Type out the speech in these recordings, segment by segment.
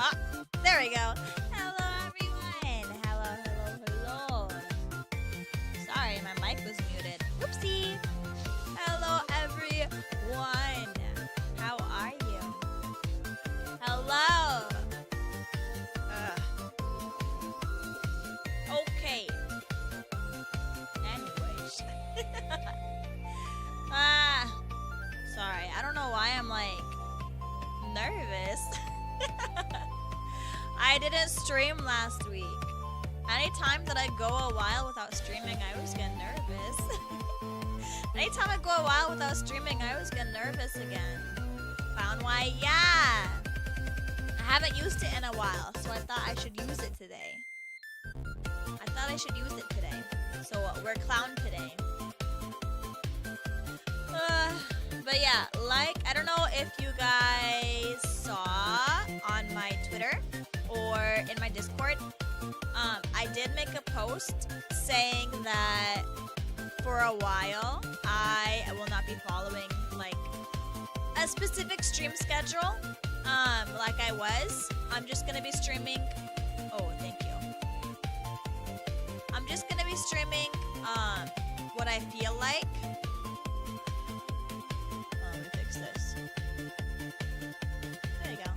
Ah, there we go. Hello, everyone. Hello, hello, hello. Sorry, my mic was muted. Whoopsie. Hello, everyone. How are you? Hello. Okay. Anyways. Sorry. I don't know why I'm like nervous. I didn't stream last week. Anytime that I go a while without streaming, I always get nervous. Anytime I go a while without streaming, I always get nervous again. Found why? Yeah! I haven't used it in a while, so I thought I should use it today. So we're clown today. But yeah, I don't know if you guys saw on my Twitter or in my Discord, I did make a post saying that for a while I will not be following like a specific stream schedule like I was. I'm just gonna be streaming. Oh, thank you. I'm just gonna be streaming what I feel like. Let me fix this. There you go.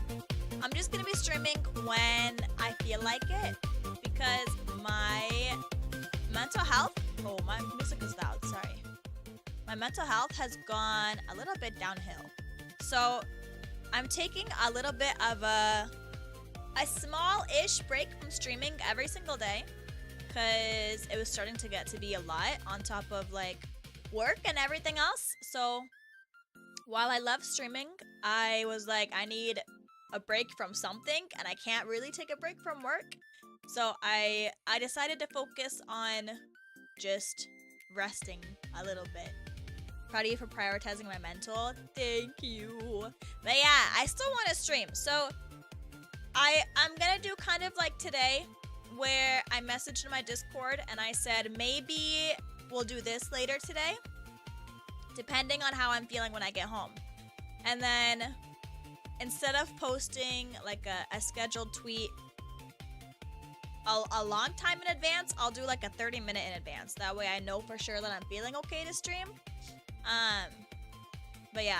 I'm just gonna be streaming when I feel like it because my mental health. Oh, my music is loud. Sorry. My mental health has gone a little bit downhill. So I'm taking a little bit of a small-ish break from streaming every single day because it was starting to get to be a lot on top of like work and everything else. So while I love streaming, I was like, I need a break from something, and I can't really take a break from work. So I decided to focus on just resting a little bit. Proud of you for prioritizing my mental. Thank you. But yeah, I still want to stream. So I'm gonna do kind of like today, where I messaged in my Discord and I said maybe we'll do this later today, depending on how I'm feeling when I get home. And then instead of posting like a scheduled tweet a long time in advance, I'll do like a 30-minute in advance. That way I know for sure that I'm feeling okay to stream. But yeah,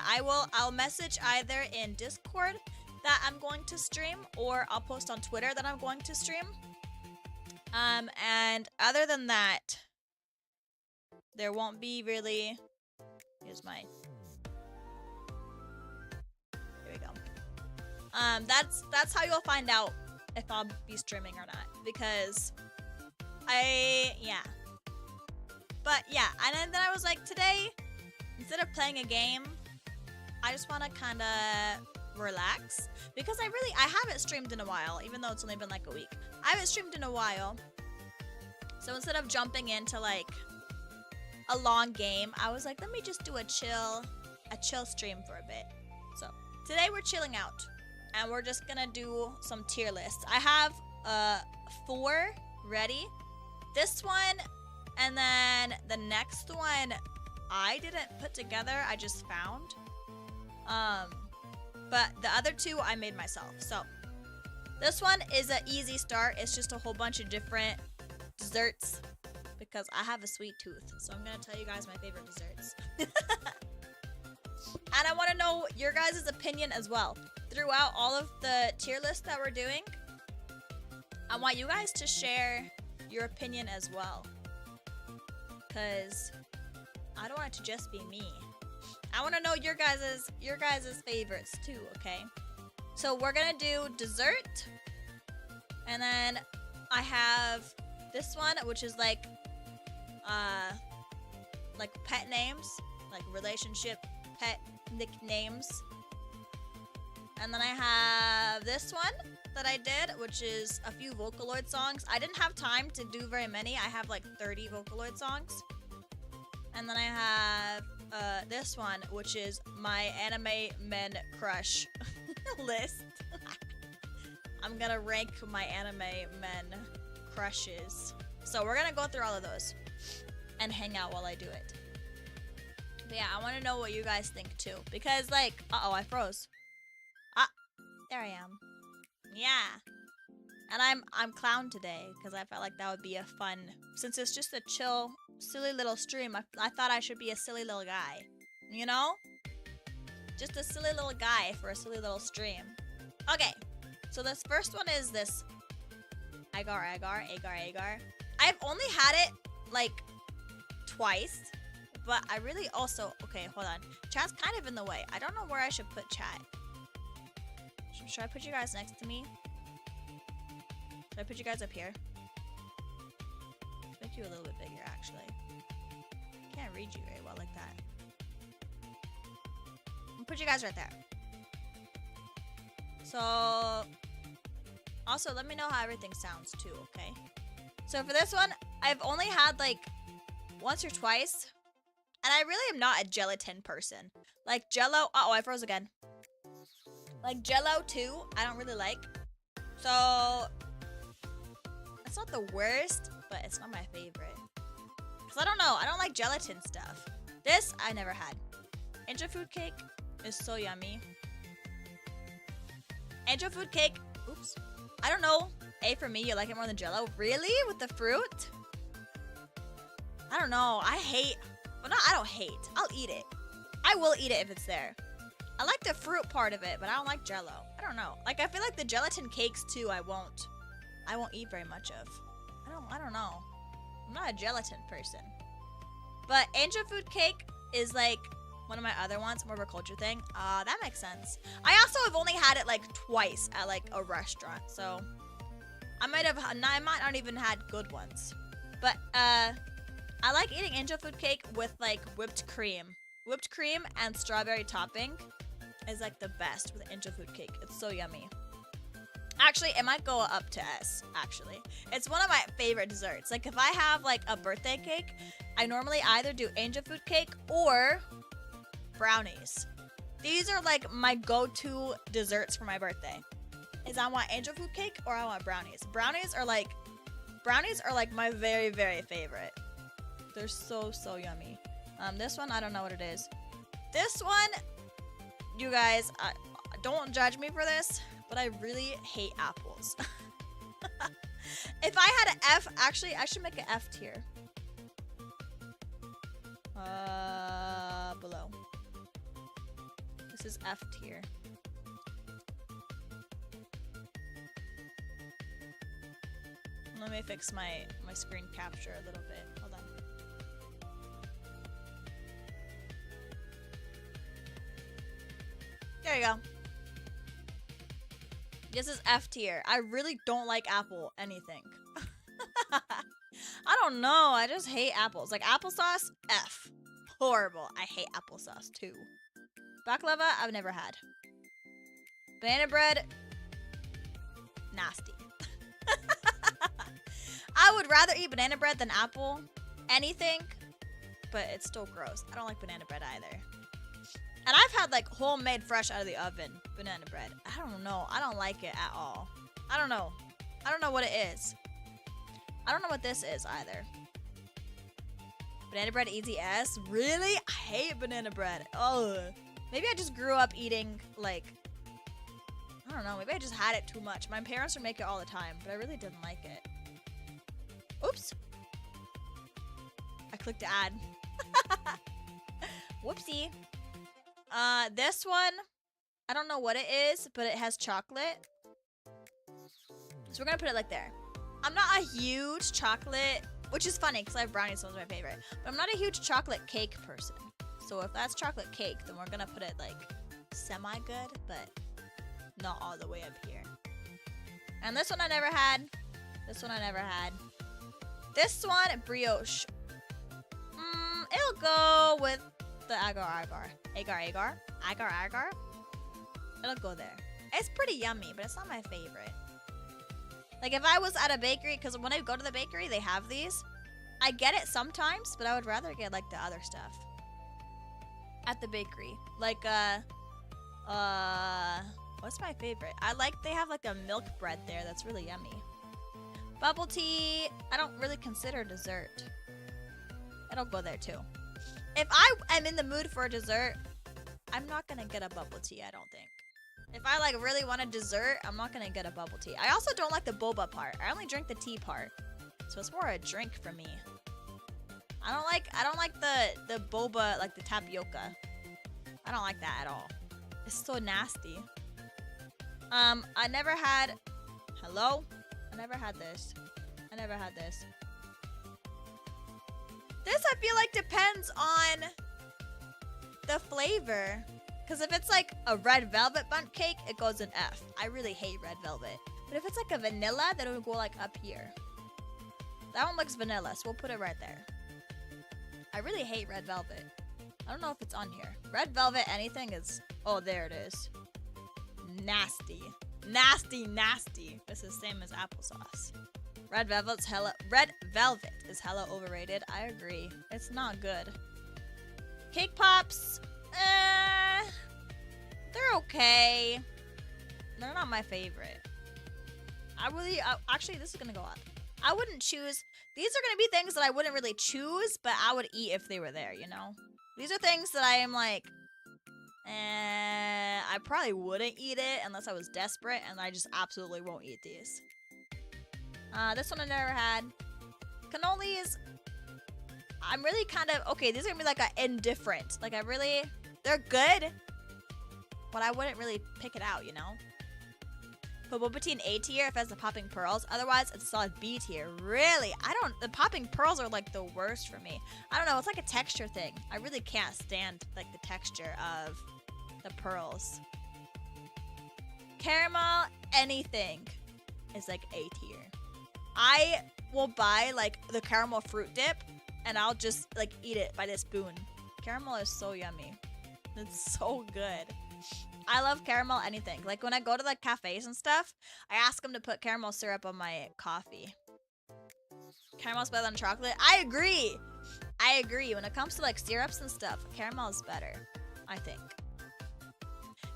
I'll message either in Discord that I'm going to stream, or I'll post on Twitter that I'm going to stream. And other than that, there won't be really. Here's my. Here we go. That's how you'll find out if I'll be streaming or not, because yeah. But yeah, and then I was like, today, instead of playing a game, I just want to kind of relax, because I haven't streamed in a while, even though it's only been like a week. I haven't streamed in a while. So instead of jumping into like a long game, I was like, let me just do a chill stream for a bit. So today we're chilling out, and we're just gonna do some tier lists. I have 4 ready. This one, and then the next one I didn't put together, I just found. But the other 2 I made myself. So this one is an easy start. It's just a whole bunch of different desserts, because I have a sweet tooth. So I'm gonna tell you guys my favorite desserts. And I want to know your guys' opinion as well. Throughout all of the tier lists that we're doing, I want you guys to share your opinion as well, because I don't want it to just be me. I want to know your guys' favorites too, okay? So we're gonna do dessert, and then I have this one, which is like pet names, like relationship pet nicknames. And then I have this one that I did, which is a few Vocaloid songs. I didn't have time to do very many. I have like 30 Vocaloid songs. And then I have this one, which is my anime men crush list. I'm gonna rank my anime men crushes. So we're gonna go through all of those and hang out while I do it. But yeah, I want to know what you guys think too, because like, I froze. There I am. Yeah. And I'm clown today, because I felt like that would be a fun, since it's just a chill, silly little stream. I thought I should be a silly little guy, you know? Just a silly little guy for a silly little stream. Okay, so this first one is this agar. I've only had it like twice, but I really also, okay, hold on. Chat's kind of in the way. I don't know where I should put chat. Should I put you guys next to me? Should I put you guys up here? Let's make you a little bit bigger, actually. Can't read you very well like that. I'll put you guys right there. So, also let me know how everything sounds too, okay? So for this one, I've only had like once or twice, and I really am not a gelatin person. Like Jello, I froze again. Like Jello too, I don't really like. So it's not the worst, but it's not my favorite. Cause I don't know, I don't like gelatin stuff. This I never had. Angel food cake is so yummy. Angel food cake, oops. I don't know. A for me, you like it more than Jello? Really? With the fruit? I don't know. I hate, well, no, I don't hate. I'll eat it. I will eat it if it's there. I like the fruit part of it, but I don't like Jello. I don't know. Like, I feel like the gelatin cakes too, I won't eat very much of. I don't know. I'm not a gelatin person. But angel food cake is like one of my other ones, more of a culture thing. That makes sense. I also have only had it like twice at like a restaurant, so I might not even had good ones. But I like eating angel food cake with like whipped cream. Whipped cream and strawberry topping is like the best with angel food cake. It's so yummy. Actually, it might go up to S, actually. It's one of my favorite desserts. Like, if I have, like, a birthday cake, I normally either do angel food cake or brownies. These are, like, my go-to desserts for my birthday. Is I want angel food cake or I want brownies. Brownies are, like, my very, very favorite. They're so, so yummy. This one, I don't know what it is. This one, you guys, don't judge me for this, but I really hate apples. If I had an F, actually, I should make an F tier. Below. This is F tier. Let me fix my screen capture a little bit. Hold on. There you go. This is F tier. I really don't like apple anything. I don't know. I just hate apples. Like applesauce, F. Horrible. I hate applesauce too. Baklava, I've never had. Banana bread, nasty. I would rather eat banana bread than apple. Anything. But it's still gross. I don't like banana bread either. And I've had like homemade fresh out of the oven banana bread. I don't know. I don't like it at all. I don't know. I don't know what it is. I don't know what this is either. Banana bread easy S? Really? I hate banana bread. Oh. Maybe I just grew up eating like, I don't know. Maybe I just had it too much. My parents would make it all the time, but I really didn't like it. Oops. I clicked add. Whoopsie. This one, I don't know what it is, but it has chocolate. So we're gonna put it like there. I'm not a huge chocolate, which is funny because I have brownies, so it's my favorite. But I'm not a huge chocolate cake person. So if that's chocolate cake, then we're gonna put it like semi-good, but not all the way up here. And this one I never had. This one I never had. This one, brioche. It'll go with the agar. It'll go there. It's pretty yummy, but it's not my favorite. Like if I was at a bakery, because when I go to the bakery, they have these. I get it sometimes, but I would rather get like the other stuff at the bakery. Like what's my favorite? I like they have like a milk bread there that's really yummy. Bubble tea, I don't really consider dessert. It'll go there too. If I am in the mood for a dessert, I'm not gonna get a bubble tea, I don't think. If I like really want a dessert, I'm not gonna get a bubble tea. I also don't like the boba part. I only drink the tea part. So it's more a drink for me. I don't like the boba, like the tapioca. I don't like that at all. It's so nasty. I never had, hello? I never had this. I never had this. This I feel like depends on the flavor. Because if it's like a red velvet bundt cake, it goes in F. I really hate red velvet. But if it's like a vanilla, then it would go like up here. That one looks vanilla, so we'll put it right there. I really hate red velvet. I don't know if it's on here. Red velvet anything is... Oh, there it is. Nasty. Nasty, nasty. This is the same as applesauce. Red velvet is hella overrated. I agree. It's not good. Cake pops. They're okay. They're not my favorite. Actually, this is gonna go up. I wouldn't choose. These are gonna be things that I wouldn't really choose, but I would eat if they were there, you know? These are things that I am like, I probably wouldn't eat it unless I was desperate, and I just absolutely won't eat these. This one I never had. Cannolis, I'm really kind of, okay, these are gonna be like a indifferent. Like they're good, but I wouldn't really pick it out, you know? Put boba tea in A tier if it has the popping pearls. Otherwise, it's a solid B tier. Really? The popping pearls are like the worst for me. I don't know, it's like a texture thing. I really can't stand like the texture of the pearls. Caramel, anything is like A tier. I will buy like the caramel fruit dip and I'll just like eat it by the spoon. Caramel is so yummy. It's so good. I love caramel anything. Like when I go to like cafes and stuff, I ask them to put caramel syrup on my coffee. Caramel's better than chocolate. I agree. I agree. When it comes to like syrups and stuff, caramel is better, I think.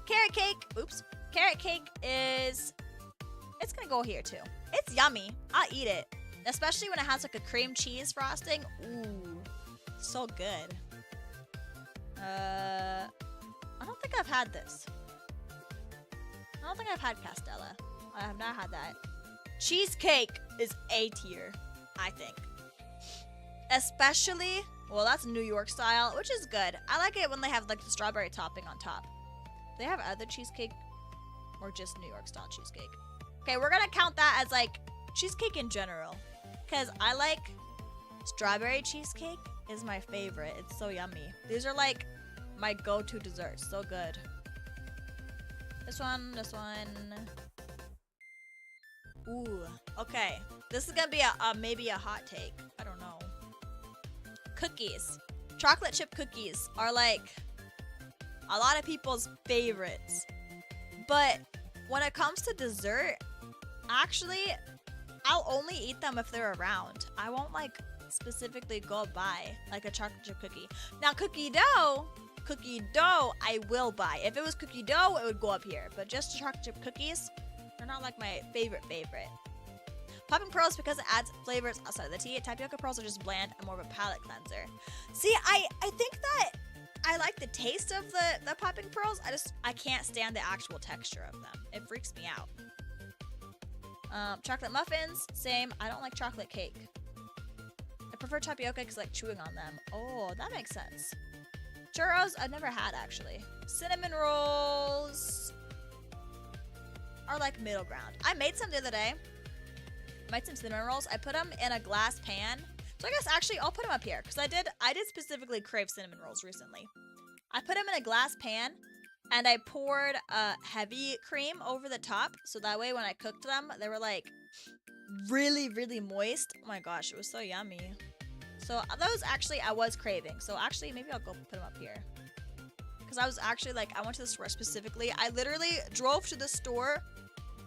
Carrot cake. Oops. Carrot cake is... It's gonna go here too. It's yummy. I'll eat it. Especially when it has like a cream cheese frosting. Ooh. So good. I don't think I've had this. I don't think I've had Castella. I have not had that. Cheesecake is A tier, I think. Especially, well, that's New York style, which is good. I like it when they have like the strawberry topping on top. Do they have other cheesecake or just New York style cheesecake? Okay, we're gonna count that as like cheesecake in general, because I like strawberry cheesecake is my favorite. It's so yummy. These are like my go-to desserts. So good. This one. Ooh, okay. This is gonna be a maybe a hot take. I don't know. Cookies. Chocolate chip cookies are like a lot of people's favorites. But when it comes to dessert, actually, I'll only eat them if they're around. I won't like specifically go buy like a chocolate chip cookie. Now cookie dough, I will buy. If it was cookie dough, it would go up here. But just chocolate chip cookies, they're not like my favorite. Popping pearls because it adds flavors outside of the tea. Tapioca pearls are just bland and more of a palate cleanser. See, I think that I like the taste of the popping pearls. I can't stand the actual texture of them. It freaks me out. Chocolate muffins, same. I don't like chocolate cake. I prefer tapioca because I like chewing on them. Oh, that makes sense. Churros, I've never had actually. Cinnamon rolls are like middle ground. I made some the other day. Made some cinnamon rolls. I put them in a glass pan. So I guess actually I'll put them up here because I did specifically crave cinnamon rolls recently. I put them in a glass pan and I poured heavy cream over the top so that way when I cooked them they were like really, really moist. Oh my gosh, it was so yummy. So those actually I was craving. So actually maybe I'll go put them up here. Because I was actually like, I went to the store specifically. I literally drove to the store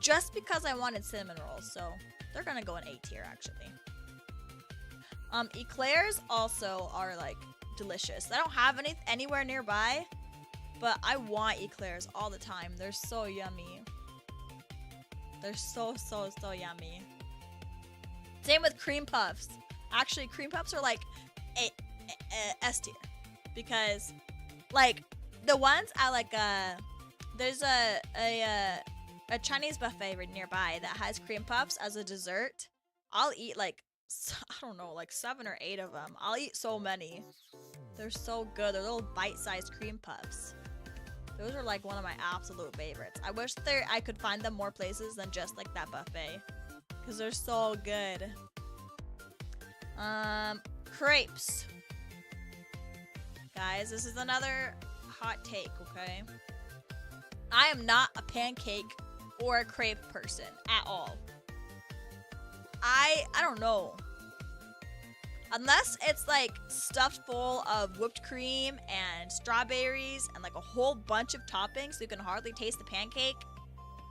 just because I wanted cinnamon rolls. So they're going to go in A tier actually. Eclairs also are like delicious. I don't have any anywhere nearby, but I want eclairs all the time. They're so yummy. They're so yummy. Same with cream puffs. Actually, cream puffs are like S tier because like the ones I like there's a Chinese buffet right nearby that has cream puffs as a dessert. I'll eat like I don't know, like 7 or 8 of them. I'll eat so many. They're so good. They're little bite-sized cream puffs. Those are like one of my absolute favorites. I wish I could find them more places than just like that buffet because they're so good. Crepes. Guys, this is another hot take, okay? I am not a pancake or a crepe person at all. I don't know. Unless it's like stuffed full of whipped cream and strawberries and like a whole bunch of toppings so you can hardly taste the pancake,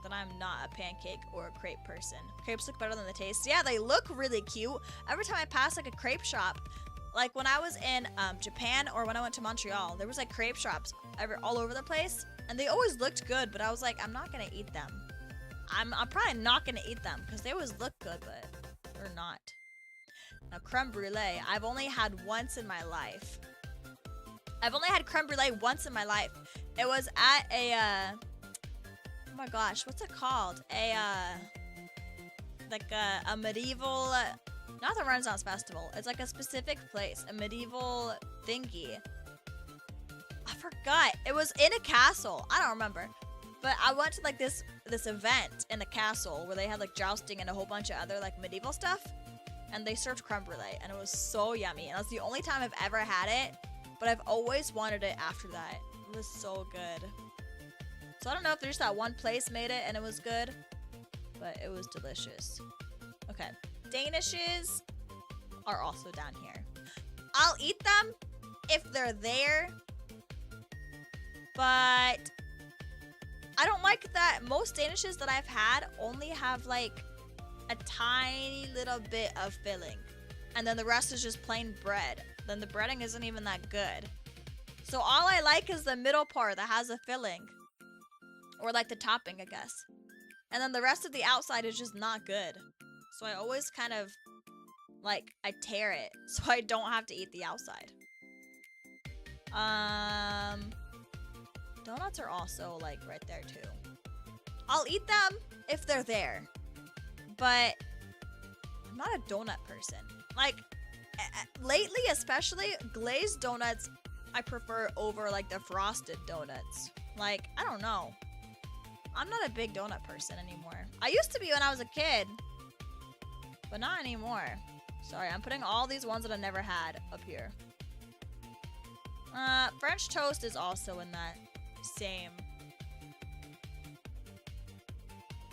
then I'm not a pancake or a crepe person. Crepes look better than the taste. Yeah, they look really cute. Every time I pass like a crepe shop, like when I was in Japan or when I went to Montreal, there was like crepe shops all over the place and they always looked good, but I was like, I'm not gonna eat them. I'm probably not gonna eat them because they always look good, but they're not. Now creme brulee, I've only had once in my life. I've only had creme brulee once in my life. It was at a oh my gosh, what's it called? Like a medieval, not the Renaissance Festival. It's like a specific place, a medieval thingy. I forgot. It was in a castle. I don't remember. But I went to like this event in a castle where they had like jousting and a whole bunch of other like medieval stuff. And they served creme brulee and it was so yummy. And that's the only time I've ever had it. But I've always wanted it after that. It was so good. So I don't know if there's that one place made it and it was good. But it was delicious. Okay. Danishes are also down here. I'll eat them if they're there, but I don't like that most Danishes that I've had only have like a tiny little bit of filling, and then the rest is just plain bread. Then the breading isn't even that good. So all I like is the middle part that has a filling, or like the topping, I guess. And then the rest of the outside is just not good. So I always kind of like I tear it so I don't have to eat the outside. Donuts are also like right there too. I'll eat them if they're there, but I'm not a donut person. Like lately, especially glazed donuts, I prefer over like the frosted donuts. Like, I don't know. I'm not a big donut person anymore. I used to be when I was a kid, but not anymore. Sorry, I'm putting all these ones that I never had up here. French toast is also in that same.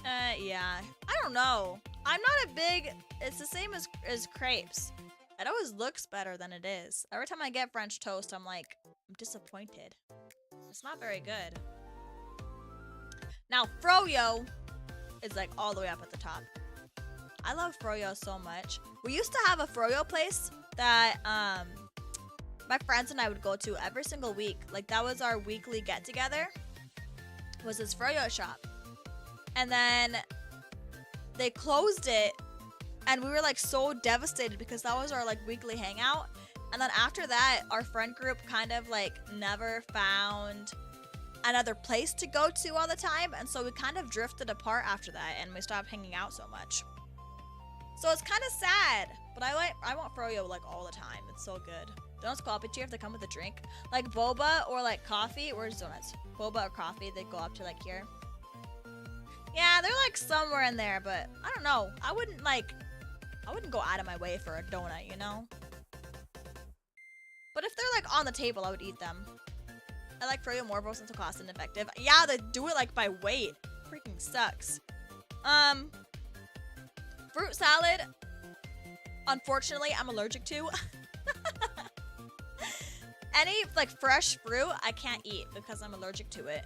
Yeah. I don't know. I'm not a big. It's the same as crepes. It always looks better than it is. Every time I get French toast, I'm like, I'm disappointed. It's not very good. Now, froyo is like all the way up at the top. I love froyo so much. We used to have a froyo place that my friends and I would go to every single week. Like, that was our weekly get-together. Was this froyo shop. And then they closed it, and we were like so devastated because that was our like weekly hangout. And then after that, our friend group kind of like never found another place to go to all the time, and so we kind of drifted apart after that, and we stopped hanging out so much. So it's kind of sad, but I want froyo like all the time. It's so good. Donuts go up a tier if they come with a drink, like boba or like coffee. Where's donuts? Boba or coffee, they go up to like here. Yeah, they're like somewhere in there, but I don't know. I wouldn't go out of my way for a donut, you know? But if they're like on the table, I would eat them. I like froyo more since it's cost ineffective. Yeah, they do it like by weight. Freaking sucks. Fruit salad, unfortunately, I'm allergic to. Any like fresh fruit, I can't eat because I'm allergic to it.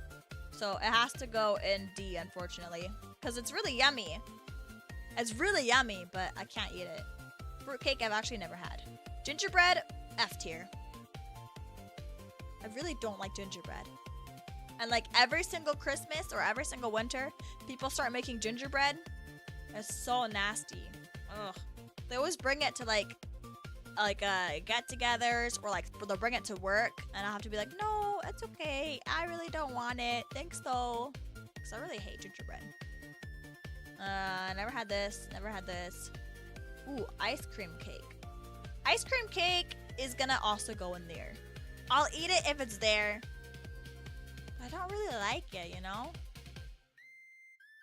So it has to go in D, unfortunately, because it's really yummy. It's really yummy, but I can't eat it. Fruitcake, I've actually never had. Gingerbread, F tier. I really don't like gingerbread. And like every single Christmas or every single winter, people start making gingerbread. It's so nasty. Ugh. They always bring it to like get-togethers, or like they'll bring it to work, and I'll have to be like, no, it's okay. I really don't want it. Thanks though. Because I really hate gingerbread. Never had this. Never had this. Ooh, ice cream cake. Ice cream cake is gonna also go in there. I'll eat it if it's there. But I don't really like it, you know?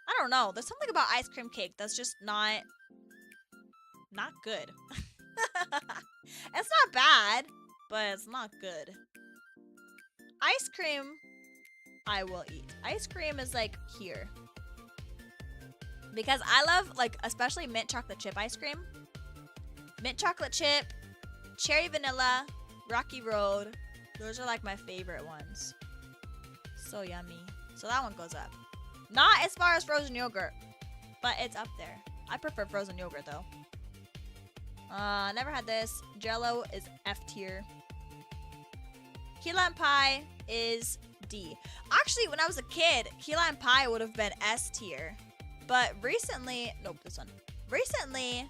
I don't know. There's something about ice cream cake that's just not good. It's not bad, but it's not good. Ice cream, I will eat. Ice cream is like here. Because I love, like, especially mint chocolate chip ice cream. Mint chocolate chip, cherry vanilla, Rocky Road. Those are like my favorite ones. So yummy. So that one goes up. Not as far as frozen yogurt, but it's up there. I prefer frozen yogurt though. Never had this. Jello is F tier. Key lime pie is D. Actually, when I was a kid, key lime pie would have been S tier. But recently, nope, this one. Recently,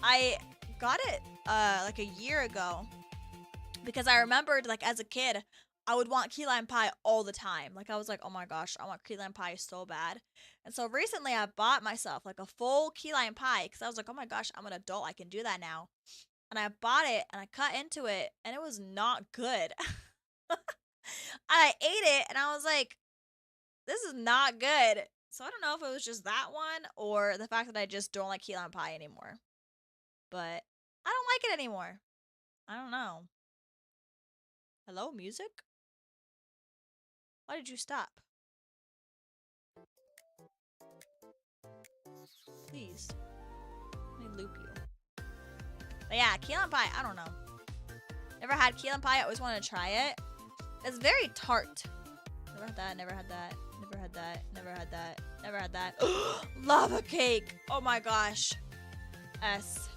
I got it like a year ago, because I remembered, like, as a kid, I would want key lime pie all the time. Like, I was like, oh my gosh, I want key lime pie so bad. And so recently I bought myself like a full key lime pie, because I was like, oh my gosh, I'm an adult, I can do that now. And I bought it and I cut into it, and it was not good. I ate it and I was like, this is not good. So I don't know if it was just that one or the fact that I just don't like key lime pie anymore. But I don't like it anymore. I don't know. Hello, music? Why did you stop? Please. Let me loop you. But yeah, key lime pie, I don't know. Never had key lime pie. I always wanted to try it. It's very tart. Never had that. Never had that. Never had that. Never had that. Never had that. Lava cake. Oh my gosh. S.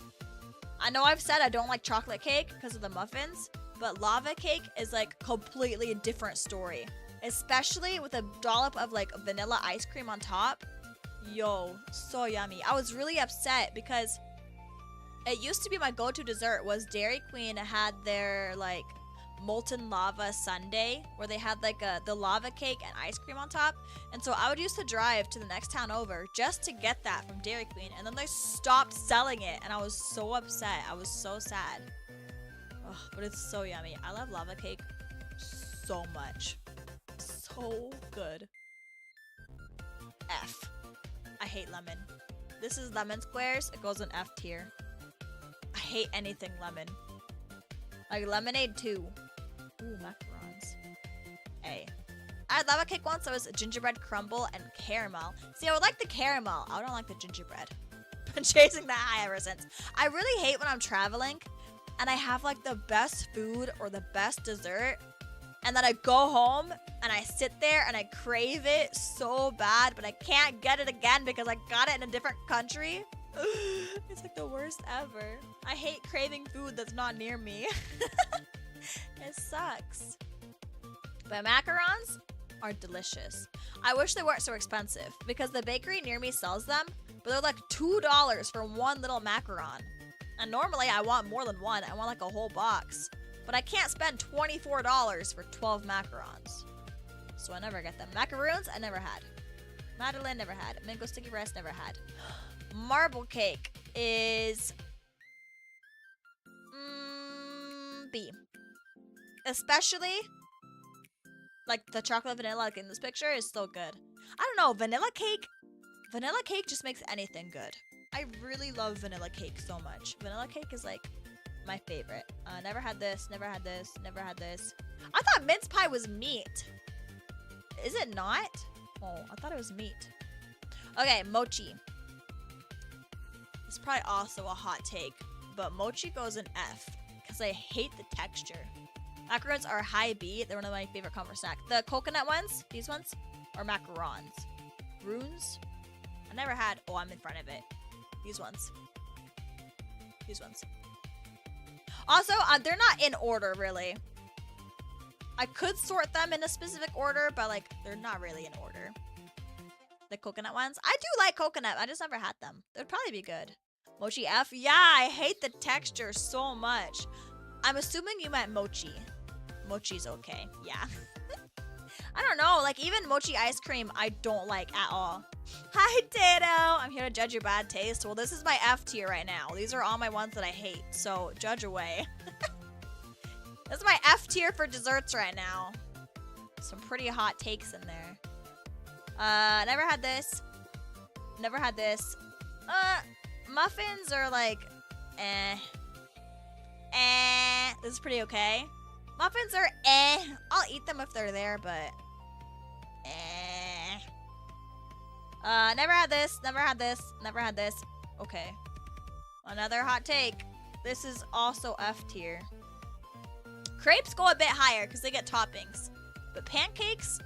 I know I've said I don't like chocolate cake because of the muffins, but lava cake is like completely a different story. Especially with a dollop of like vanilla ice cream on top. Yo, so yummy. I was really upset because it used to be my go-to dessert was Dairy Queen had their like molten lava sundae where they had like the lava cake and ice cream on top. And so I would used to drive to the next town over just to get that from Dairy Queen. And then they stopped selling it and I was so upset. I was so sad. Ugh, but it's so yummy. I love lava cake so much. So good. F. I hate lemon. This is lemon squares. It goes in F tier. I hate anything lemon. Like lemonade too. Ooh, macarons. A. I had lava cake once. So it was gingerbread crumble and caramel. See, I would like the caramel. I don't like the gingerbread. Been chasing that high ever since. I really hate when I'm traveling and I have like the best food or the best dessert. And then I go home and I sit there and I crave it so bad, but I can't get it again because I got it in a different country. It's like the worst ever. I hate craving food that's not near me. It sucks. But macarons are delicious. I wish they weren't so expensive because the bakery near me sells them, but they're like $2 for one little macaron. And normally I want more than one. I want like a whole box. But I can't spend $24 for 12 macarons. So I never get them. Macaroons, I never had. Madeleine, never had. Mango sticky rice, never had. Marble cake is... B. Especially, like the chocolate vanilla like in this picture is so good. I don't know, vanilla cake just makes anything good. I really love vanilla cake so much. Vanilla cake is like my favorite. Never had this, never had this, never had this. I thought mince pie was meat. Is it not? Oh, I thought it was meat. Okay, mochi. It's probably also a hot take, but mochi goes in F because I hate the texture. Macarons are high B. They're one of my favorite comfort snacks. The coconut ones, these ones, are macarons. Runes? I never had. Oh, I'm in front of it. These ones. These ones. Also, they're not in order, really. I could sort them in a specific order, but, like, they're not really in order. The coconut ones. I do like coconut. I just never had them. They'd probably be good. Mochi F. Yeah, I hate the texture so much. I'm assuming you meant mochi. Mochi's okay. Yeah. I don't know. Like, even mochi ice cream, I don't like at all. Hi, Tato. I'm here to judge your bad taste. Well, this is my F tier right now. These are all my ones that I hate. So, judge away. This is my F tier for desserts right now. Some pretty hot takes in there. Never had this. Never had this. Muffins are like, this is pretty okay. Muffins are I'll eat them if they're there, but never had this, never had this, never had this. Okay. Another hot take. This is also F tier. Crepes go a bit higher because they get toppings. But pancakes?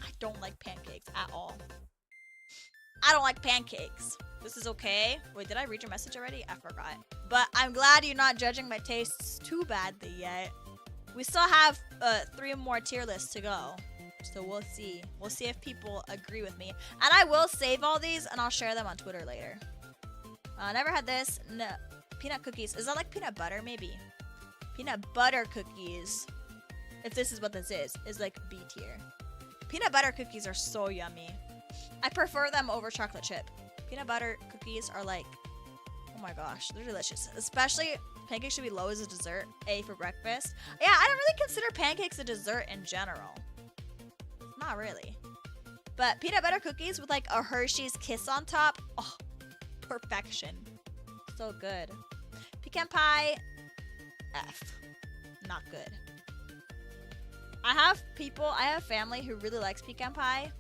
I don't like pancakes at all. I don't like pancakes. This is okay. Wait, did I read your message already? I forgot. But I'm glad you're not judging my tastes too badly yet. We still have 3 more tier lists to go. So we'll see. We'll see if people agree with me. And I will save all these and I'll share them on Twitter later. Never had this. No. Peanut cookies. Is that like peanut butter? Maybe. Peanut butter cookies. If this is what this is like B tier. Peanut butter cookies are so yummy. I prefer them over chocolate chip. Peanut butter cookies are like, oh my gosh, they're delicious. Especially, pancakes should be low as a dessert. A for breakfast. Yeah, I don't really consider pancakes a dessert in general. Not really. But peanut butter cookies with like a Hershey's Kiss on top. Oh, perfection. So good. Pecan pie, F. Not good. I have family who really likes pecan pie.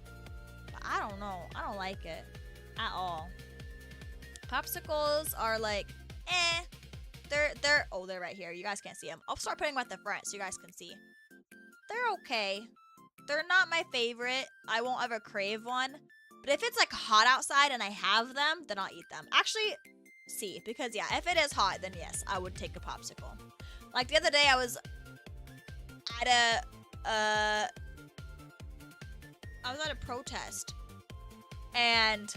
But I don't know. I don't like it at all. Popsicles are like, they're right here. You guys can't see them. I'll start putting them at the front so you guys can see. They're okay. They're not my favorite. I won't ever crave one. But if it's like hot outside and I have them, then I'll eat them. Actually, see, because yeah, if it is hot, then yes, I would take a popsicle. Like the other day, I was at a protest, and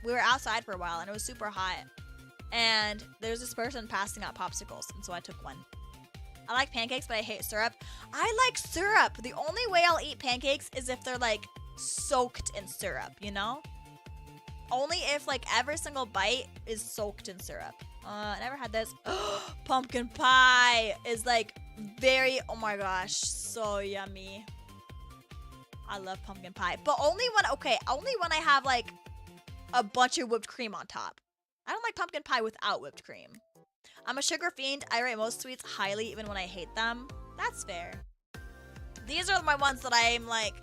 we were outside for a while, and it was super hot. And there's this person passing out popsicles, and so I took one. I like pancakes, but I hate syrup. I like syrup. The only way I'll eat pancakes is if they're like soaked in syrup, you know? Only if like every single bite is soaked in syrup. I never had this. Pumpkin pie is like very, oh my gosh, so yummy. I love pumpkin pie, but only when I have like a bunch of whipped cream on top. I don't like pumpkin pie without whipped cream. I'm a sugar fiend. I rate most sweets highly even when I hate them. That's fair. These are my ones that I'm like,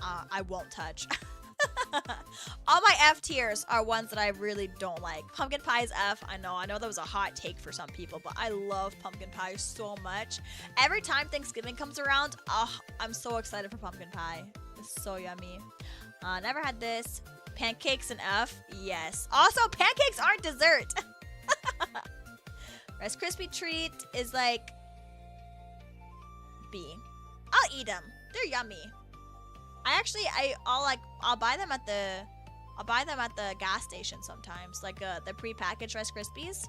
I won't touch. All my F tiers are ones that I really don't like. Pumpkin pie is F. I know that was a hot take for some people, but I love pumpkin pie so much. Every time Thanksgiving comes around, I'm so excited for pumpkin pie. It's so yummy. Never had this. Pancakes and F. Yes. Also, pancakes aren't dessert. Rice Krispie treat is like B. I'll eat them. They're yummy. I'll buy them at the gas station sometimes. Like the pre-packaged Rice Krispies.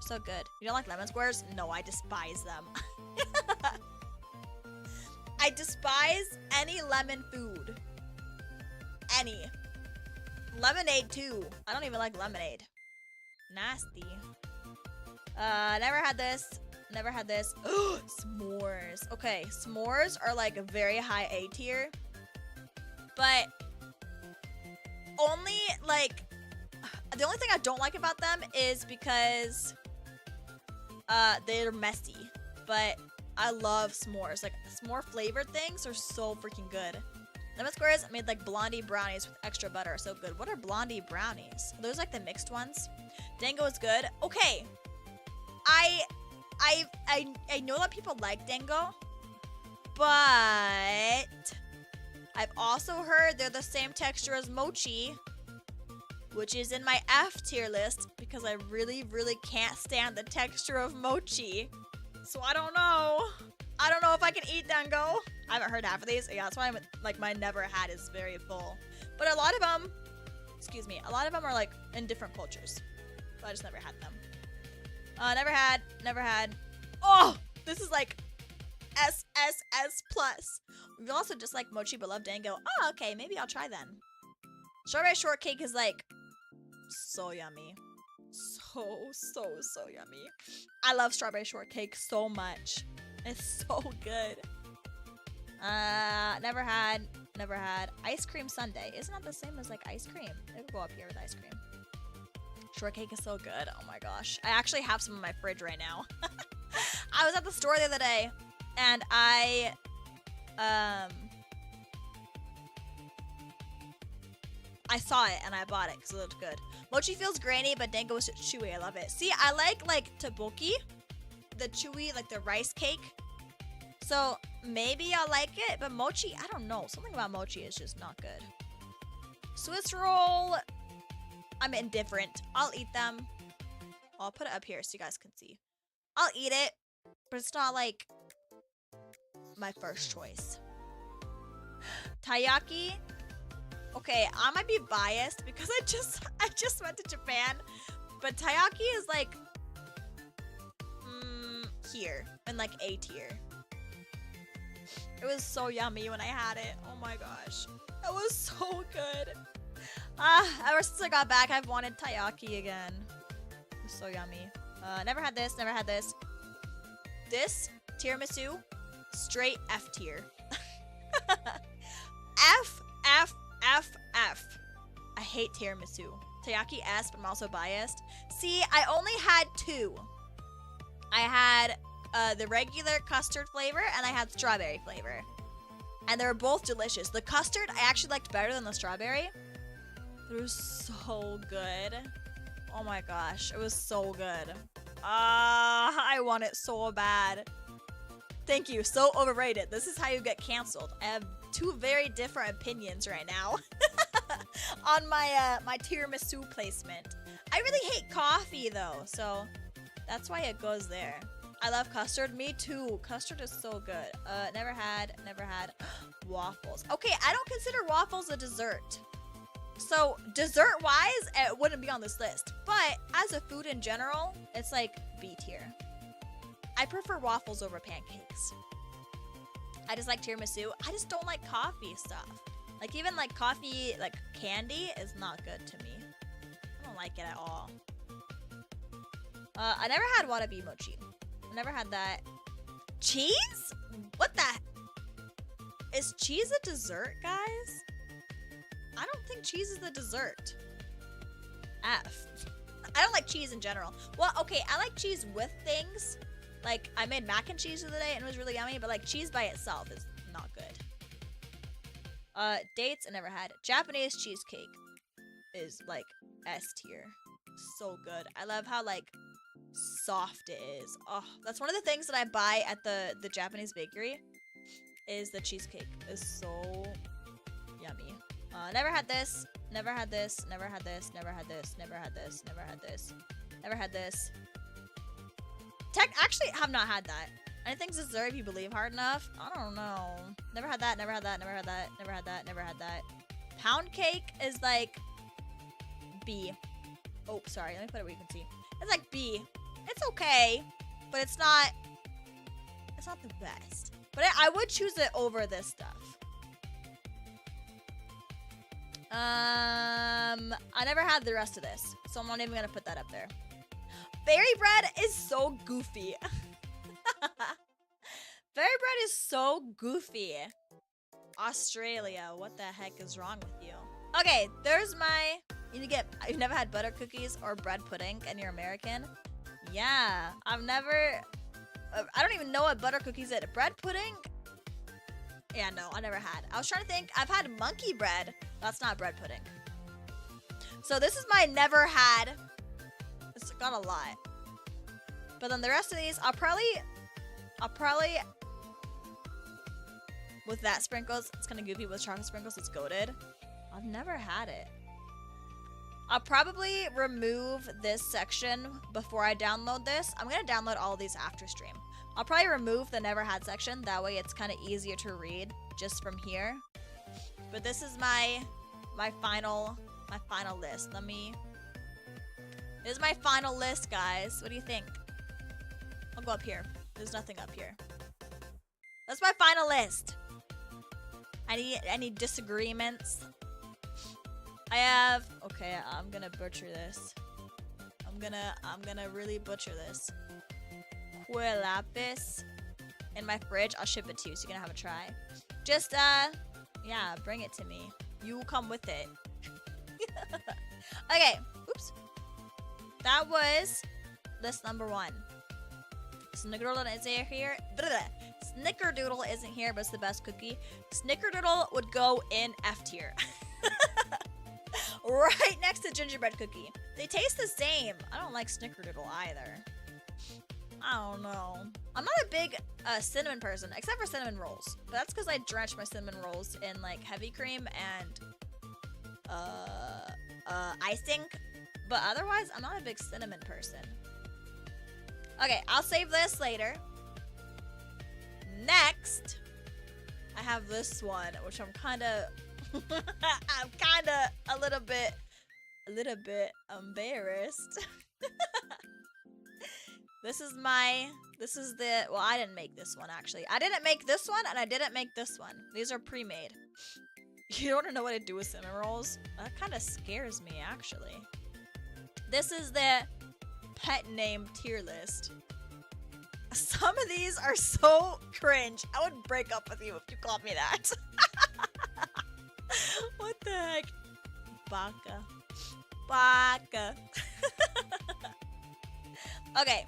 So good. You don't like lemon squares? No, I despise them. I despise any lemon food. Any. Lemonade too. I don't even like lemonade. Nasty. Never had this. Never had this. S'mores. Okay, s'mores are like a very high A tier. But only like the only thing I don't like about them is because they're messy. But I love s'mores. Like s'more flavored things are so freaking good. Lemon squares made like blondie brownies with extra butter. So good. What are blondie brownies? Are those like the mixed ones? Dango is good. Okay. I know that people like Dango, but I've also heard they're the same texture as mochi, which is in my F tier list because I really, really can't stand the texture of mochi. So I don't know. I don't know if I can eat Dango. I haven't heard half of these. Yeah, that's why I'm like my never had is very full. But a lot of them, a lot of them are like in different cultures. So I just never had them. Never had. Oh, this is like SSS plus. We also just like mochi but love Dango. Oh, okay, maybe I'll try then. Strawberry shortcake is like so yummy. So yummy. I love strawberry shortcake so much. It's so good. Never had. Ice cream sundae. Isn't that the same as like ice cream? It would go up here with ice cream. Shortcake is so good. Oh my gosh. I actually have some in my fridge right now. I was at the store the other day and I saw it and I bought it because it looked good. Mochi feels grainy, but Dango is chewy. I love it. See, I like tteokbokki, the chewy, like the rice cake. So maybe I'll like it, but mochi, I don't know. Something about mochi is just not good. Swiss roll, I'm indifferent. I'll eat them. I'll put it up here so you guys can see. I'll eat it, but it's not like my first choice. Taiyaki. Okay, I might be biased because I just went to Japan, but taiyaki is like here in like A tier. It was so yummy when I had it. Oh my gosh, it was so good. Ever since I got back, I've wanted taiyaki again. It's so yummy. Never had this. This tiramisu, straight F tier. F. I hate tiramisu. Taiyaki S, but I'm also biased. See, I only had two. I had the regular custard flavor and I had strawberry flavor. And they were both delicious. The custard I actually liked better than the strawberry. It was so good. Oh my gosh, it was so good. I want it so bad. Thank you. So overrated. This is how you get canceled. I have two very different opinions right now on my my tiramisu placement. I really hate coffee though, so that's why it goes there. I love custard. Me too. Custard is so good. Never had waffles. Okay, I don't consider waffles a dessert. So dessert-wise, it wouldn't be on this list. But as a food in general, it's like B tier. I prefer waffles over pancakes. I just like tiramisu. I just don't like coffee stuff. Like even like coffee, like candy is not good to me. I don't like it at all. I never had warabi mochi. I never had that. Cheese? What the? Is cheese a dessert, guys? I don't think cheese is a dessert. F. I don't like cheese in general. Well, okay, I like cheese with things. Like, I made mac and cheese the other day and it was really yummy, but like cheese by itself is not good. Dates, I never had. Japanese cheesecake is like S tier. So good. I love how like soft it is. Oh, that's one of the things that I buy at the Japanese bakery is the cheesecake. It's so yummy. Never had this. Never had this. Never had this. Never had this. Never had this. Never had this. Never had this. Actually, have not had that. Anything's dessert if you believe hard enough. I don't know. Never had that. Never had that. Never had that. Never had that. Never had that. Pound cake is like B. Oh, sorry. Let me put it where you can see. It's like B. It's okay, but it's not the best. But I would choose it over this stuff. I never had the rest of this, so I'm not even gonna put that up there. Fairy bread is so goofy. Fairy bread is so goofy. Australia, what the heck is wrong with you? Okay, there's my... You've never had butter cookies or bread pudding and you're American? Yeah, I've never... I don't even know what butter cookies is. Bread pudding? Yeah, no, I never had. I was trying to think. I've had monkey bread. That's not bread pudding. So this is my never had. It's got a lot. But then the rest of these, I'll probably with that sprinkles, it's kind of goofy with chocolate sprinkles, it's goated. I've never had it. I'll probably remove this section before I download this. I'm going to download all of these after stream. I'll probably remove the never had section. That way it's kind of easier to read just from here. But this is my final list. This is my final list, guys. What do you think? I'll go up here. There's nothing up here. That's my final list. Any disagreements? I have... Okay, I'm gonna butcher this. I'm gonna really butcher this. Quail lapis. In my fridge. I'll ship it to you so you can have a try. Just, yeah, bring it to me. You will come with it. Okay. Oops. That was list number 1. Snickerdoodle isn't here. Snickerdoodle isn't here, but it's the best cookie. Snickerdoodle would go in F tier. Right next to gingerbread cookie. They taste the same. I don't like Snickerdoodle either. I don't know. I'm not a big cinnamon person, except for cinnamon rolls. But that's because I drench my cinnamon rolls in like heavy cream and icing. But otherwise, I'm not a big cinnamon person. Okay, I'll save this later. Next, I have this one, which I'm kind of... I'm kind of a little bit embarrassed. This is the, well, I didn't make this one, actually. I didn't make this one, and I didn't make this one. These are pre-made. You don't want to know what to do with cinnamon rolls? That kind of scares me, actually. This is the pet name tier list. Some of these are so cringe. I would break up with you if you called me that. What the heck? Baka. Baka. Okay.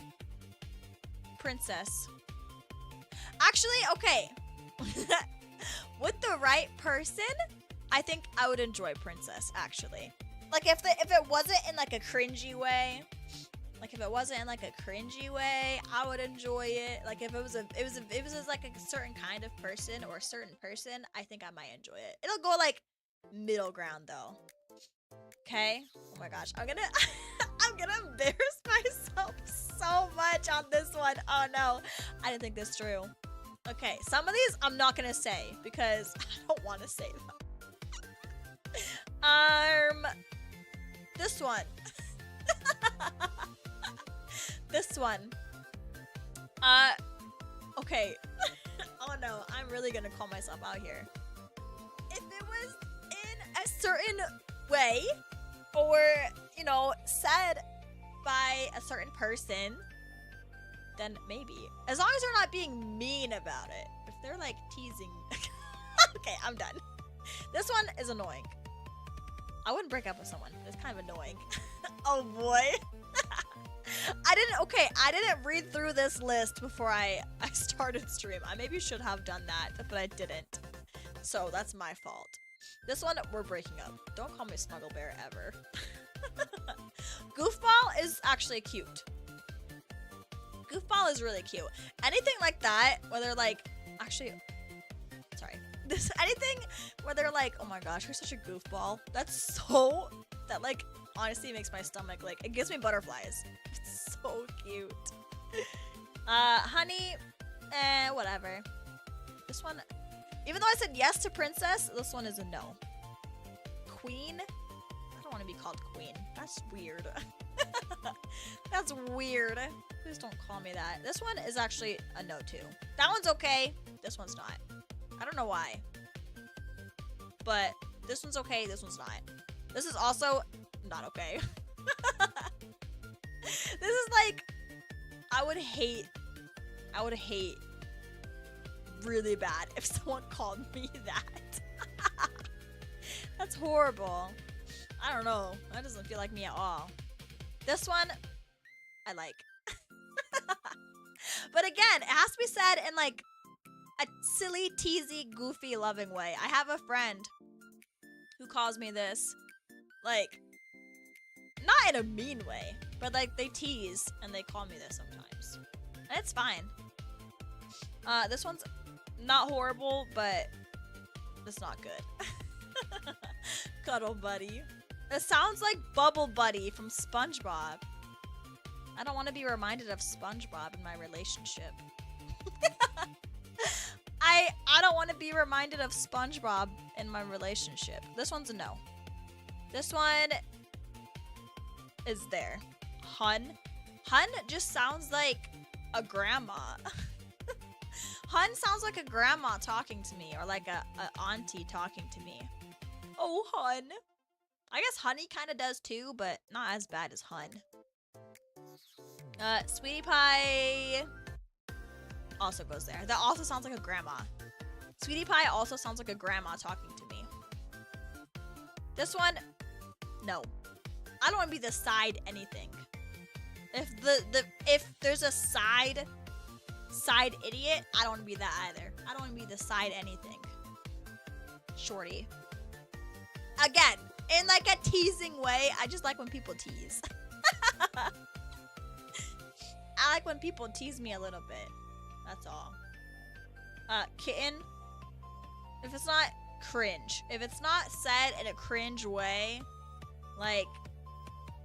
Princess. Actually, okay. With the right person, I think I would enjoy Princess, actually. Like, if it wasn't in, like, a cringy way, Like if it wasn't in like a cringy way, I would enjoy it. Like if it was just like a certain kind of person or a certain person, I think I might enjoy it. It'll go like middle ground though. Okay? Oh my gosh, I'm gonna I'm gonna embarrass myself so much on this one. Oh no, I didn't think this through. Okay, some of these I'm not gonna say because I don't want to say them. This one. This one. Okay. Oh no, I'm really gonna call myself out here. If it was in a certain way, or, you know, said by a certain person, then maybe. As long as they're not being mean about it. If they're like teasing. Okay, I'm done. This one is annoying. I wouldn't break up with someone. It's kind of annoying. Oh boy. I didn't read through this list before I started stream. I maybe should have done that, but I didn't. So that's my fault. This one, we're breaking up. Don't call me Snuggle Bear ever. Goofball is actually cute. Goofball is really cute. Anything like that, where they're like, actually, sorry. Anything where they're like, oh my gosh, you're such a goofball. That like, honestly makes my stomach, like, it gives me butterflies. It's so cute. Honey, whatever. This one, even though I said yes to princess, this one is a no. Queen? I don't want to be called queen. That's weird. That's weird. Please don't call me that. This one is actually a no too. That one's okay. This one's not. I don't know why. But this one's okay. This one's not. This is also not okay. This is like, I would hate really bad if someone called me that. That's horrible. I don't know. That doesn't feel like me at all. This one, I like. But again, it has to be said in like a silly, teasy, goofy, loving way. I have a friend who calls me this, like, not in a mean way, but like they tease and they call me this sometimes. And it's fine. This one's not horrible, but it's not good. Cuddle Buddy. It sounds like Bubble Buddy from SpongeBob. I don't want to be reminded of SpongeBob in my relationship. I don't want to be reminded of SpongeBob in my relationship. This one's a no. This one is there. Hun. Hun just sounds like a grandma. Hun sounds like a grandma talking to me, or like a auntie talking to me. Oh, Hun. I guess Honey kind of does too, but not as bad as Hun. Sweetie Pie also goes there. That also sounds like a grandma. Sweetie Pie also sounds like a grandma talking to me. This one, no. I don't want to be the side anything. If there's a side idiot, I don't want to be that either. I don't want to be the side anything. Shorty. Again, in like a teasing way, I just like when people tease. I like when people tease me a little bit. That's all. Kitten. If it's not cringe. If it's not said in a cringe way, like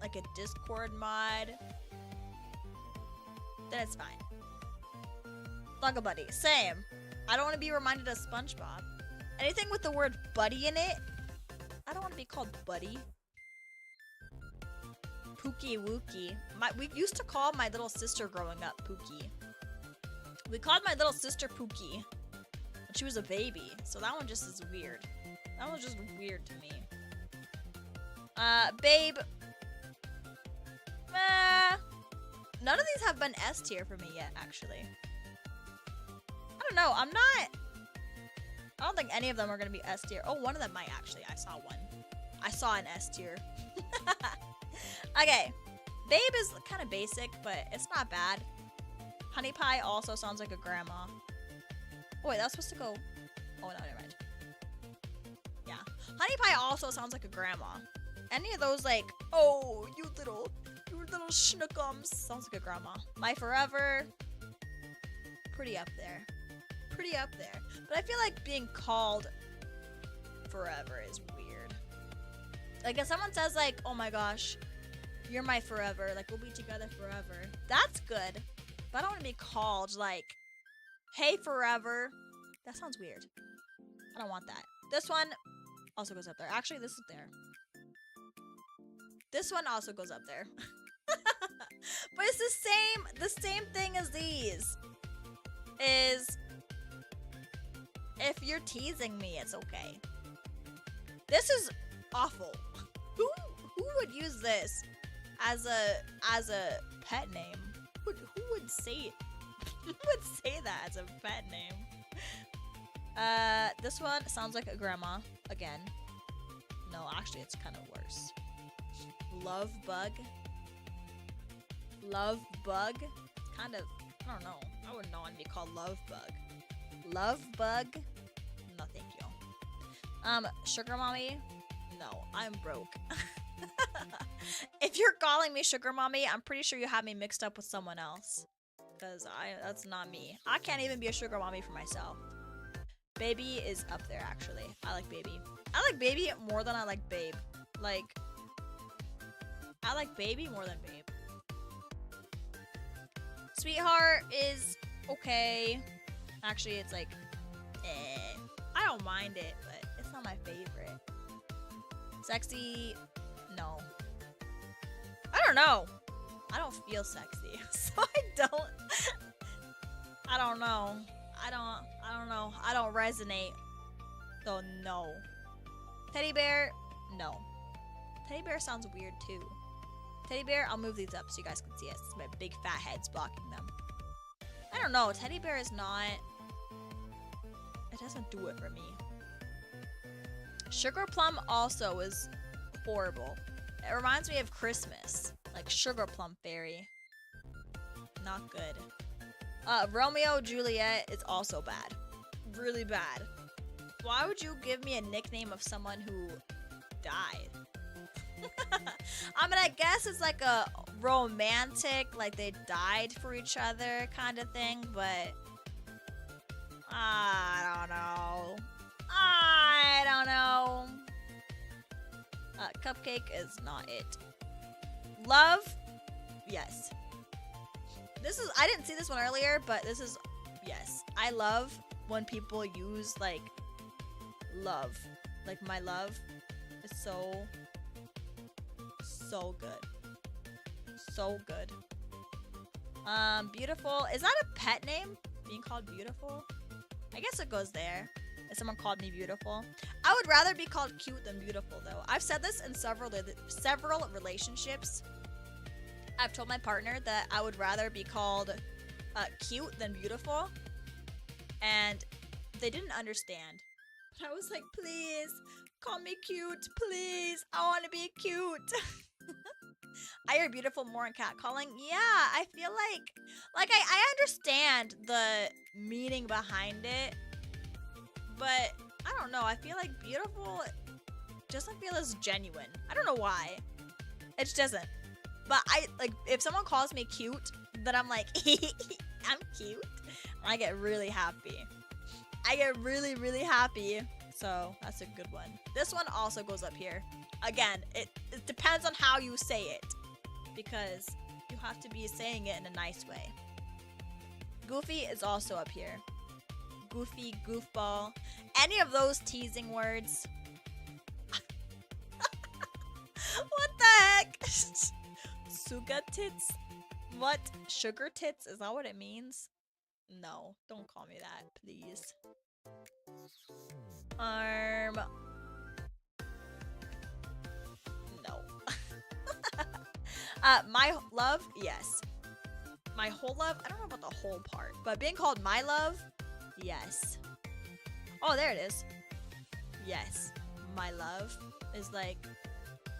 a Discord mod, then it's fine. Snuggle Buddy. Same. I don't want to be reminded of SpongeBob. Anything with the word buddy in it, I don't want to be called buddy. Pookie Wookie. We used to call my little sister growing up Pookie. We called my little sister Pookie when she was a baby. So that one just is weird. That one's just weird to me. Babe. None of these have been S tier for me yet, actually. I don't know. I don't think any of them are going to be S tier. Oh, one of them might actually. I saw one. I saw an S tier. Okay. Babe is kind of basic, but it's not bad. Honey Pie also sounds like a grandma. Oh, wait, that was supposed to go... Oh, no, never mind. Yeah. Honey Pie also sounds like a grandma. Any of those, like, oh, you little little schnookums. Sounds like a grandma. My forever. Pretty up there. Pretty up there. But I feel like being called forever is weird. Like if someone says like, oh my gosh, you're my forever. Like we'll be together forever. That's good. But I don't want to be called like, hey forever. That sounds weird. I don't want that. This one also goes up there. Actually, this is there. This one also goes up there. But it's the same thing as these. Is if you're teasing me, it's okay. This is awful. Who would use this as a pet name? Who would say who would say that as a pet name? This one sounds like a grandma again. No, actually, it's kind of worse. Love bug. Love bug. It's kind of, I don't know. I wouldn't know want to be called love bug. Love bug. No, thank you. Sugar mommy. No, I'm broke. If you're calling me sugar mommy, I'm pretty sure you have me mixed up with someone else. Cause that's not me. I can't even be a sugar mommy for myself. Baby is up there actually. I like baby. I like baby more than I like babe. Like, I like baby more than babe. Sweetheart is okay. Actually, it's like, eh. I don't mind it, but it's not my favorite. Sexy, no. I don't know. I don't feel sexy, so I don't know. I don't know. I don't resonate. So no. Teddy bear, no. Teddy bear sounds weird too. Teddy bear, I'll move these up so you guys can see it. It's my big fat head's blocking them. I don't know. Teddy bear is not. It doesn't do it for me. Sugar plum also is horrible. It reminds me of Christmas. Like sugar plum fairy. Not good. Romeo Juliet is also bad. Really bad. Why would you give me a nickname of someone who died? I mean, I guess it's like a romantic, like they died for each other kind of thing, but I don't know. I don't know. Cupcake is not it. Love, yes. This is, I didn't see this one earlier, but this is, yes. I love when people use like love. Like my love is so good. So good. Beautiful. Is that a pet name? Being called beautiful? I guess it goes there. If someone called me beautiful. I would rather be called cute than beautiful though. I've said this in several relationships. I've told my partner that I would rather be called cute than beautiful. And they didn't understand. But I was like, please, call me cute, please. I want to be cute. I hear beautiful more in catcalling. Yeah, I feel like I understand the meaning behind it. But I don't know. I feel like beautiful doesn't feel as genuine. I don't know why. It just doesn't. But I like if someone calls me cute, then I'm like, I'm cute. I get really happy. I get really, really happy. So that's a good one. This one also goes up here. Again, it depends on how you say it. Because you have to be saying it in a nice way. Goofy is also up here. Goofy, goofball. Any of those teasing words. What the heck? Suga tits? What? Sugar tits? Is that what it means? No, don't call me that, please. No. My love? Yes. My whole love? I don't know about the whole part, but being called my love? Yes. Oh, there it is. Yes. My love is like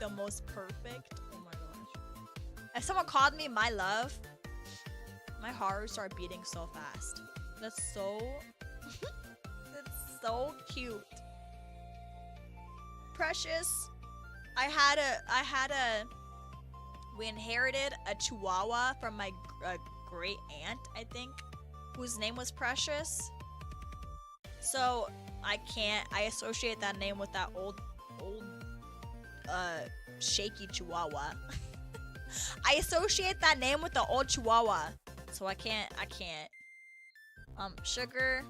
the most perfect. Oh my gosh. If someone called me my love, my heart would start beating so fast. That's so that's so cute. Precious. I had a We inherited a Chihuahua from my great aunt, I think, whose name was Precious. So I associate that name with that old, shaky Chihuahua. I associate that name with the old Chihuahua. So I can't. Sugar.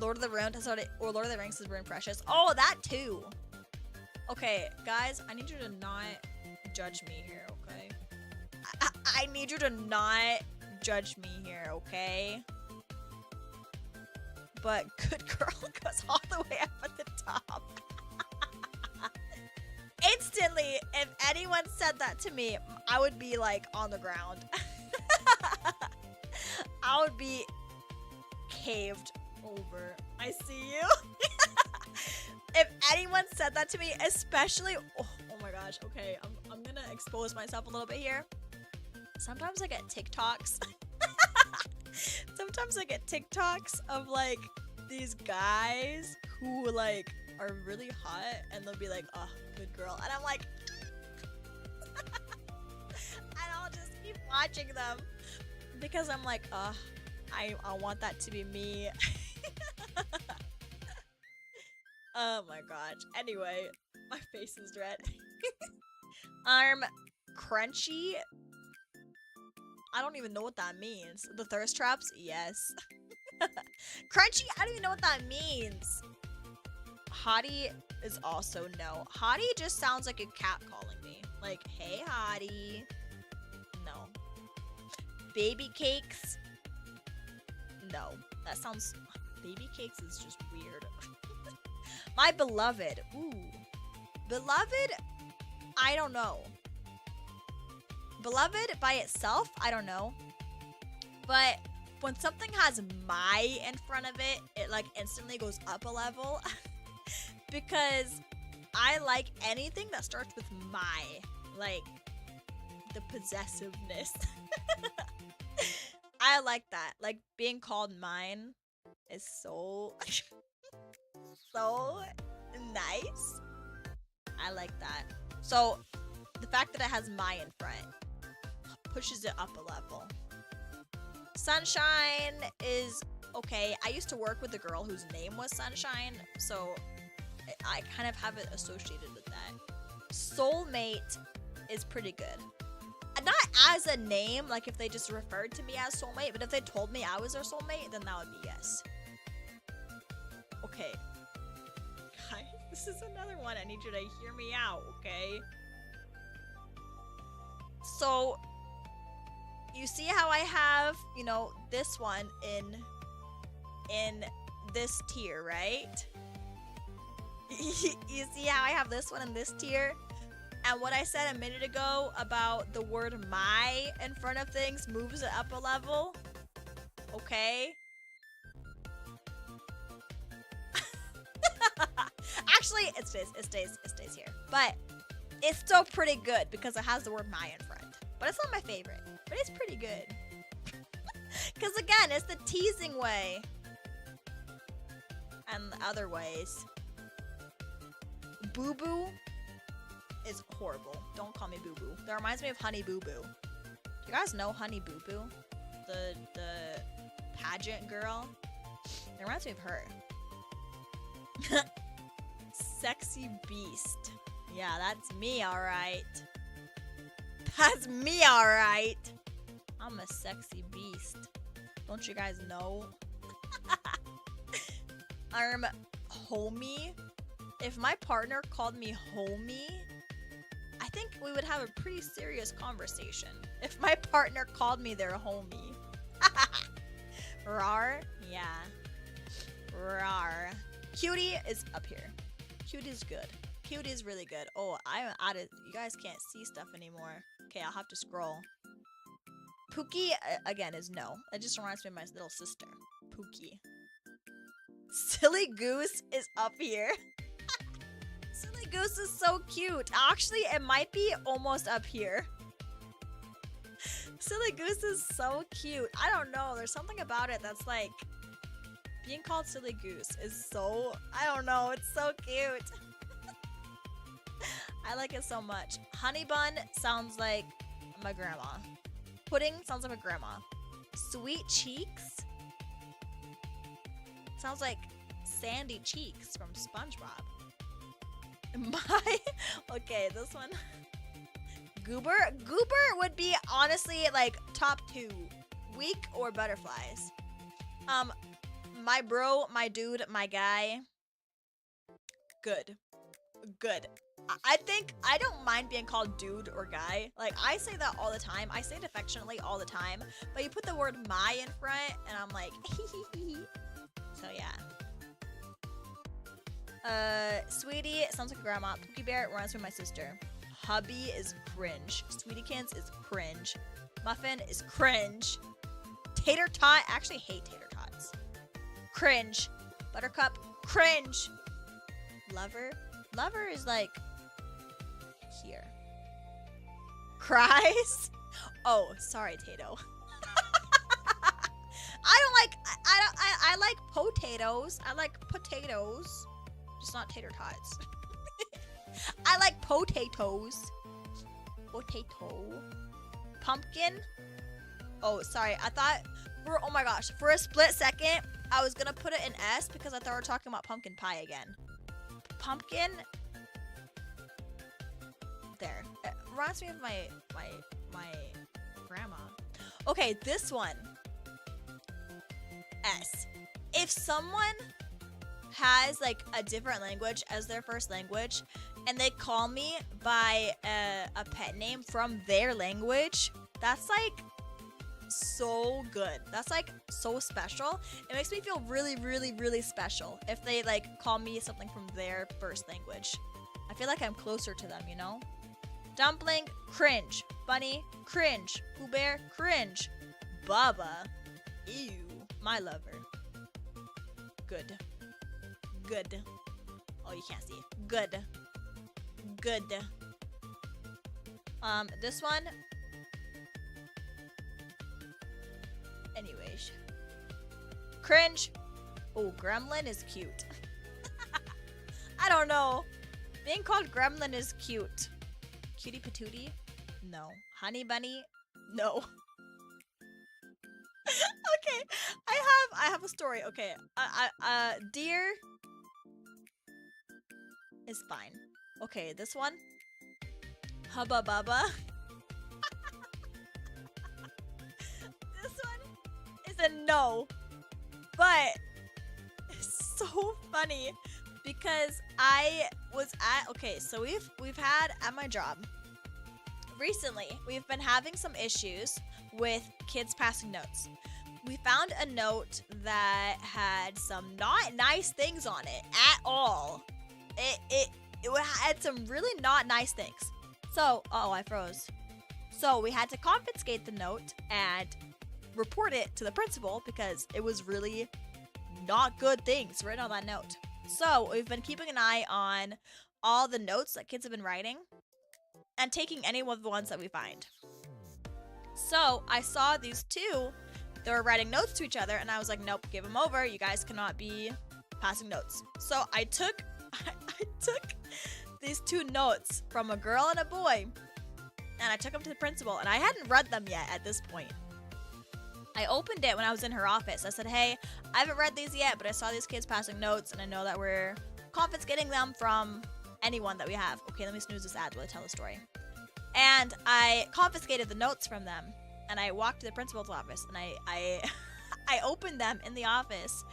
Lord of the Rings has been Precious. Oh, that too. Okay, guys, I need you to not judge me here, okay? I need you to not judge me here, okay? But good girl goes all the way up at the top. Instantly, if anyone said that to me, I would be like on the ground. I would be caved over. I see you. If anyone said that to me, especially, oh my gosh, okay, I'm gonna expose myself a little bit here. Sometimes I get TikToks. Sometimes I get TikToks of like these guys who like are really hot and they'll be like, oh, good girl. And I'm like, and I'll just keep watching them because I'm like, I want that to be me. Oh my gosh. Anyway, my face is red. Crunchy. I don't even know what that means. The thirst traps? Yes. Crunchy? I don't even know what that means. Hottie is also no. Hottie just sounds like a cat calling me. Like, hey, Hottie. No. Baby cakes? No. That sounds... Baby cakes is just weird. My beloved. Ooh. Beloved? I don't know. Beloved by itself? I don't know. But when something has my in front of it, it like instantly goes up a level. Because I like anything that starts with my. Like, the possessiveness. I like that. Like, being called mine is so... so nice. I like that. So, the fact that it has my in front pushes it up a level. Sunshine is okay. I used to work with a girl whose name was Sunshine, so I kind of have it associated with that. Soulmate is pretty good. Not as a name, like if they just referred to me as soulmate, but if they told me I was their soulmate, then that would be yes. Okay. Guys, this is another one. I need you to hear me out, okay? So, you see how I have, you know, this one in this tier, right? You see how I have this one in this tier? And what I said a minute ago about the word my in front of things moves it up a level. Okay? Actually, it stays here. But it's still pretty good because it has the word my in front. But it's not my favorite. But it's pretty good. Because again, it's the teasing way. And the other ways. Boo Boo is horrible. Don't call me Boo Boo. That reminds me of Honey Boo Boo. Do you guys know Honey Boo Boo? The pageant girl? It reminds me of her. Sexy beast. Yeah, that's me, alright. That's me, alright. I'm a sexy beast. Don't you guys know? Homie. If my partner called me homie, I think we would have a pretty serious conversation. If my partner called me their homie. Rar? Yeah. Rar. Cutie is up here. Cutie is good. Cutie is really good. Oh, I'm out of... You guys can't see stuff anymore. Okay, I'll have to scroll. Pookie, again, is no. It just reminds me of my little sister. Pookie. Silly Goose is up here. Silly Goose is so cute. Actually, it might be almost up here. Silly Goose is so cute. I don't know. There's something about it that's like... Being called Silly Goose is so... I don't know. It's so cute. I like it so much. Honey bun sounds like my grandma. Pudding sounds like my grandma. Sweet cheeks sounds like Sandy Cheeks from SpongeBob. Okay, this one. Goober would be honestly like top 2. Weak or butterflies. My bro, my dude, my guy. Good. I think I don't mind being called dude or guy. Like, I say that all the time. I say it affectionately all the time. But you put the word my in front, and I'm like, So, yeah. Sweetie sounds like a grandma. Pookie Bear reminds me of my sister. Hubby is cringe. Sweetiekins is cringe. Muffin is cringe. Tater tot, I actually hate tater tots. Cringe. Buttercup, cringe. Lover is like here. Cries. Oh, sorry, Tato. I like potatoes. I like potatoes. Just not tater tots. I like potatoes. Potato. Pumpkin. Oh, sorry. I thought oh my gosh, for a split second, I was gonna put it in S because I thought we were talking about pumpkin pie again. Pumpkin. There. It reminds me of my grandma. Okay, this one. S. If someone has like a different language as their first language and they call me by a pet name from their language, that's like so good. That's like so special. It makes me feel really, really, really special if they like call me something from their first language. I feel like I'm closer to them, you know? Dumpling, cringe. Bunny, cringe. Pooh Bear, cringe. Baba, ew. My lover. Good. Oh, you can't see. Good. This one. Anyways. Cringe. Oh, gremlin is cute. I don't know. Being called gremlin is cute. Cutie patootie? No. Honey bunny? No. Okay, I have a story. Okay, deer is fine. Okay, this one, hubba bubba. This one is a no, but it's so funny because I was at so we've had at my job recently. We've been having some issues with kids passing notes. We found a note that had some not nice things on it at all. It had some really not nice things. So, I froze. So we had to confiscate the note and report it to the principal because it was really not good things written on that note. So we've been keeping an eye on all the notes that kids have been writing and taking any of the ones that we find. So I saw these two. They were writing notes to each other, and I was like, nope, give them over. You guys cannot be passing notes. So I took these two notes from a girl and a boy, and I took them to the principal, and I hadn't read them yet at this point. I opened it when I was in her office. I said, hey, I haven't read these yet, but I saw these kids passing notes, and I know that we're confiscating them from anyone that we have. Okay, let me snooze this ad while I tell the story. And I confiscated the notes from them. And I walked to the principal's office, and I opened them in the office.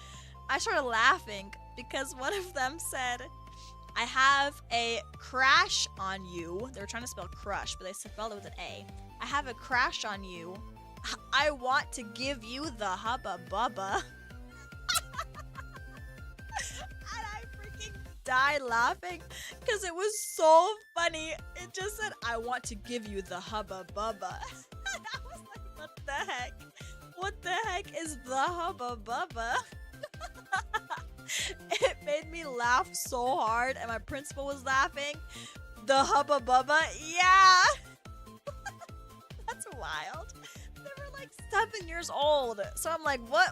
I started laughing because one of them said, I have a crash on you. They were trying to spell crush, but they spelled it with an A. I have a crash on you. I want to give you the hubba bubba. And I freaking died laughing because it was so funny. It just said, I want to give you the hubba bubba. I was like, what the heck? What the heck is the hubba bubba? It made me laugh so hard, and my principal was laughing. The hubba bubba? Yeah! That's wild. They were like 7 years old. So I'm like, what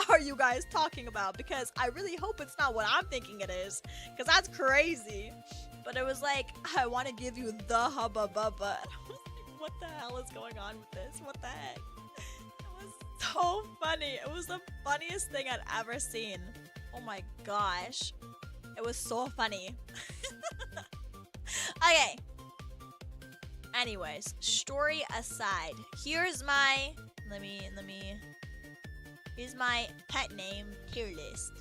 are you guys talking about? Because I really hope it's not what I'm thinking it is. Because that's crazy. But it was like, I want to give you the Hubba Bubba. And I was like, what the hell is going on with this? What the heck? It was so funny. It was the funniest thing I'd ever seen. Oh my gosh. It was so funny. Okay. Anyways, story aside, here's my here's my pet name Tierlist.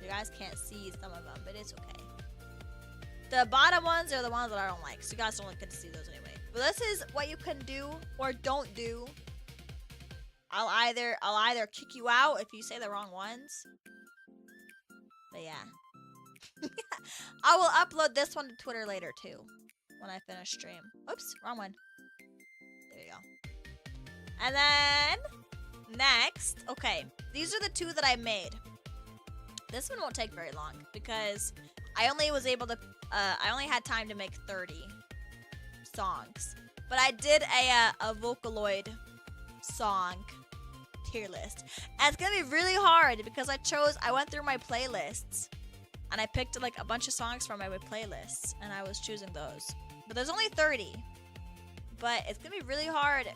You guys can't see some of them, but it's okay. The bottom ones are the ones that I don't like, so you guys don't get to see those anyway. But this is what you can do or don't do. I'll either kick you out if you say the wrong ones. But yeah. I will upload this one to Twitter later too. When I finish stream. Oops, wrong one. There you go. And then next, okay, these are the two that I made. This one won't take very long because I only was able to I only had time to make 30 songs. But I did a Vocaloid song tier list. And it's gonna be really hard because I went through my playlists and I picked like a bunch of songs from my playlists and I was choosing those. But there's only 30. But it's gonna be really hard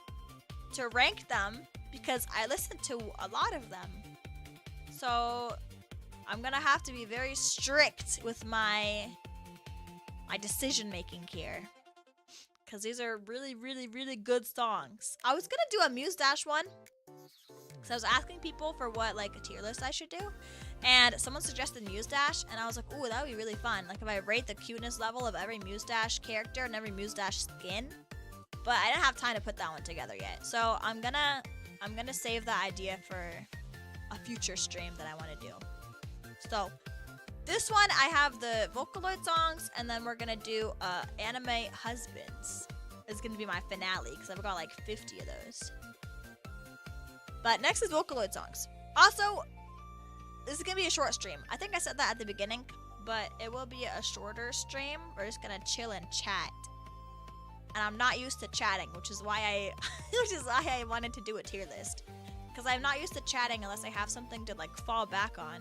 to rank them because I listened to a lot of them. So I'm gonna have to be very strict with my decision making here. Because these are really, really, really good songs. I was gonna do a Muse Dash one. Because I was asking people for what like a tier list I should do. And someone suggested Muse Dash, and I was like, ooh, that would be really fun. Like if I rate the cuteness level of every Muse Dash character and every Muse Dash skin. But I didn't have time to put that one together yet. So I'm gonna save the idea for a future stream that I want to do. So this one I have the Vocaloid songs, and then we're gonna do Anime Husbands. It's gonna be my finale because I've got like 50 of those. But next is Vocaloid songs. Also, this is gonna be a short stream. I think I said that at the beginning, but it will be a shorter stream. We're just gonna chill and chat. And I'm not used to chatting, which is why I wanted to do a tier list. Because I'm not used to chatting unless I have something to like fall back on.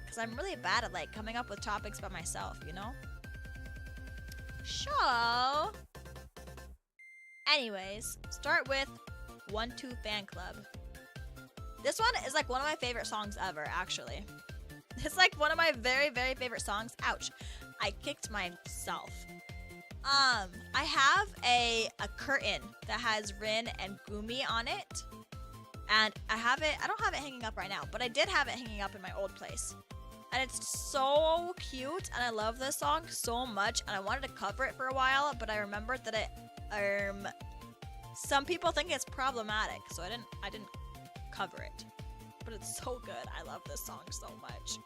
Because I'm really bad at like coming up with topics by myself, you know? So, anyways, start with 1-2 Fan Club. This one is like one of my favorite songs ever, actually. It's like one of my very, very favorite songs. Ouch. I kicked myself. I have a curtain that has Rin and Gumi on it. And I don't have it hanging up right now, but I did have it hanging up in my old place. And it's so cute, and I love this song so much, and I wanted to cover it for a while, but I remembered that it, some people think it's problematic, so I didn't cover it. But it's so good. I love this song so much.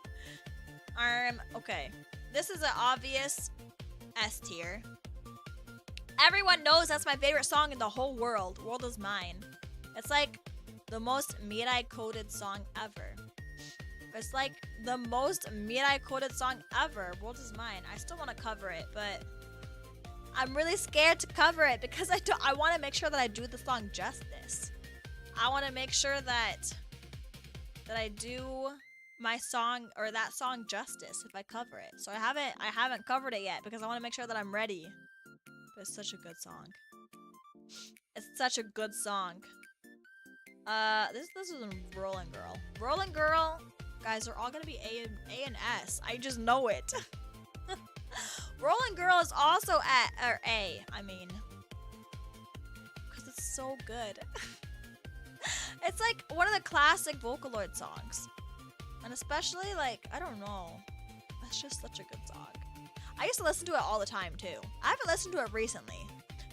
Okay. This is an obvious S tier. Everyone knows that's my favorite song in the whole world. World is Mine. It's like the most Miraii coded song ever. It's like the most Miraii coded song ever. World is Mine. I still want to cover it, but I'm really scared to cover it because I want to make sure that I do the song justice. I want to make sure that I do my song or that song justice if I cover it. So I haven't covered it yet because I want to make sure that I'm ready. But it's such a good song. It's such a good song. This is Rolling Girl. Rolling Girl, guys, they're all gonna be A and S. I just know it. Rolling Girl is also A. I mean, because it's so good. It's like one of the classic Vocaloid songs, and especially like I don't know, it's just such a good song. I used to listen to it all the time too. I haven't listened to it recently.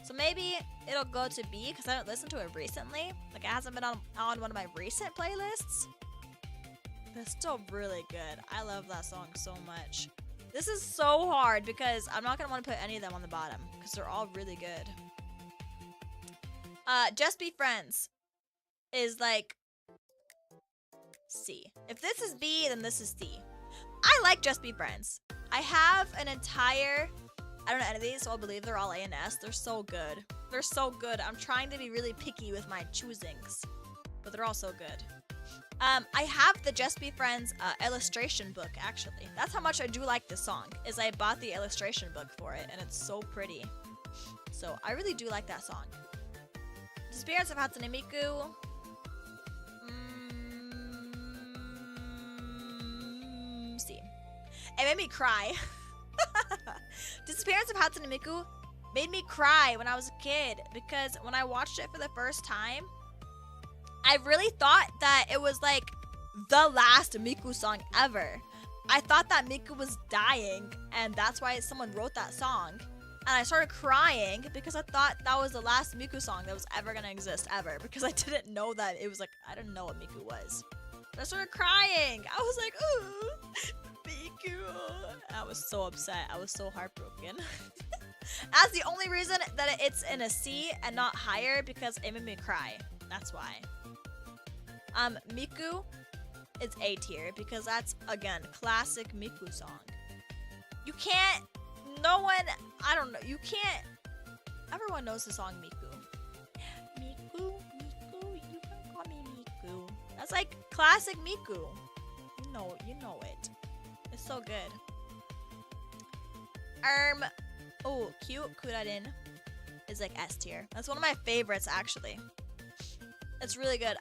So maybe it'll go to B because I haven't listened to it recently. Like it hasn't been on one of my recent playlists. But it's still really good. I love that song so much. This is so hard because I'm not going to want to put any of them on the bottom because they're all really good. Just Be Friends is like C. If this is B, then this is C. I like Just Be Friends. I have an entire... I don't know any of these, so I'll believe they're all A and S. They're so good. They're so good. I'm trying to be really picky with my choosings, but they're all so good. I have the Just Be Friends illustration book, actually. That's how much I do like this song, is I bought the illustration book for it, and it's so pretty. So, I really do like that song. Disappearance of Hatsune Miku. See. It made me cry. Disappearance of Hatsune Miku made me cry when I was a kid, because when I watched it for the first time, I really thought that it was like the last Miku song ever. I thought that Miku was dying, and that's why someone wrote that song. And I started crying because I thought that was the last Miku song that was ever gonna exist ever, because I didn't know that it was like, I didn't know what Miku was. But I started crying. I was like, ooh, Miku. I was so upset. I was so heartbroken. That's the only reason that it's in a C and not higher, because it made me cry. That's why. Miku is A tier because that's, again, classic Miku song. You can't, no one, I don't know, you can't, everyone knows the song Miku. Miku, you can call me Miku. That's like classic Miku. You know it. It's so good. Oh, cute Kurarin is like S tier. That's one of my favorites, actually. It's really good.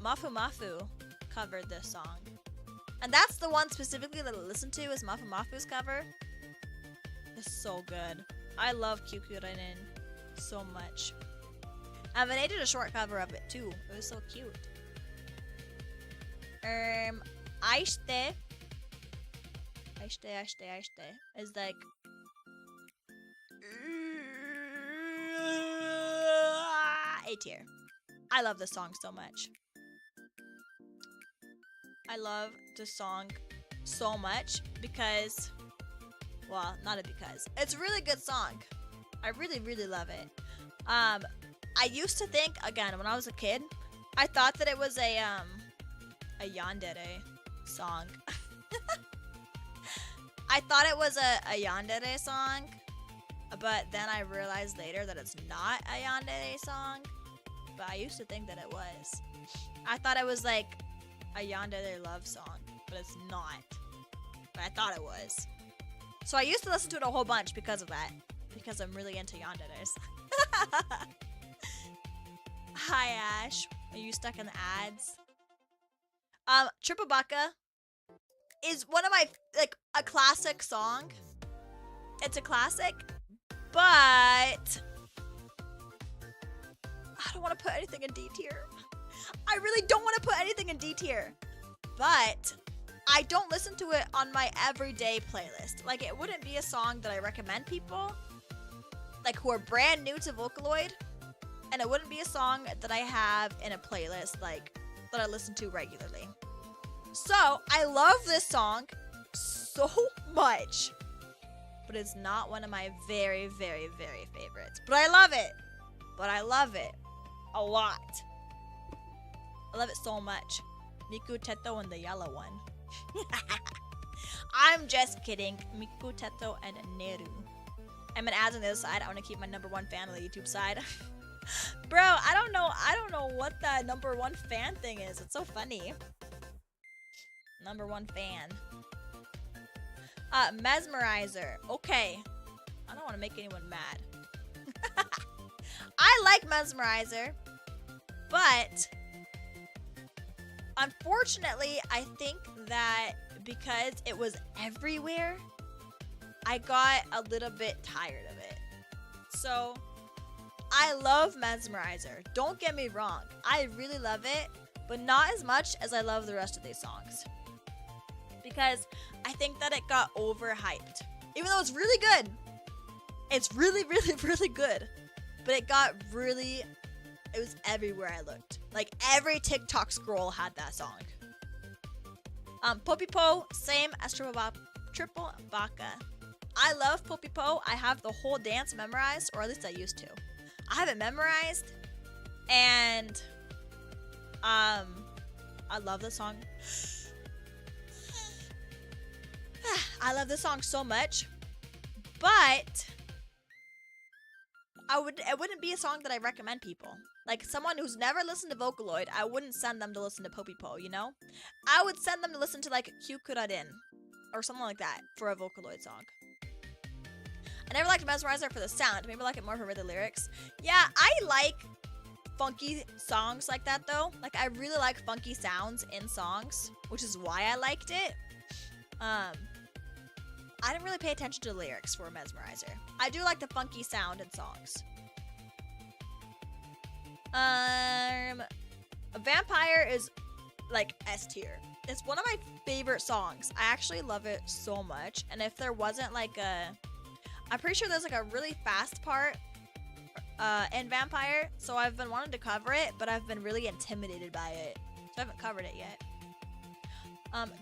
Mafu Mafu covered this song. And that's the one specifically that I listened to, is Mafu Mafu's cover. It's so good. I love Kyukuranin so much. And they did a short cover of it too. It was so cute. Aishite is like A tier. I love this song so much. I love this song so much because, well, not a because. It's a really good song. I really, really love it. I used to think, again, when I was a kid, I thought that it was a yandere song. I thought it was a yandere song, but then I realized later that it's not a yandere song. But I used to think that it was. I thought it was like a yandere love song, but it's not. But I thought it was. So I used to listen to it a whole bunch because of that. Because I'm really into yanderes. Hi Ash. Are you stuck in the ads? Triple Baka is one of my, like, a classic song. It's a classic, but I don't want to put anything in D tier. I really don't want to put anything in D tier. But I don't listen to it on my everyday playlist. Like, it wouldn't be a song that I recommend people, like, who are brand new to Vocaloid. And it wouldn't be a song that I have in a playlist, like, that I listen to regularly. So, I love this song so much. But it's not one of my very, very, very favorites. But I love it. But I love it a lot. I love it so much. Miku Teto and the yellow one. I'm just kidding. Miku Teto and Neru. I'm gonna add on the other side. I want to keep my #1 fan on the YouTube side. Bro, I don't know what that #1 fan thing is. It's so funny. #1 fan. Mesmerizer. Okay. I don't want to make anyone mad. I like Mesmerizer, but unfortunately, I think that because it was everywhere, I got a little bit tired of it. So, I love Mesmerizer. Don't get me wrong. I really love it, but not as much as I love the rest of these songs. Because I think that it got overhyped. Even though it's really good. It's really, really, really good. But it got really, it was everywhere I looked. Like, every TikTok scroll had that song. Popipo, same as Triple Baka. I love Popipo. I have the whole dance memorized, or at least I used to. I have it memorized, and I love the song. I love this song so much, but it wouldn't be a song that I recommend people. Like someone who's never listened to Vocaloid, I wouldn't send them to listen to Popipo, you know? I would send them to listen to like Kyukurarin or something like that for a Vocaloid song. I never liked Mesmerizer for the sound. Maybe I like it more for the lyrics. Yeah, I like funky songs like that though. Like I really like funky sounds in songs, which is why I liked it. I didn't really pay attention to the lyrics for Mesmerizer. I do like the funky sound in songs. Vampire is like S tier. It's one of my favorite songs. I actually love it so much. And if there wasn't like I'm pretty sure there's like a really fast part in Vampire. So I've been wanting to cover it, but I've been really intimidated by it. So I haven't covered it yet.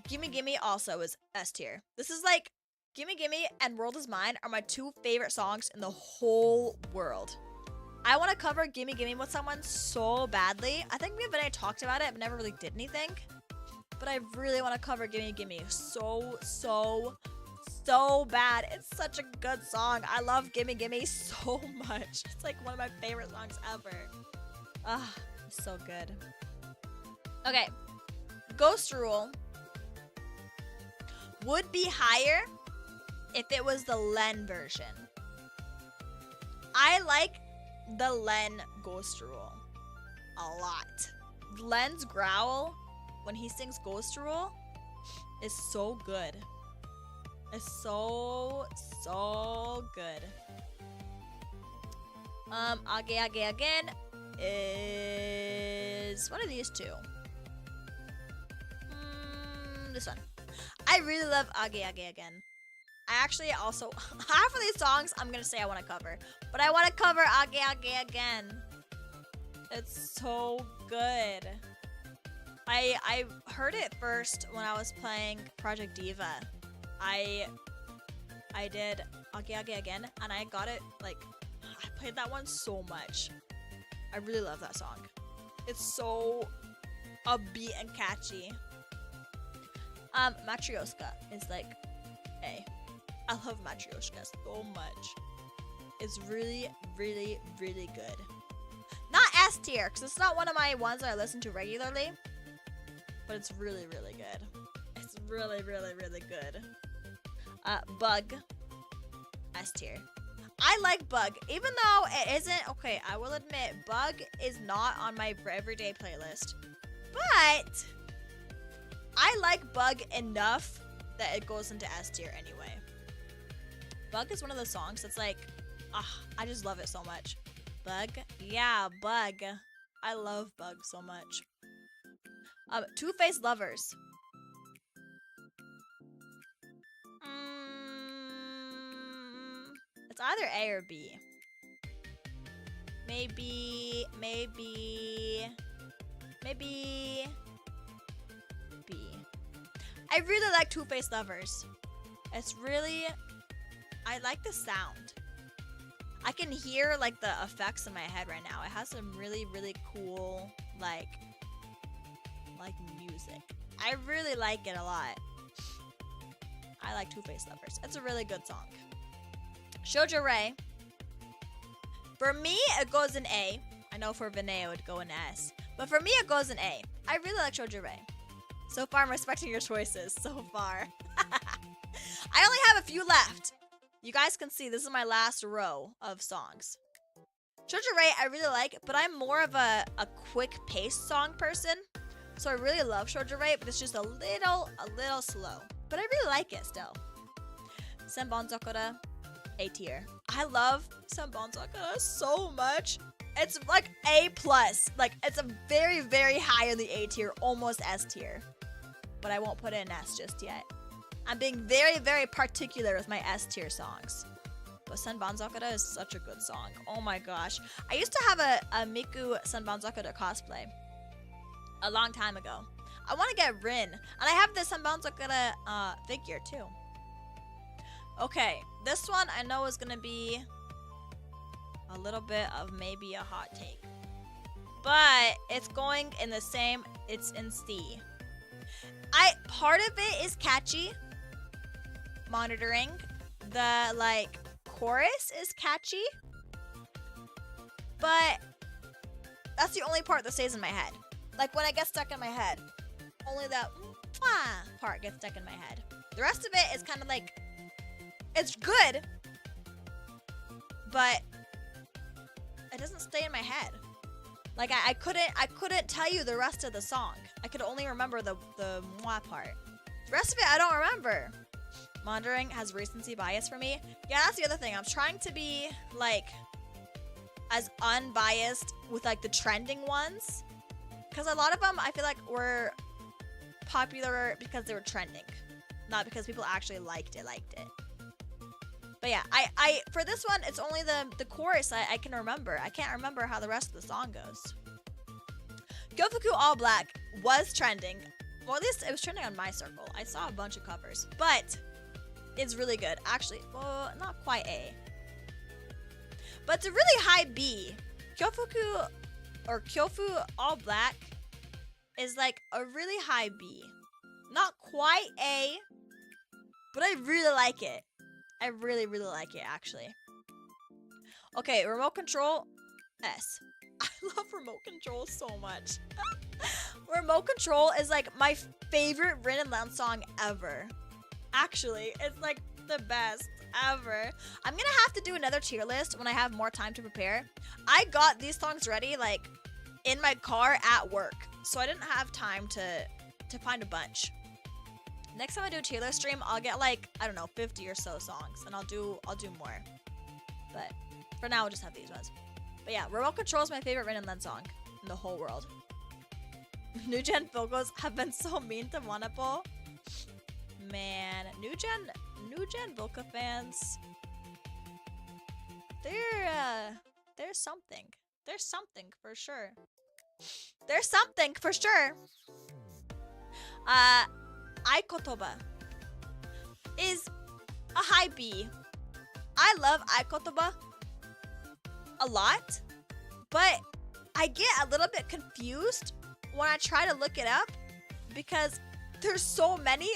Gimme Gimme also is S tier. This is like Gimme Gimme and World Is Mine are my two favorite songs in the whole world. I want to cover Gimme Gimme with someone so badly. I think me and Vinay talked about it, but never really did anything. But I really want to cover Gimme Gimme so bad. It's such a good song. I love Gimme Gimme so much. It's like one of my favorite songs ever. Ah, it's so good. Okay, Ghost Rule would be higher if it was the Len version. I like the Len Ghost Rule a lot. Len's growl when he sings Ghost Rule is so good. It's so good. Age Age Again is one of these two. This one. I really love Age Age Again. I actually also, half of these songs I'm gonna say I want to cover, but I want to cover Age Age Again. It's so good. I heard it first when I was playing Project Diva. I did Age Age Again, and I got it, like, I played that one so much. I really love that song. It's so upbeat and catchy. Matryoshka is like A. I love Matryoshka so much. It's really good. Not S tier, because it's not one of my ones that I listen to regularly. But it's really good. It's really good. Bug. S tier. I like Bug, even though it isn't, okay, I will admit, Bug is not on my everyday playlist. But I like Bug enough that it goes into S tier anyway. Bug is one of those songs that's like, I just love it so much. Bug? Yeah, Bug. I love Bug so much. Two-Faced Lovers. It's either A or B. Maybe B. I really like Two-Faced Lovers. It's really, I like the sound. I can hear like the effects in my head right now. It has some really cool like music. I really like it a lot. I like Two-Faced Lovers. It's a really good song. Shoujo Rei. For me, it goes in A. I know for Vinay it would go in S. But for me, it goes in A. I really like Shoujo Rei. So far, I'm respecting your choices. So far. I only have a few left. You guys can see this is my last row of songs. Shoujo Rei, I really like, but I'm more of a quick-paced song person. So I really love Shoujo Rei, but it's just a little slow. But I really like it still. Senbon Sakura, A tier. I love Senbon Sakura so much. It's like A+. Like, it's a very high in the A tier, almost S tier. But I won't put it in S just yet. I'm being very particular with my S tier songs. But Senbon Sakura is such a good song. Oh my gosh. I used to have a Miku Senbon Sakura cosplay a long time ago. I want to get Rin. And I have this Senbon Sakura figure too. Okay, this one I know is going to be a little bit of maybe a hot take. But it's going in the same, it's in C. Part of it is catchy. Monitoring. The like chorus is catchy. but that's the only part that stays in my head. Like when I get stuck in my head, only that part gets stuck in my head. The rest of it is kind of like, it's good, but it doesn't stay in my head. Like I couldn't tell you the rest of the song. I could only remember the moi part. The rest of it I don't remember. Monitoring has recency bias for me. Yeah, that's the other thing. I'm trying to be like as unbiased with like the trending ones, because a lot of them I feel like were popular because they were trending, not because people actually liked it. But yeah, I for this one, it's only the chorus I can remember. I can't remember how the rest of the song goes. Gyofuku All Black was trending. Well, at least it was trending on my circle. I saw a bunch of covers, but it's really good. Actually, well, not quite A. But it's a really high B. Kyofuku or Kyofu All Black is like a really high B. Not quite A, but I really like it. I really, really like it, actually. Okay, Remote Control, S. I love Remote Control so much. Remote Control is like my favorite Rin and Len song ever. Actually, it's like the best ever. I'm gonna have to do another tier list when I have more time to prepare. I got these songs ready like in my car at work, so I didn't have time to find a bunch. Next time I do a tier list stream, I'll get like, I don't know, 50 or so songs, and I'll do more. But for now, I'll just have these ones. But yeah, Remote Control is my favorite Rin and Len song in the whole world. New Gen vocals have been so mean to Monopo. Man, New Gen Voca fans, there's something. There's something for sure. There's something for sure. Aikotoba is a high B. I love Aikotoba a lot, but I get a little bit confused when I try to look it up because there's so many.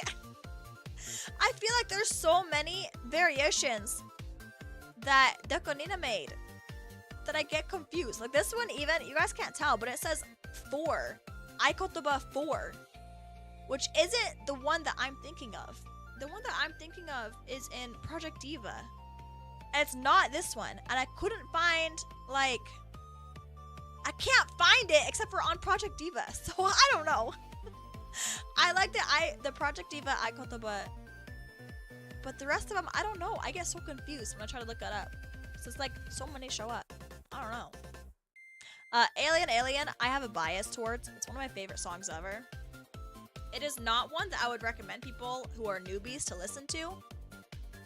I feel like there's so many variations that Dekonina made that I get confused. Like this one even, you guys can't tell, but it says 4. Aikotoba 4. Which isn't the one that I'm thinking of. The one that I'm thinking of is in Project Diva. And it's not this one. And I couldn't find, like... I can't find it except for on Project Diva. So I don't know. I like the Project Diva Aikotoba. But the rest of them, I don't know. I get so confused when I try to look that up. So it's like, so many show up. I don't know. Alien, I have a bias towards. It's one of my favorite songs ever. It is not one that I would recommend people who are newbies to listen to,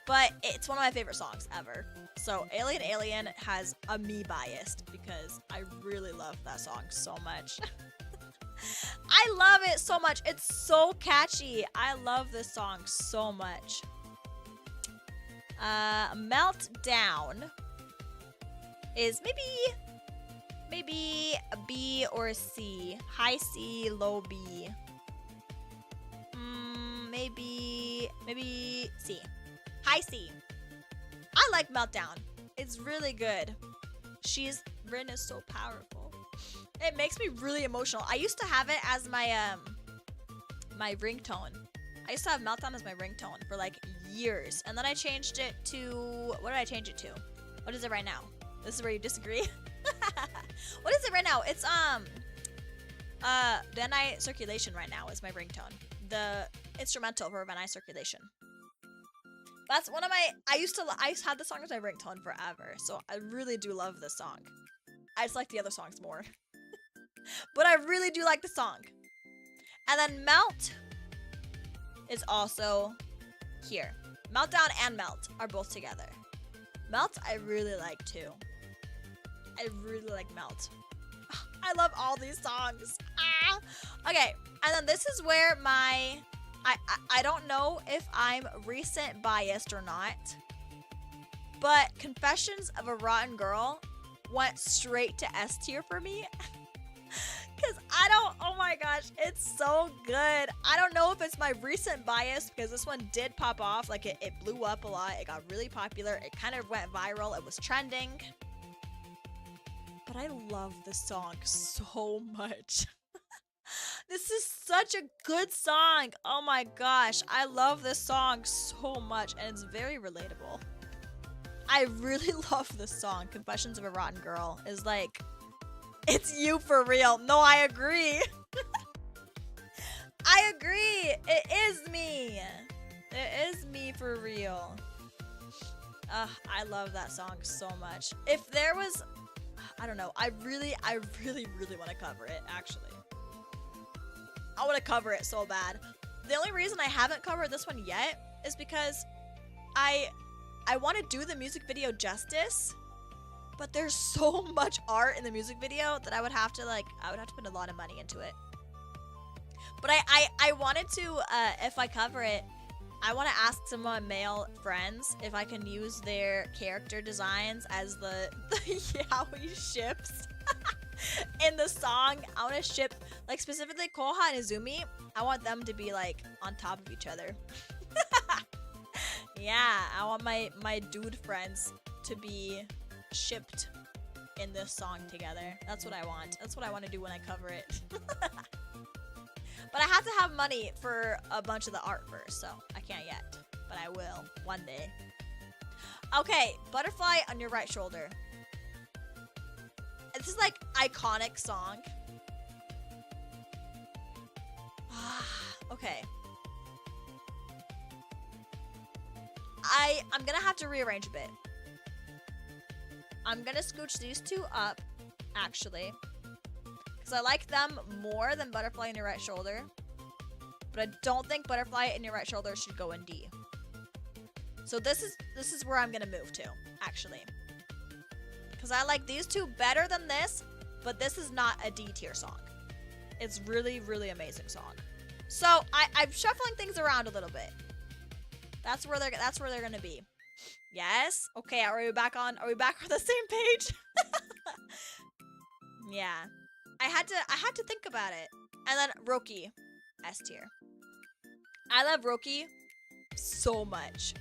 but it's one of my favorite songs ever. So Alien has a me biased because I really love that song so much. I love it so much. It's so catchy. I love this song so much. Meltdown is maybe a B or a C. High C, low B. Maybe C. High C. I like Meltdown. It's really good. Rin is so powerful. It makes me really emotional. I used to have it as my my ringtone. I used to have Meltdown as my ringtone for like years. And then I changed it to, what did I change it to? What is it right now? This is where you disagree. What is it right now? It's Renai Circulation right now is my ringtone. The instrumental for Renai Circulation. That's one of my, I used to have this song as my ringtone forever, so I really do love this song. I just like the other songs more. But I really do like the song. And then Melt is also here. Meltdown and Melt are both together. Melt I really like too. I really like Melt. I love all these songs. Ah! Okay, and then this is where my... I don't know if I'm recent biased or not, but Confessions of a Rotten Girl went straight to S tier for me. Because oh my gosh, it's so good. I don't know if it's my recent bias, because this one did pop off. Like, it blew up a lot. It got really popular. It kind of went viral. It was trending. but I love this song so much. This is such a good song. Oh my gosh, I love this song so much, and it's very relatable. I really love this song. Confessions of a Rotten Girl is like, it's you for real. No, I agree. I agree. It is me. It is me for real. I love that song so much. If there was, I don't know, I really want to cover it, actually. I want to cover it so bad. The only reason I haven't covered this one yet is because I want to do the music video justice, but there's so much art in the music video that I would have to put a lot of money into it. But I wanted to, if I cover it, I want to ask some of my male friends if I can use their character designs as the yaoi ships in the song. I want to ship, like, specifically Koha and Izumi. I want them to be, like, on top of each other. Yeah, I want my dude friends to be shipped in this song together. That's what I want. That's what I want to do when I cover it. But I have to have money for a bunch of the art first, so I can't yet. But I will one day. Okay, butterfly on your right shoulder. This is like iconic song. Okay. I'm gonna have to rearrange a bit. I'm gonna scooch these two up, actually. Because I like them more than butterfly in your right shoulder. But I don't think butterfly in your right shoulder should go in D. So this is where I'm gonna move to, actually. Because I like these two better than this, but this is not a D tier song. It's really, really amazing song. So I'm shuffling things around a little bit. That's where they're gonna be. Yes? Okay, are we back on the same page? Yeah. I had to think about it. And then Roki, S tier. I love Roki so much.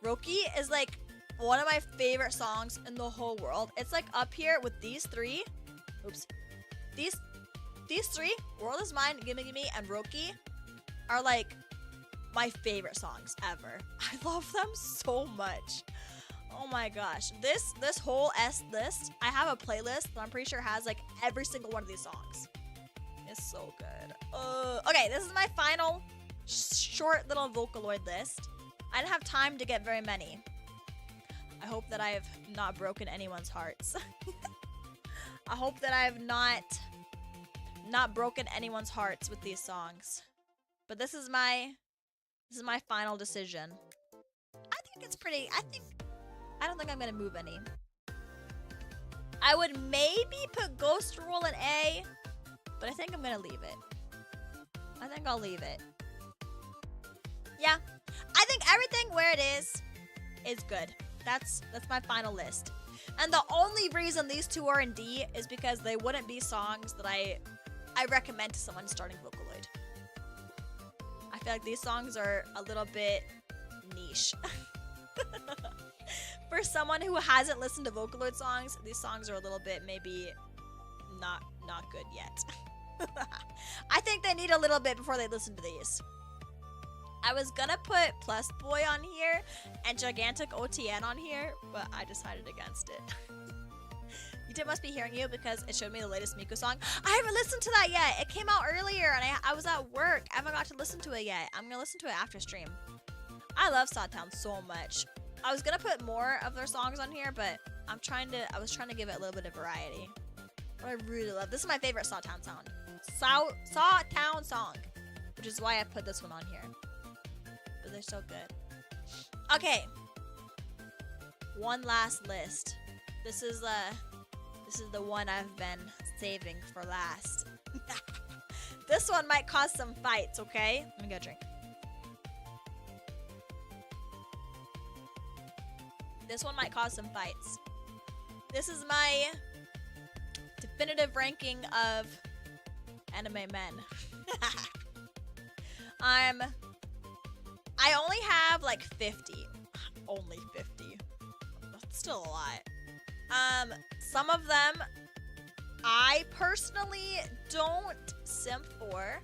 Roki is like one of my favorite songs in the whole world. It's like up here with these three. Oops. These three, World is Mine, Gimme Gimme, and Roki, are like my favorite songs ever. I love them so much. Oh my gosh. This whole S list, I have a playlist that I'm pretty sure has like every single one of these songs. It's so good. Okay, this is my final short little Vocaloid list. I didn't have time to get very many. I hope that I have not broken anyone's hearts. I hope that I have not broken anyone's hearts with these songs. But this is my final decision. I think it's pretty. I don't think I'm gonna move any. I would maybe put Ghost Roll in A, but I think I'm gonna leave it. I think I'll leave it. Yeah, I think everything where it is good. That's my final list. And the only reason these two are in D is because they wouldn't be songs that I recommend to someone starting Vocaloid. I feel like these songs are a little bit niche. For someone who hasn't listened to Vocaloid songs, these songs are a little bit maybe not good yet. I think they need a little bit before they listen to these. I was gonna put Plus Boy on here and Gigantic OTN on here, but I decided against it. YouTube must be hearing you because it showed me the latest Miku song. I haven't listened to that yet. It came out earlier and I was at work. I haven't got to listen to it yet. I'm gonna listen to it after stream. I love Sawtown so much. I was gonna put more of their songs on here, but I was trying to give it a little bit of variety. But I really love this is my favorite Sawtown song. Sawtown song. Which is why I put this one on here. But they're so good. Okay. One last list. This is the one I've been saving for last. This one might cause some fights, okay? Let me get a drink. This one might cause some fights. This is my definitive ranking of anime men. I only have like 50. Only 50. That's still a lot. Some of them I personally don't simp for,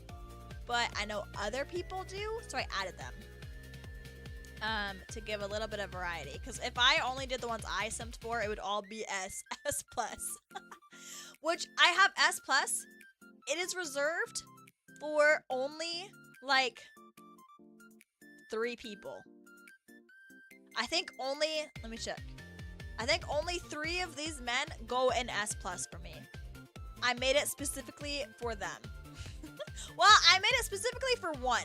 but I know other people do, so I added them. To give a little bit of variety. Because if I only did the ones I simped for, it would all be S plus. Which I have S plus. It is reserved for only like 3 people. I think only, let me check. I think only 3 of these men go in S plus for me. I made it specifically for them. Well, I made it specifically for 1.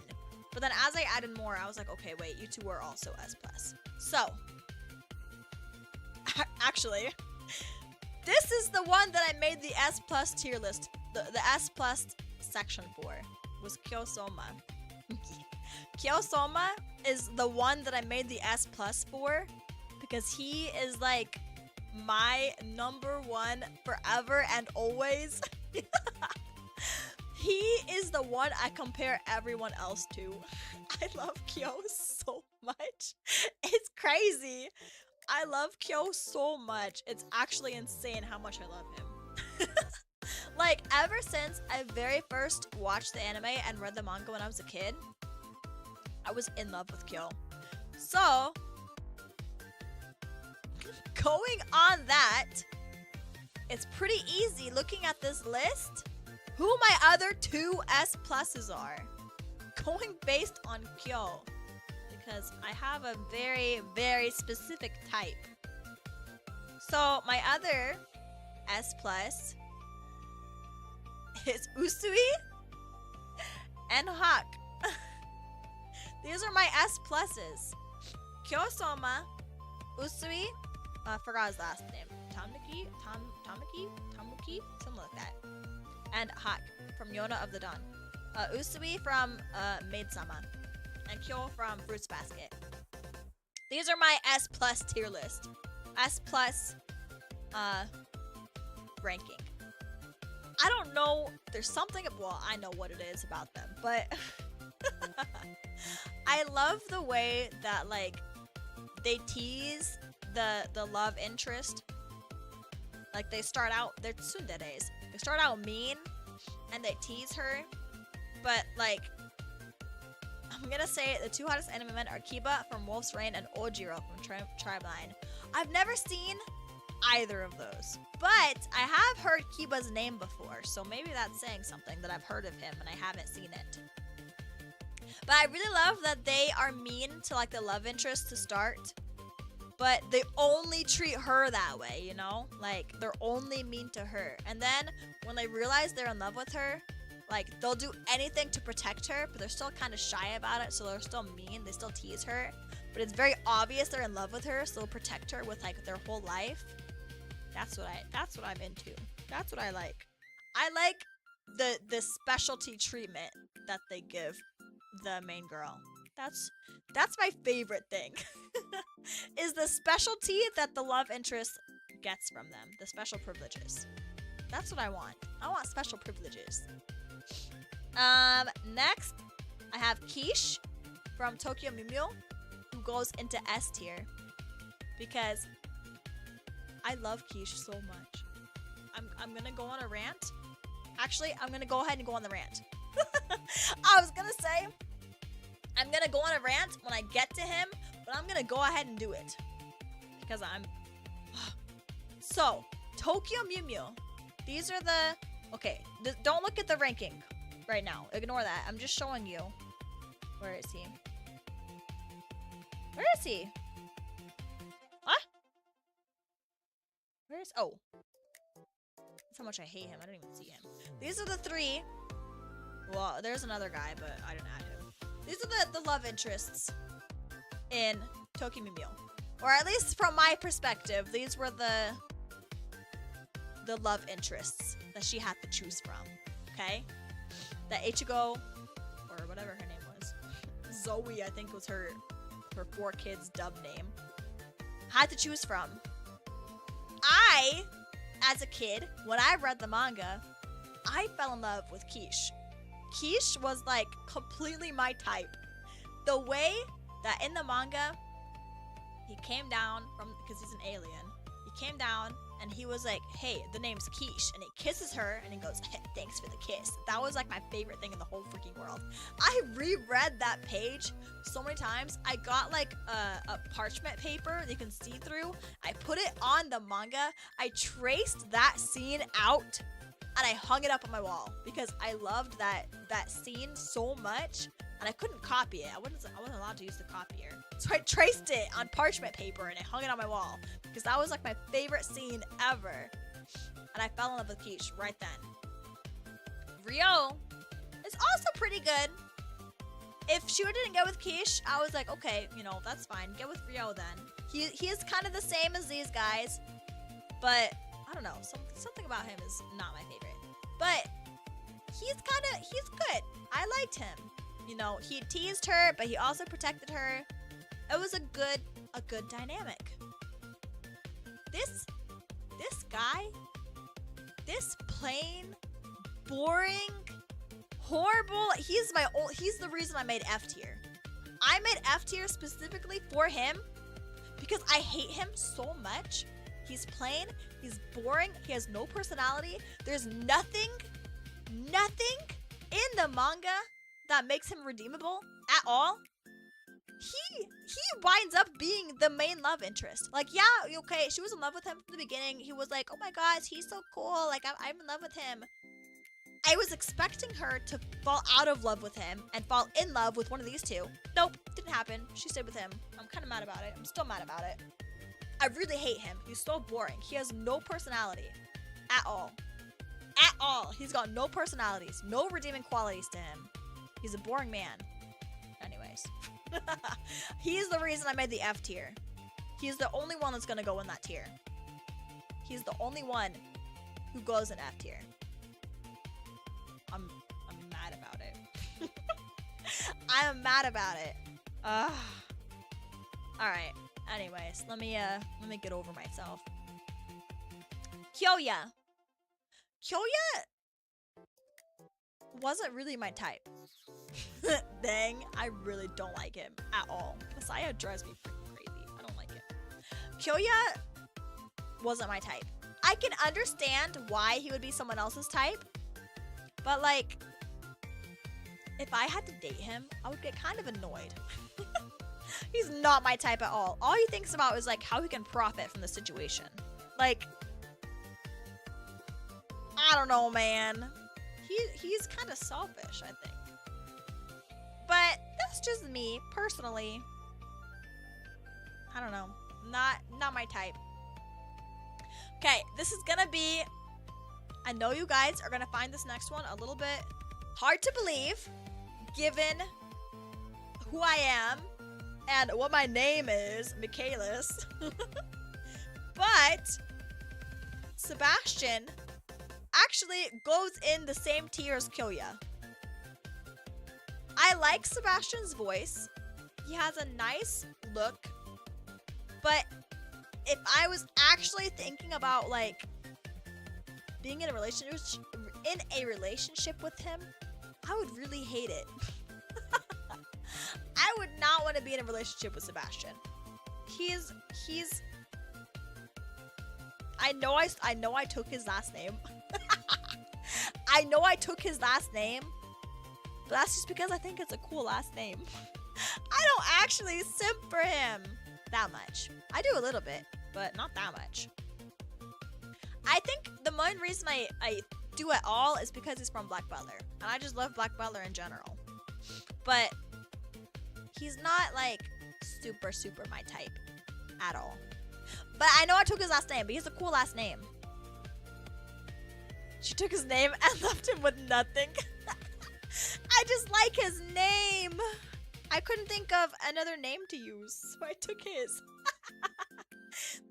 But then as I added more, I was like, okay, wait, you 2 are also S plus. So, actually, this is the one that I made the S plus tier list. The S plus section for was Kyosoma. Kyosoma is the one that I made the S plus for because he is like my #1 forever and always. He is the one I compare everyone else to. I love Kyo so much. It's crazy. I love Kyo so much. It's actually insane how much I love him. Like, ever since I very first watched the anime and read the manga when I was a kid, I was in love with Kyo. So, going on that, it's pretty easy looking at this list who my other 2 S pluses are. Going based on Kyo. Because I have a very, very specific type. So my other S plus is Usui and Hak. These are my S pluses. Kyosoma, Usui, I forgot his last name. Tamuki, something like that. And Hak from Yona of the Dawn. Usui from Maid-sama. And Kyo from Fruits Basket. These are my S plus tier list. S plus ranking. I don't know. There's something, well, I know what it is about them, but I love the way that like they tease the love interest. Like they start out, they're tsunderes. They start out mean and they tease her, but like I'm gonna say the 2 hottest anime men are Kiba from Wolf's Rain and Ojiro from Tribe 9. I've never seen either of those, but I have heard Kiba's name before, so maybe that's saying something that I've heard of him and I haven't seen it. But I really love that they are mean to like the love interest to start, but they only treat her that way, you know? Like, they're only mean to her. And then, when they realize they're in love with her, like, they'll do anything to protect her, but they're still kind of shy about it, so they're still mean. They still tease her. But it's very obvious they're in love with her, so they'll protect her with, like, their whole life. That's what I'm into. That's what I like. I like the specialty treatment that they give the main girl. That's my favorite thing. Is the specialty that the love interest gets from them. The special privileges. That's what I want. I want special privileges. Next, I have Quiche from Tokyo Mew Mew, who goes into S tier. Because I love Quiche so much. I'm gonna go on a rant. Actually, I'm gonna go ahead and go on the rant. I was gonna say I'm gonna go on a rant when I get to him, but I'm gonna go ahead and do it. Because I'm... So, Tokyo Mew Mew. These are the... Okay, don't look at the ranking right now. Ignore that. I'm just showing you. Where is he? Where is he? What? Where is... Oh. That's how much I hate him. I don't even see him. These are the 3. Well, there's another guy, but I didn't add him. These are the love interests in Tokyo Mew Mew. Or at least from my perspective, these were the love interests that she had to choose from. Okay? That Ichigo, or whatever her name was, Zoe, I think was her 4 kids dub name, had to choose from. I, as a kid, when I read the manga, I fell in love with Quiche. Quiche was like completely my type. The way that in the manga, he came down from, because he's an alien, he came down and he was like, hey, the name's Quiche, and he kisses her, and he goes, hey, thanks for the kiss. That was like my favorite thing in the whole freaking world. I reread that page so many times. I got like a parchment paper that you can see through. I put it on the manga. I traced that scene out, and I hung it up on my wall because I loved that scene so much, and I couldn't copy it. I wasn't allowed to use the copier. So I traced it on parchment paper and I hung it on my wall because that was like my favorite scene ever. And I fell in love with Quiche right then. Rio is also pretty good. If Shua didn't go with Quiche, I was like, okay, you know, that's fine. Get with Rio then. He is kind of the same as these guys, but I don't know. Something about him is not my favorite. But he's good. I liked him. You know, he teased her, but he also protected her. It was a good dynamic. This guy, this plain, boring, horrible. He's the reason I made F tier. I made F tier specifically for him because I hate him so much. He's plain, he's boring, he has no personality. There's nothing in the manga that makes him redeemable at all. He winds up being the main love interest. Like, yeah, okay, she was in love with him from the beginning. He was like, oh my gosh, he's so cool. Like, I'm in love with him. I was expecting her to fall out of love with him and fall in love with one of these two. Nope, didn't happen. She stayed with him. I'm kind of mad about it. I'm still mad about it. I really hate him. He's so boring. He has no personality at all. At all. He's got no personalities, no redeeming qualities to him. He's a boring man. Anyways. He's the reason I made the F tier. He's the only one that's gonna go in that tier. He's the only one who goes in F tier. I'm mad about it. I am mad about it. All right. Anyways, let me get over myself. Kyoya wasn't really my type. Dang, I really don't like him at all. Messiah drives me freaking crazy. I don't like him. Kyoya wasn't my type. I can understand why he would be someone else's type, but like, if I had to date him, I would get kind of annoyed. He's not my type at all. All he thinks about is like how he can profit from the situation. Like, I don't know, man. He's kind of selfish, I think. But that's just me, personally. I don't know. Not my type. Okay, this is gonna be... I know you guys are gonna find this next one a little bit hard to believe, given who I am and what my name is, Mikaelis. But Sebastian actually goes in the same tier as Kyoya. I like Sebastian's voice. He has a nice look. But if I was actually thinking about like being in a relationship with him, I would really hate it. I would not want to be in a relationship with Sebastian. He's I know I took his last name. I know I took his last name, but that's just because I think it's a cool last name. I don't actually simp for him that much. I do a little bit, but not that much. I think the main reason I do at all is because he's from Black Butler, and I just love Black Butler in general. But he's not like super my type at all. But I know I took his last name, but he has a cool last name. She took his name and left him with nothing. I just like his name. I couldn't think of another name to use, so I took his.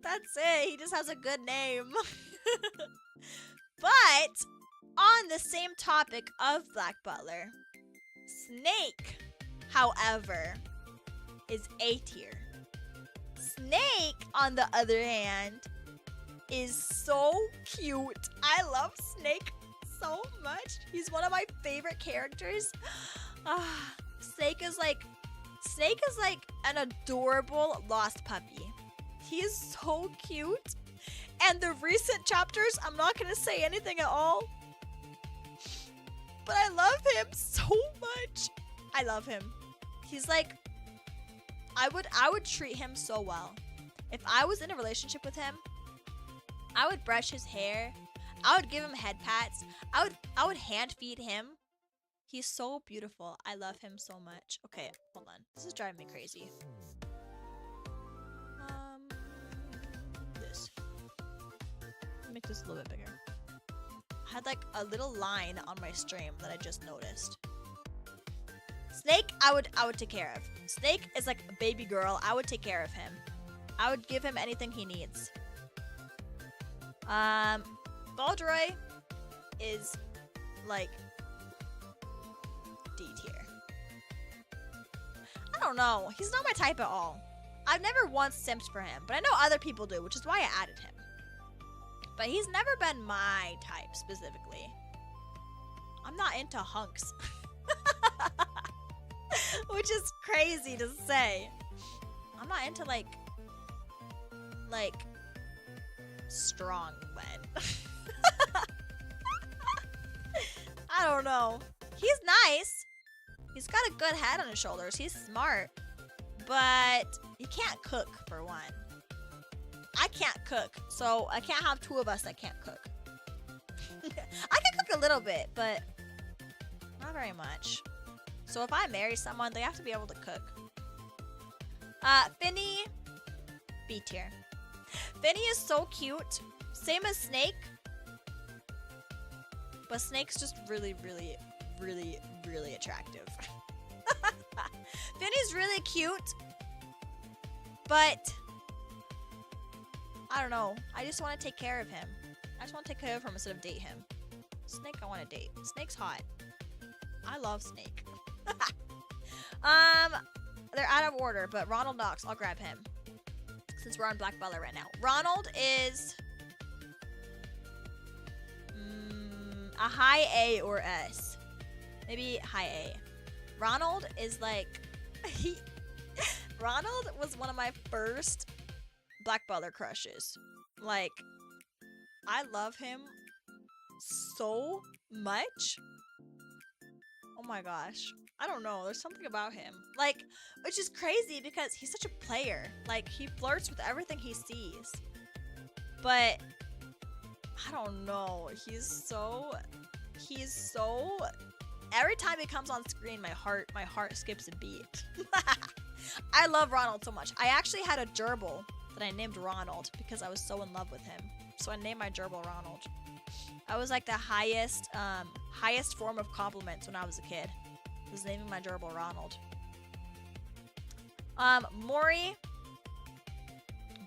That's it. He just has a good name. But on the same topic of Black Butler, Snake, however, is A tier. Snake, on the other hand, is so cute. I love Snake so much. He's one of my favorite characters. Snake is like an adorable lost puppy. He is so cute. And the recent chapters, I'm not gonna say anything at all. But I love him so much. I love him. He's like, I would treat him so well. If I was in a relationship with him, I would brush his hair. I would give him head pats. I would hand feed him. He's so beautiful. I love him so much. Okay, hold on. This is driving me crazy. This. Make this a little bit bigger. I had like a little line on my stream that I just noticed. Snake, I would take care of. Snake is like a baby girl. I would take care of him. I would give him anything he needs. Baldroy is like D tier. I don't know. He's not my type at all. I've never once simped for him, but I know other people do, which is why I added him. But he's never been my type specifically. I'm not into hunks. Which is crazy to say. I'm not into like strong men. I don't know. He's nice. He's got a good head on his shoulders. He's smart. But he can't cook, for one. I can't cook, so I can't have two of us that can't cook. I can cook a little bit, but not very much. So if I marry someone, they have to be able to cook. Finny, B tier. Finny is so cute. Same as Snake. But Snake's just really, really, really, really attractive. Finny's really cute. But I don't know. I just want to take care of him. I just want to take care of him instead of date him. Snake I want to date. Snake's hot. I love Snake. They're out of order, but Ronald Knox, I'll grab him. Since we're on Black Butler right now. Ronald is a high A or S. Maybe high A. Ronald is like Ronald was one of my first Black Butler crushes. Like, I love him so much. Oh my gosh. I don't know. There's something about him. Like, which is crazy because he's such a player. Like, he flirts with everything he sees. But I don't know. He's so every time he comes on screen, my heart skips a beat. I love Ronald so much. I actually had a gerbil that I named Ronald because I was so in love with him. So I named my gerbil Ronald. I was like the highest form of compliments when I was a kid. I was naming my gerbil Ronald. Miraii,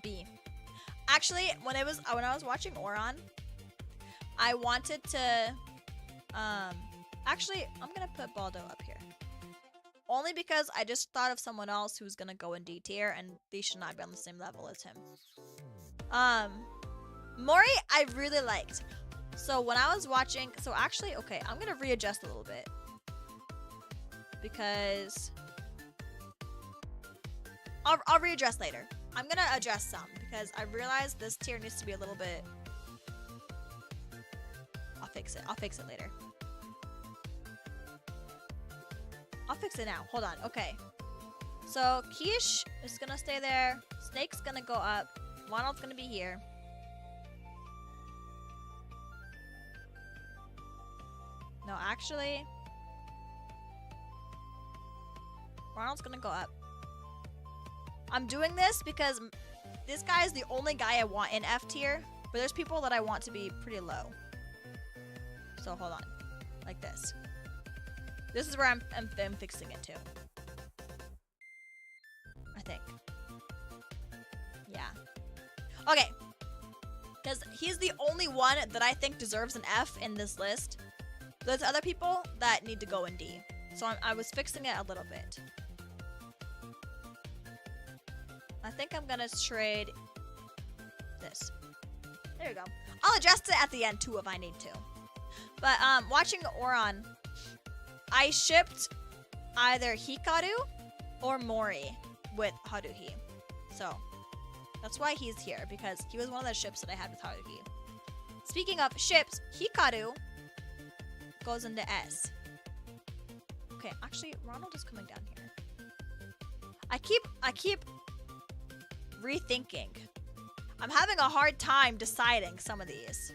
B. Actually, when I was watching Oran, I wanted to actually, I'm gonna put Baldo up here. Only because I just thought of someone else who's gonna go in D tier, and they should not be on the same level as him. Miraii, I really liked. So when I was watching, so actually, okay, I'm gonna readjust a little bit because I'll readjust later. I'm gonna adjust some because I realized this tier needs to be a little bit. I'll fix it later. I'll fix it now. Hold on. Okay. So Quiche is gonna stay there. Snake's gonna go up. Ronald's gonna be here. No, actually, Ronald's gonna go up. I'm doing this because this guy is the only guy I want in F tier, but there's people that I want to be pretty low. So hold on, like this. This is where I'm fixing it to. I think. Yeah. Okay. Because he's the only one that I think deserves an F in this list. There's other people that need to go in D. So I was fixing it a little bit. I think I'm gonna trade this. There you go. I'll adjust it at the end too if I need to. But watching Oran, I shipped either Hikaru or Miraii with Haruhi. So That's why he's here, because he was one of the ships that I had with Haruhi. Speaking of ships, Hikaru goes into S. Okay, actually, Ronald is coming down here. I keep rethinking. I'm having a hard time deciding some of these.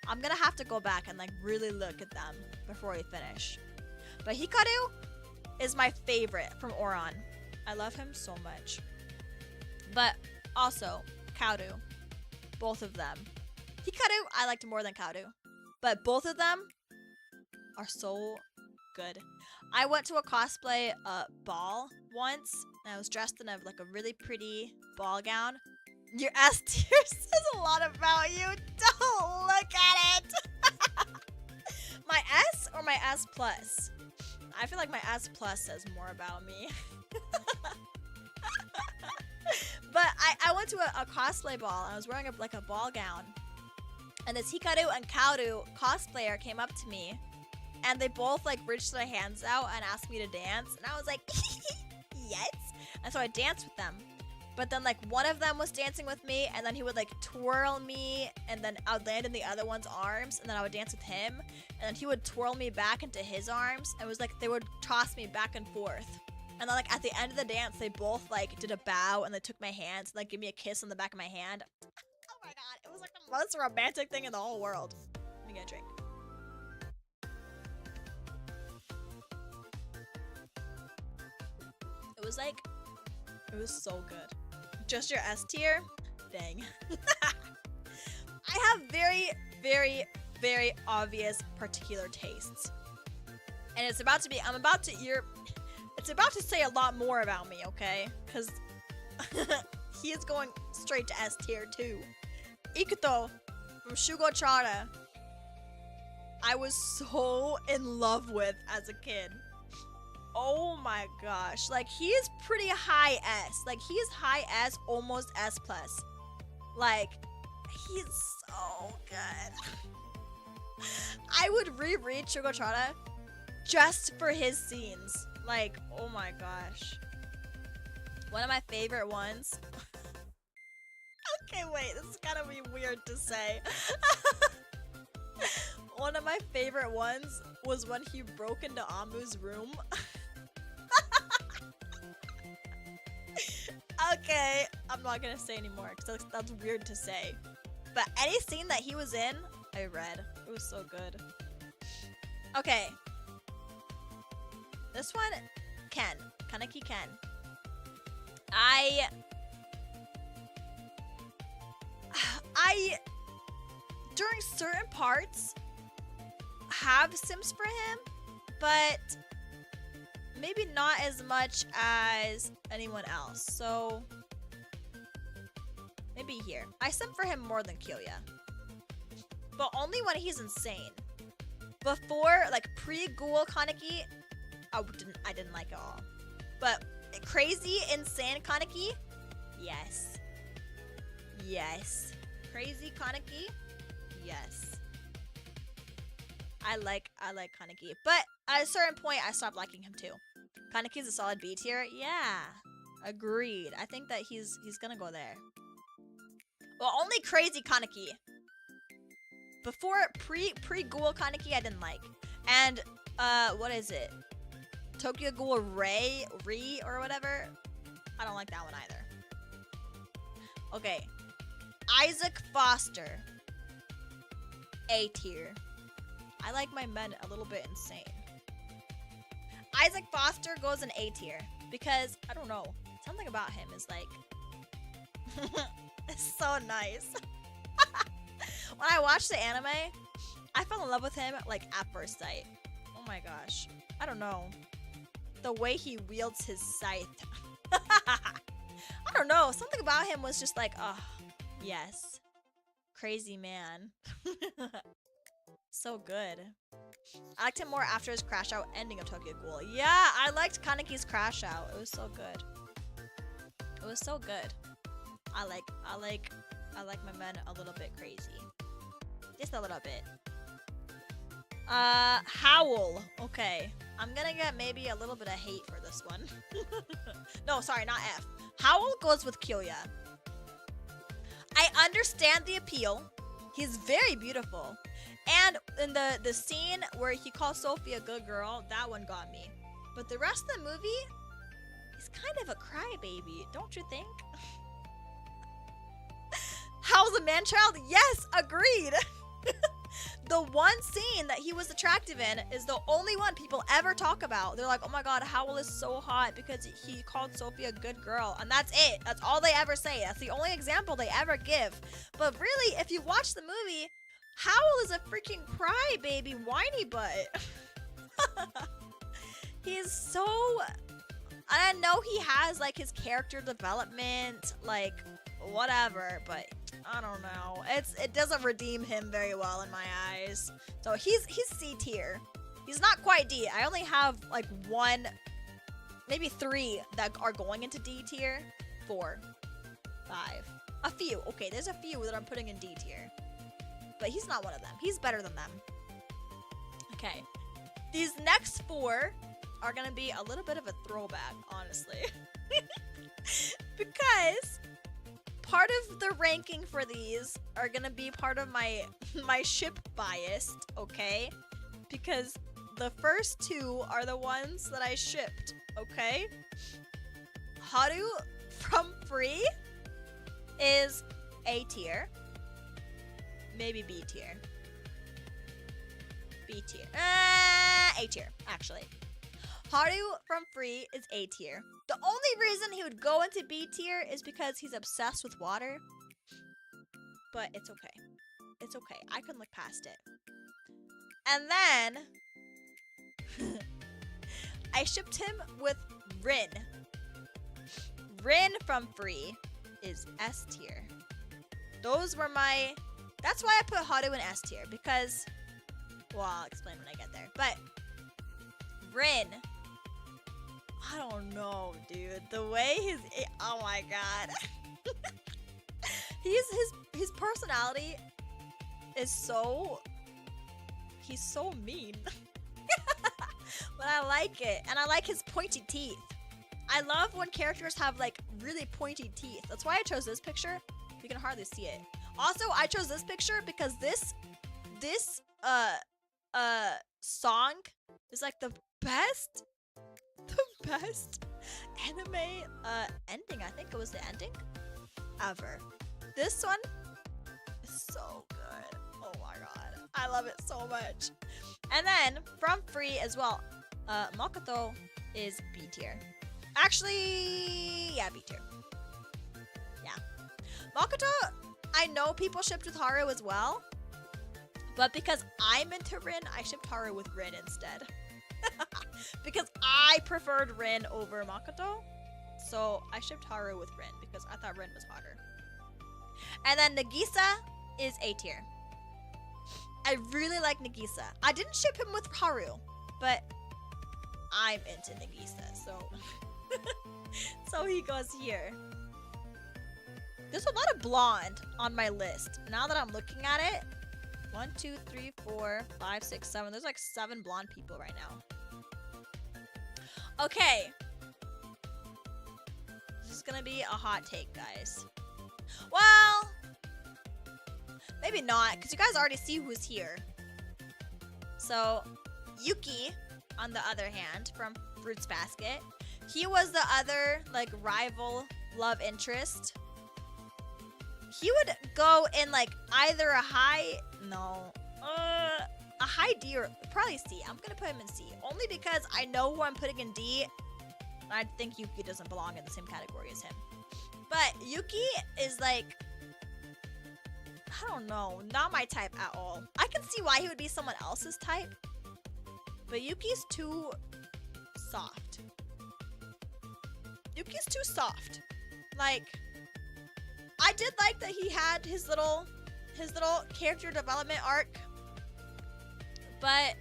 I'm gonna have to go back and like really look at them before we finish. But Hikaru is my favorite from Oran. I love him so much. But also, Kaoru. Both of them. Hikaru, I liked more than Kaoru. But both of them are so good. I went to a cosplay ball once, and I was dressed in a really pretty ball gown. Your S tier says a lot about you. Don't look at it. My S or my S plus? I feel like my S plus says more about me. But I went to a cosplay ball. I was wearing a ball gown. And this Hikaru and Kaoru cosplayer came up to me. And they both reached their hands out and asked me to dance. And I was like, yes. And so I danced with them. But then one of them was dancing with me, and then he would twirl me, and then I would land in the other one's arms, and then I would dance with him, and then he would twirl me back into his arms. It was they would toss me back and forth. And then at the end of the dance, they both did a bow, and they took my hands and give me a kiss on the back of my hand. Oh my god, it was the most romantic thing in the whole world. Let me get a drink. It was so good. Just your S tier? Dang. I have very, very, very obvious particular tastes. And it's about to be, it's about to say a lot more about me, okay? Because he is going straight to S tier too. Ikuto from Shugo Chara. I was so in love with as a kid. Oh my gosh, he is pretty high S. He is high S, almost S plus. He's so good. I would reread Shugo Chara just for his scenes. Oh my gosh. One of my favorite ones. Okay, wait, this is gonna be weird to say. One of my favorite ones was when he broke into Amu's room. Okay, I'm not gonna say anymore because that's weird to say. But any scene that he was in, I read. It was so good. Okay. This one, Ken. Kaneki Ken. I during certain parts have sims for him, but maybe not as much as anyone else. So maybe here. I sim for him more than Kyoya, but only when he's insane. Before, pre-Ghoul Kaneki, I didn't like it all. But crazy, insane Kaneki, yes. Yes. Crazy Kaneki, yes. I like Kaneki, but at a certain point, I stopped liking him too. Kaneki's a solid B tier, yeah. Agreed. I think that he's gonna go there. Well, only crazy Kaneki. Before pre-Ghoul Kaneki, I didn't like. And what is it? Tokyo Ghoul Ri or whatever. I don't like that one either. Okay, Isaac Foster, A tier. I like my men a little bit insane. Isaac Foster goes in A tier because I don't know, something about him is it's so nice. When I watched the anime, I fell in love with him at first sight. Oh my gosh, I don't know, the way he wields his scythe. I don't know, something about him was just oh yes, crazy man. So good. I liked him more after his crash out ending of Tokyo Ghoul. Yeah, I liked Kaneki's crash out. It was so good. It was so good. I like my men a little bit crazy. Just a little bit. Howl. Okay. I'm gonna get maybe a little bit of hate for this one. No, sorry, not F. Howl goes with Kyoya. I understand the appeal. He's very beautiful. And in the scene where he calls Sophie a good girl, that one got me. But the rest of the movie, he's kind of a crybaby, don't you think? How's a man-child? Yes, agreed. The one scene that he was attractive in is the only one people ever talk about. They're like, oh my god, Howell is so hot because he called Sophie a good girl. And that's it. That's all they ever say. That's the only example they ever give. But really, if you watch the movie, Howell is a freaking crybaby whiny butt. He's so... I know he has, like, his character development, like, whatever, but... I don't know. It doesn't redeem him very well in my eyes. So he's C tier. He's not quite D. I only have like 1, maybe 3 that are going into D tier. 4, 5, a few. Okay, there's a few that I'm putting in D tier, but he's not one of them. He's better than them. Okay, these next 4 are gonna be a little bit of a throwback, honestly, because part of the ranking for these are gonna be part of my ship bias, okay? Because the first 2 are the ones that I shipped, okay? Haru from Free is A tier, maybe B tier, B tier, A tier actually. Haru from Free is A tier. The only reason he would go into B tier is because he's obsessed with water. But it's okay. It's okay. I can look past it. And then I shipped him with Rin. Rin from Free is S tier. Those were my... That's why I put Haru in S tier. Because... Well, I'll explain when I get there. But... Rin... I don't know, dude. The way oh my god. His personality is so... He's so mean. But I like it. And I like his pointy teeth. I love when characters have like really pointy teeth. That's why I chose this picture. You can hardly see it. Also, I chose this picture because this song is like the best anime ending. I think it was the ending ever. This one is so good. Oh my god, I love it so much. And then from Free as well, Makoto is B tier. Actually, yeah, B tier. Yeah, Makoto, I know people shipped with Haru as well, but because I'm into Rin, I shipped Haru with Rin instead. Because I preferred Rin over Makoto, so I shipped Haru with Rin because I thought Rin was hotter. And then Nagisa is A tier. I really like Nagisa. I didn't ship him with Haru, but I'm into Nagisa, so so he goes here. There's a lot of blonde on my list. Now that I'm looking at it, 1, 2, 3, 4, 5, 6, 7. There's like 7 blonde people right now. Okay. This is gonna be a hot take, guys. Well, maybe not, because you guys already see who's here. So, Yuki, on the other hand, from Fruits Basket, he was the other, like, rival love interest. He would go in, like, either a high... No. A high D or probably C. I'm gonna put him in C. Only because I know who I'm putting in D. I think Yuki doesn't belong in the same category as him. But Yuki is like... I don't know. Not my type at all. I can see why he would be someone else's type. But Yuki's too soft. Yuki's too soft. Like... I did like that he had his little character development arc, but I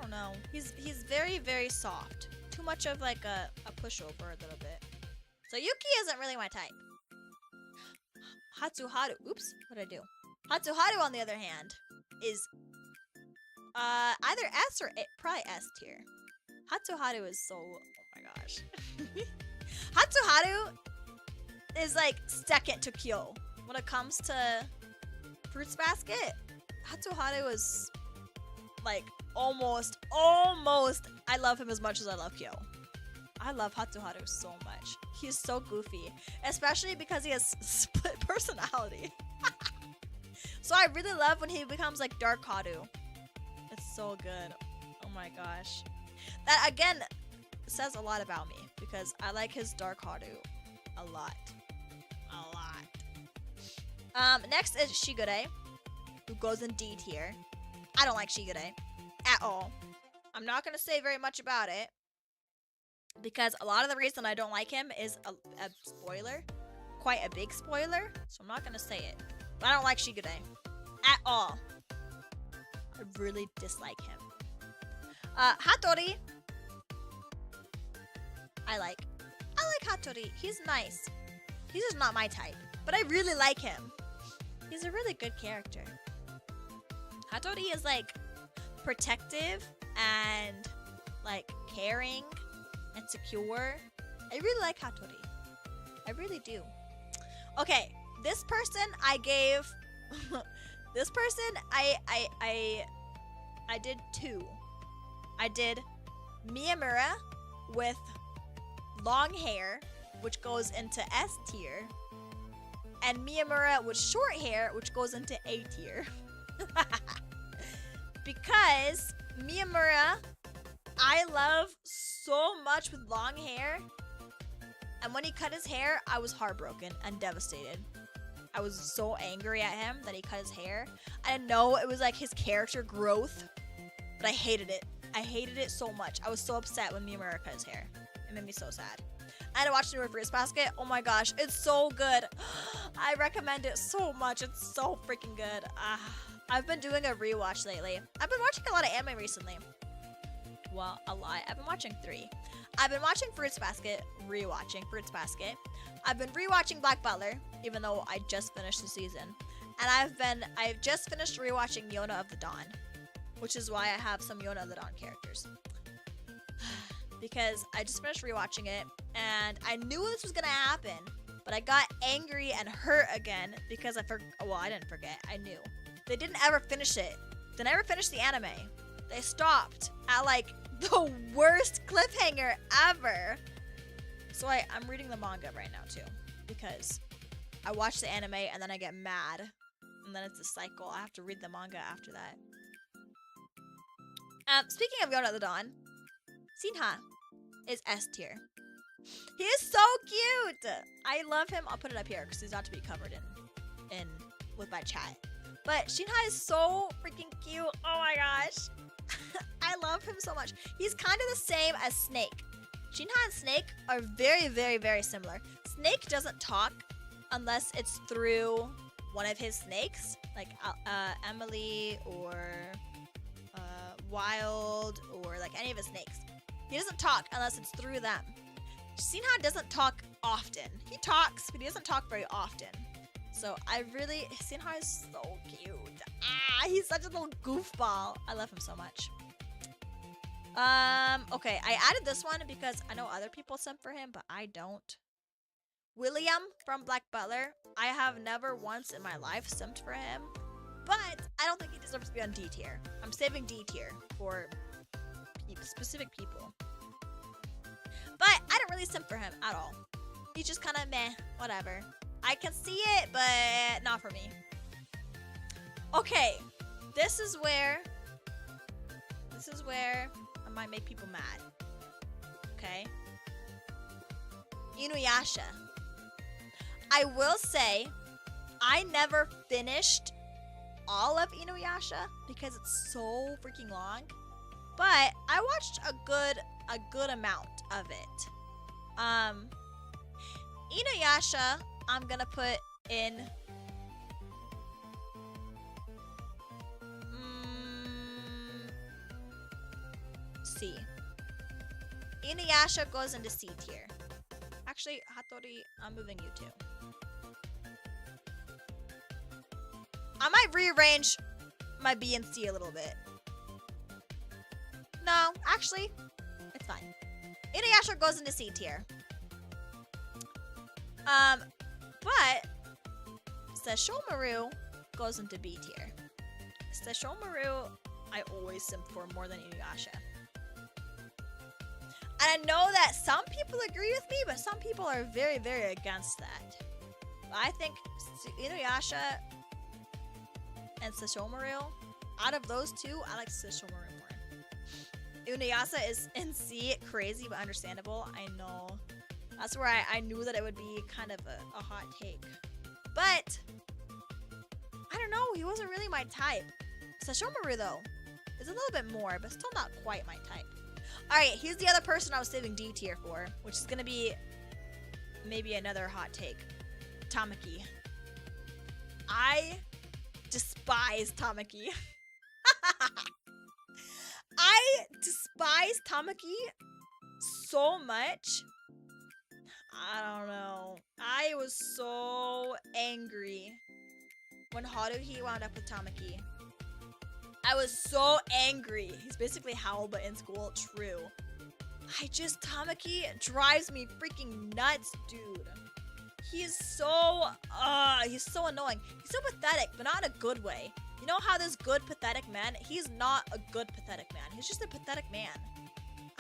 don't know. He's very, very soft. Too much of like a pushover a little bit. So Yuki isn't really my type. Hatsuharu. Oops, what did I do? Hatsuharu, on the other hand, is either S or A, probably S tier. Hatsuharu is so... Oh my gosh. Hatsuharu is like second to Kyo when it comes to Fruits Basket, Hatsuharu is like almost. I love him as much as I love Kyo. I love Hatsuharu so much. He's so goofy, especially because he has split personality. So I really love when he becomes like Dark Haru. It's so good. Oh my gosh. That again says a lot about me because I like his Dark Haru a lot. Next is Shigure, who goes in D tier. I don't like Shigure at all. I'm not going to say very much about it because a lot of the reason I don't like him is a spoiler. Quite a big spoiler. So I'm not going to say it. But I don't like Shigure at all. I really dislike him. Hattori. I like Hattori. He's nice. He's just not my type. But I really like him. He's a really good character. Hattori is like protective and like caring and secure. I really like Hattori. I really do. Okay, this person I gave this person I did 2. I did Miyamura with long hair, which goes into S tier, and Miyamura with short hair, which goes into A tier. Because Miyamura, I love so much with long hair, and when he cut his hair, I was heartbroken and devastated. I was so angry at him that he cut his hair. I didn't know it was like his character growth, but I hated it. I hated it so much. I was so upset when Miyamura cut his hair. It made me so sad. I had to watch the new Fruits Basket. Oh my gosh, it's so good. I recommend it so much. It's so freaking good. I've been doing a rewatch lately. I've been watching a lot of anime recently. Well, a lot. I've been watching 3. I've been watching Fruits Basket, rewatching Fruits Basket. I've been rewatching Black Butler, even though I just finished the season. And I've just finished rewatching Yona of the Dawn, which is why I have some Yona of the Dawn characters. Because I just finished rewatching it, and I knew this was gonna happen, but I got angry and hurt again because I didn't forget, I knew. They didn't ever finish it. They never finished the anime. They stopped at like the worst cliffhanger ever. So I'm reading the manga right now too, because I watch the anime and then I get mad, and then it's a cycle. I have to read the manga after that. Speaking of Yona of the Dawn, Shinha is S tier. He is so cute. I love him. I'll put it up here because he's not to be covered in with my chat. But Shinha is so freaking cute. Oh my gosh. I love him so much. He's kind of the same as Snake. Shinha and Snake are very, very, very similar. Snake doesn't talk unless it's through one of his snakes, like Emily or Wild, or like any of his snakes. He doesn't talk unless it's through them. Shinha doesn't talk often. He talks, but he doesn't talk very often. So Shinha is so cute. He's such a little goofball. I love him so much. Okay, I added this one because I know other people simp for him, but I don't. William from Black Butler. I have never once in my life simped for him, but I don't think he deserves to be on D tier. I'm saving D tier for specific people. But I don't really simp for him at all. He's just kind of meh, whatever. I can see it, but not for me. Okay, this is where I might make people mad. Okay? Inuyasha. I will say, I never finished all of Inuyasha because it's so freaking long. But I watched a good amount of it. Inuyasha, I'm gonna put in C. Inuyasha goes into C tier. Actually, Hattori, I'm moving you too. I might rearrange my B and C a little bit. No, actually, it's fine. Inuyasha goes into C tier. But Sesshomaru goes into B tier. Sesshomaru, I always simp for more than Inuyasha. And I know that some people agree with me, but some people are very, very against that. But I think Inuyasha and Sesshomaru, out of those two, I like Sesshomaru more. Inuyasha is in C, crazy but understandable. I know. That's where I knew that it would be kind of a hot take. But, I don't know, he wasn't really my type. Sesshomaru, though, is a little bit more, but still not quite my type. Alright, here's the other person I was saving D tier for, which is gonna be maybe another hot take. Tamaki. I despise Tamaki. I despise Tamaki so much. I don't know. I was so angry when Haruhi wound up with Tamaki. I was so angry. He's basically Howl but in school. True. Tamaki drives me freaking nuts, dude. He's so annoying. He's so pathetic, but not in a good way. You know how there's good pathetic men? He's not a good pathetic man. He's just a pathetic man.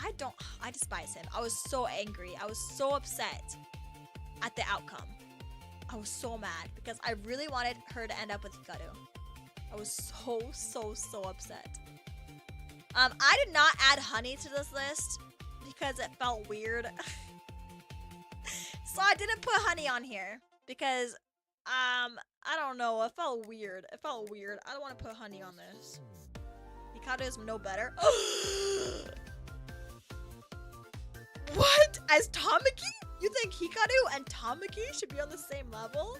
I despise him. I was so angry. I was so upset at the outcome. I was so mad because I really wanted her to end up with Hikaru. I was so upset. I did not add Honey to this list because it felt weird. So I didn't put Honey on here because, I don't know. It felt weird. I don't want to put Honey on this. Hikaru is no better. What? As Tamaki? You think Hikaru and Tamaki should be on the same level?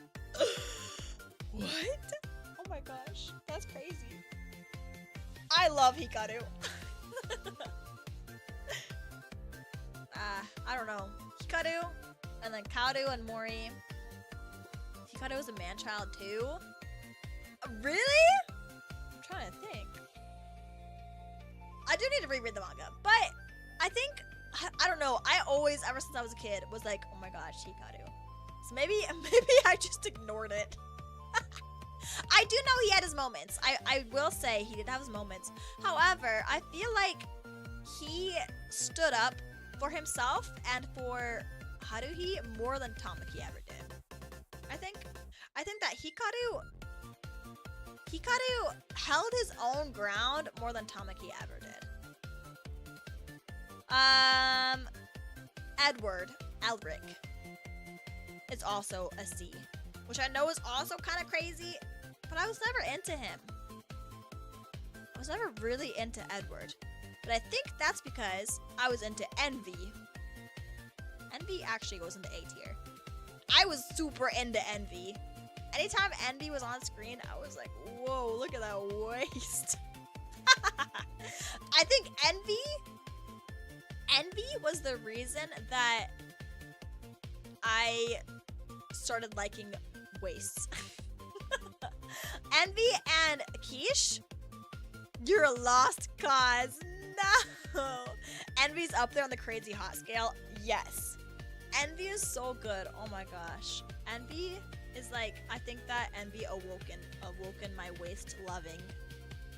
What? Oh my gosh. That's crazy. I love Hikaru. I don't know. Hikaru, and then Kaoru and Mori. Hikaru was a man-child too? Really? I'm trying to think. I do need to reread the manga, but I think, I don't know, I always, ever since I was a kid, was like, oh my gosh, Hikaru. So maybe I just ignored it. I do know he had his moments. I will say he did have his moments. However, I feel like he stood up for himself and for Haruhi more than Tamaki ever did. I think that Hikaru held his own ground more than Tamaki ever did. Eldrick is also a C, which I know is also kind of crazy, but I was never into him. I was never really into Edward, but I think that's because I was into Envy. Envy actually goes into A tier. I was super into Envy. Anytime Envy was on screen, I was like, whoa, look at that waist. I think Envy was the reason that I started liking waists. Envy and Quiche, you're a lost cause. No. Envy's up there on the crazy hot scale. Yes. Envy is so good. Oh my gosh. Envy is like, I think that Envy awoken my waist loving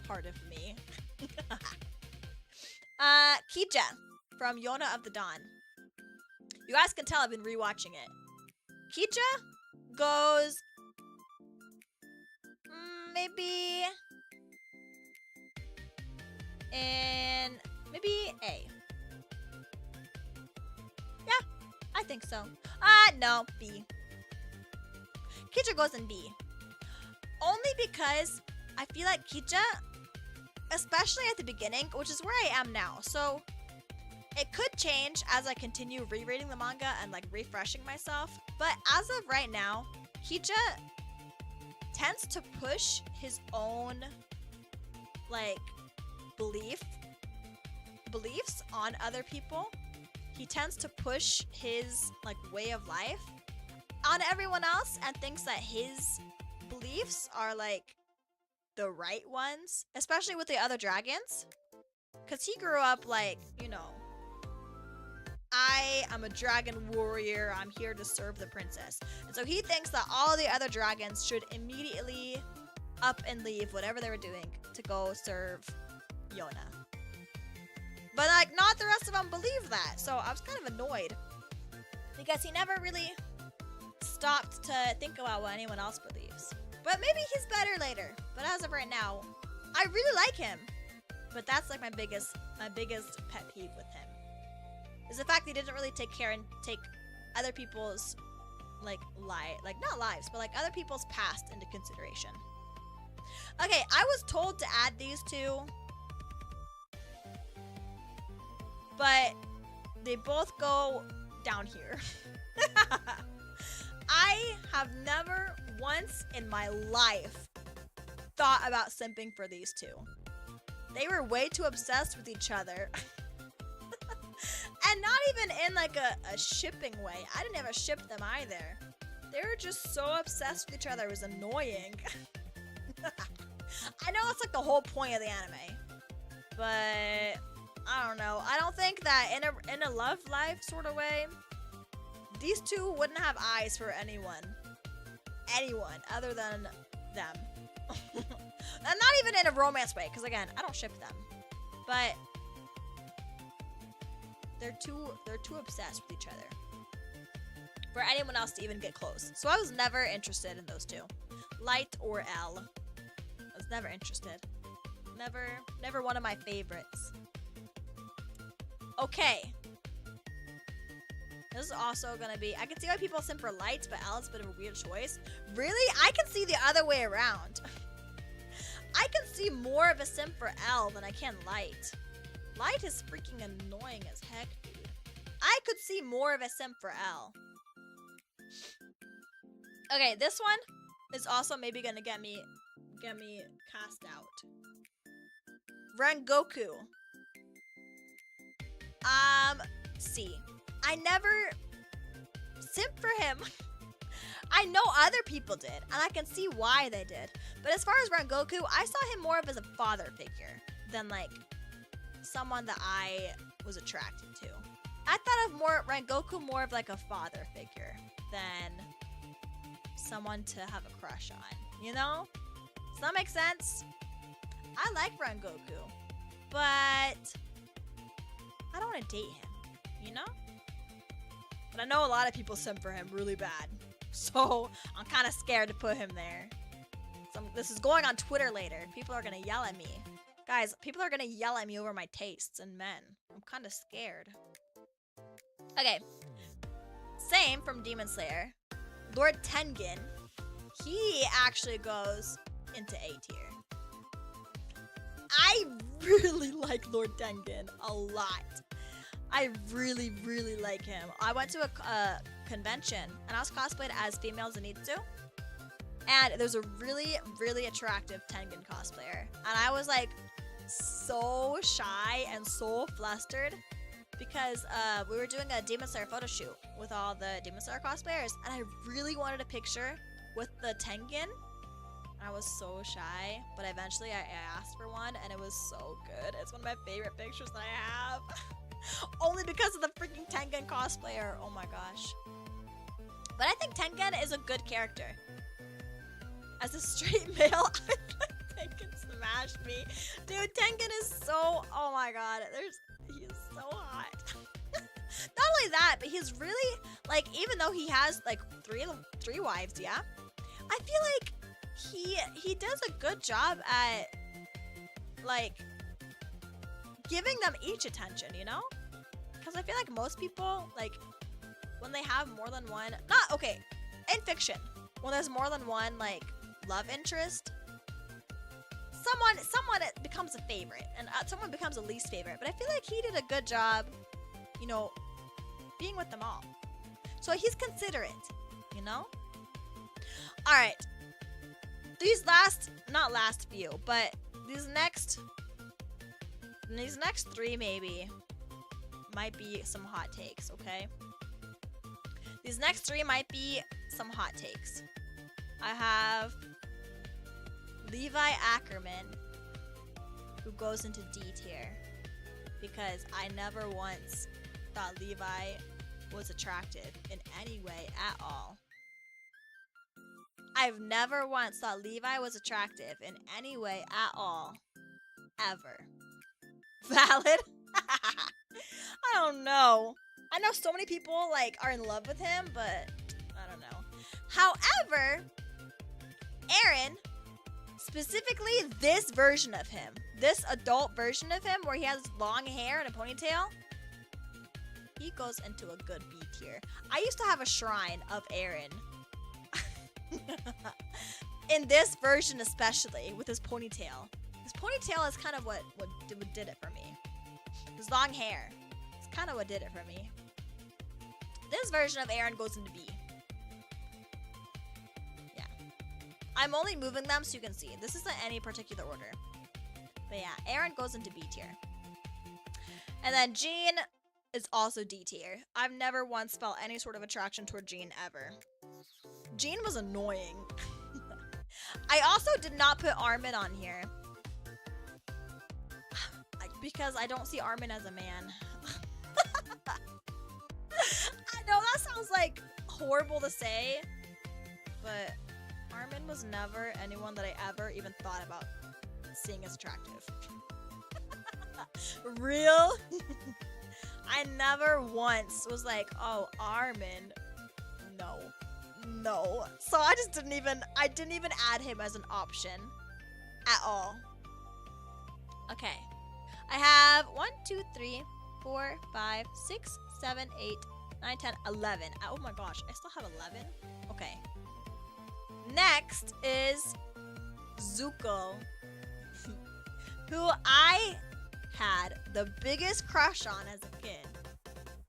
part of me. Kija from Yona of the Dawn. You guys can tell I've been rewatching it. Kija goes maybe A. Yeah, I think so. No, B. Kija goes in B. Only because I feel like Kija, especially at the beginning, which is where I am now, so it could change as I continue rereading the manga and like refreshing myself, but as of right now, Kija tends to push his own like beliefs on other people. He tends to push his like way of life on everyone else and thinks that his beliefs are like the right ones, especially with the other dragons, because he grew up like, you know, I am a dragon warrior. I'm here to serve the princess. And so he thinks that all the other dragons should immediately up and leave whatever they were doing to go serve Yona. But like, not the rest of them believe that. So I was kind of annoyed because he never really stopped to think about what anyone else believes. But maybe he's better later. But as of right now, I really like him. But that's like my biggest pet peeve with him. Is the fact that he didn't really take care and take other people's not lives, but like other people's past into consideration. Okay, I was told to add these two, but they both go down here. I have never once in my life thought about simping for these two. They were way too obsessed with each other. And not even in like a shipping way. I didn't ever ship them either. They were just so obsessed with each other. It was annoying. I know that's like the whole point of the anime. But I don't know. I don't think that in a love life sort of way, these two wouldn't have eyes for anyone other than them. And not even in a romance way, because again, I don't ship them. But they're too obsessed with each other for anyone else to even get close. So I was never interested in those two. Light or L. I was never interested. Never one of my favorites. Okay. This is also gonna be, I can see why people simp for Light, but L is a bit of a weird choice. Really? I can see the other way around. I can see more of a simp for L than I can Light. Light is freaking annoying as heck, dude. I could see more of a simp for L. Okay, this one is also maybe gonna get me cast out. Rengoku. C. I never simp for him. I know other people did, and I can see why they did. But as far as Rengoku, I saw him more of as a father figure than like someone that I was attracted to. I thought of Rengoku more of like a father figure than someone to have a crush on, you know? Does that make sense? I like Rengoku, but I don't want to date him, you know? But I know a lot of people simp for him really bad, so I'm kind of scared to put him there. This is going on Twitter later. People are gonna yell at me. Guys, people are gonna yell at me over my tastes in men. I'm kind of scared. Okay. Same from Demon Slayer. Lord Tengen. He actually goes into A tier. I really like Lord Tengen a lot. I really, really like him. I went to a convention and I was cosplayed as female Zenitsu. And there's a really, really attractive Tengen cosplayer. And I was like so shy and so flustered because we were doing a Demon Slayer photo shoot with all the Demon Slayer cosplayers. And I really wanted a picture with the Tengen. I was so shy, but eventually I asked for one and it was so good. It's one of my favorite pictures that I have. Only because of the freaking Tengen cosplayer. Oh my gosh. But I think Tengen is a good character. As a straight male, I think Tengen smashed me. Dude, Tengen is so, oh my god, he's so hot. Not only that, but he's really, like, even though he has, like, three wives, yeah? I feel like he does a good job at, like, giving them each attention, you know? Because I feel like most people, like, when they have more than one, in fiction, when there's more than one, like, love interest, someone it becomes a favorite, and someone becomes a least favorite. But I feel like he did a good job, you know, being with them all. So he's considerate, you know? Alright. These not last few, but these next three maybe might be some hot takes, okay? These next three might be some hot takes. I have Levi Ackerman, who goes into D tier, because I never once thought Levi was attractive in any way at all. I've never once thought Levi was attractive in any way at all. Ever. Valid? I don't know. I know so many people like are in love with him, but I don't know. However, Aaron, specifically this version of him, this adult version of him where he has long hair and a ponytail, he goes into a good B tier. I used to have a shrine of Aaron. In this version especially, with his ponytail. His ponytail is kind of what did it for me. His long hair. It's kind of what did it for me. This version of Aaron goes into B. Yeah. I'm only moving them so you can see. This isn't any particular order. But yeah, Aaron goes into B tier. And then Jean is also D tier. I've never once felt any sort of attraction toward Jean ever. Jean was annoying. I also did not put Armin on here. Because I don't see Armin as a man. I know that sounds like horrible to say, but Armin was never anyone that I ever even thought about seeing as attractive. Real? I never once was like, oh, Armin. No. So I didn't even add him as an option at all. Okay. I have 1, 2, 3, 4, 5, 6, 7, 8, 9, 10, 11. Oh my gosh, I still have 11? Okay. Next is Zuko, who I had the biggest crush on as a kid.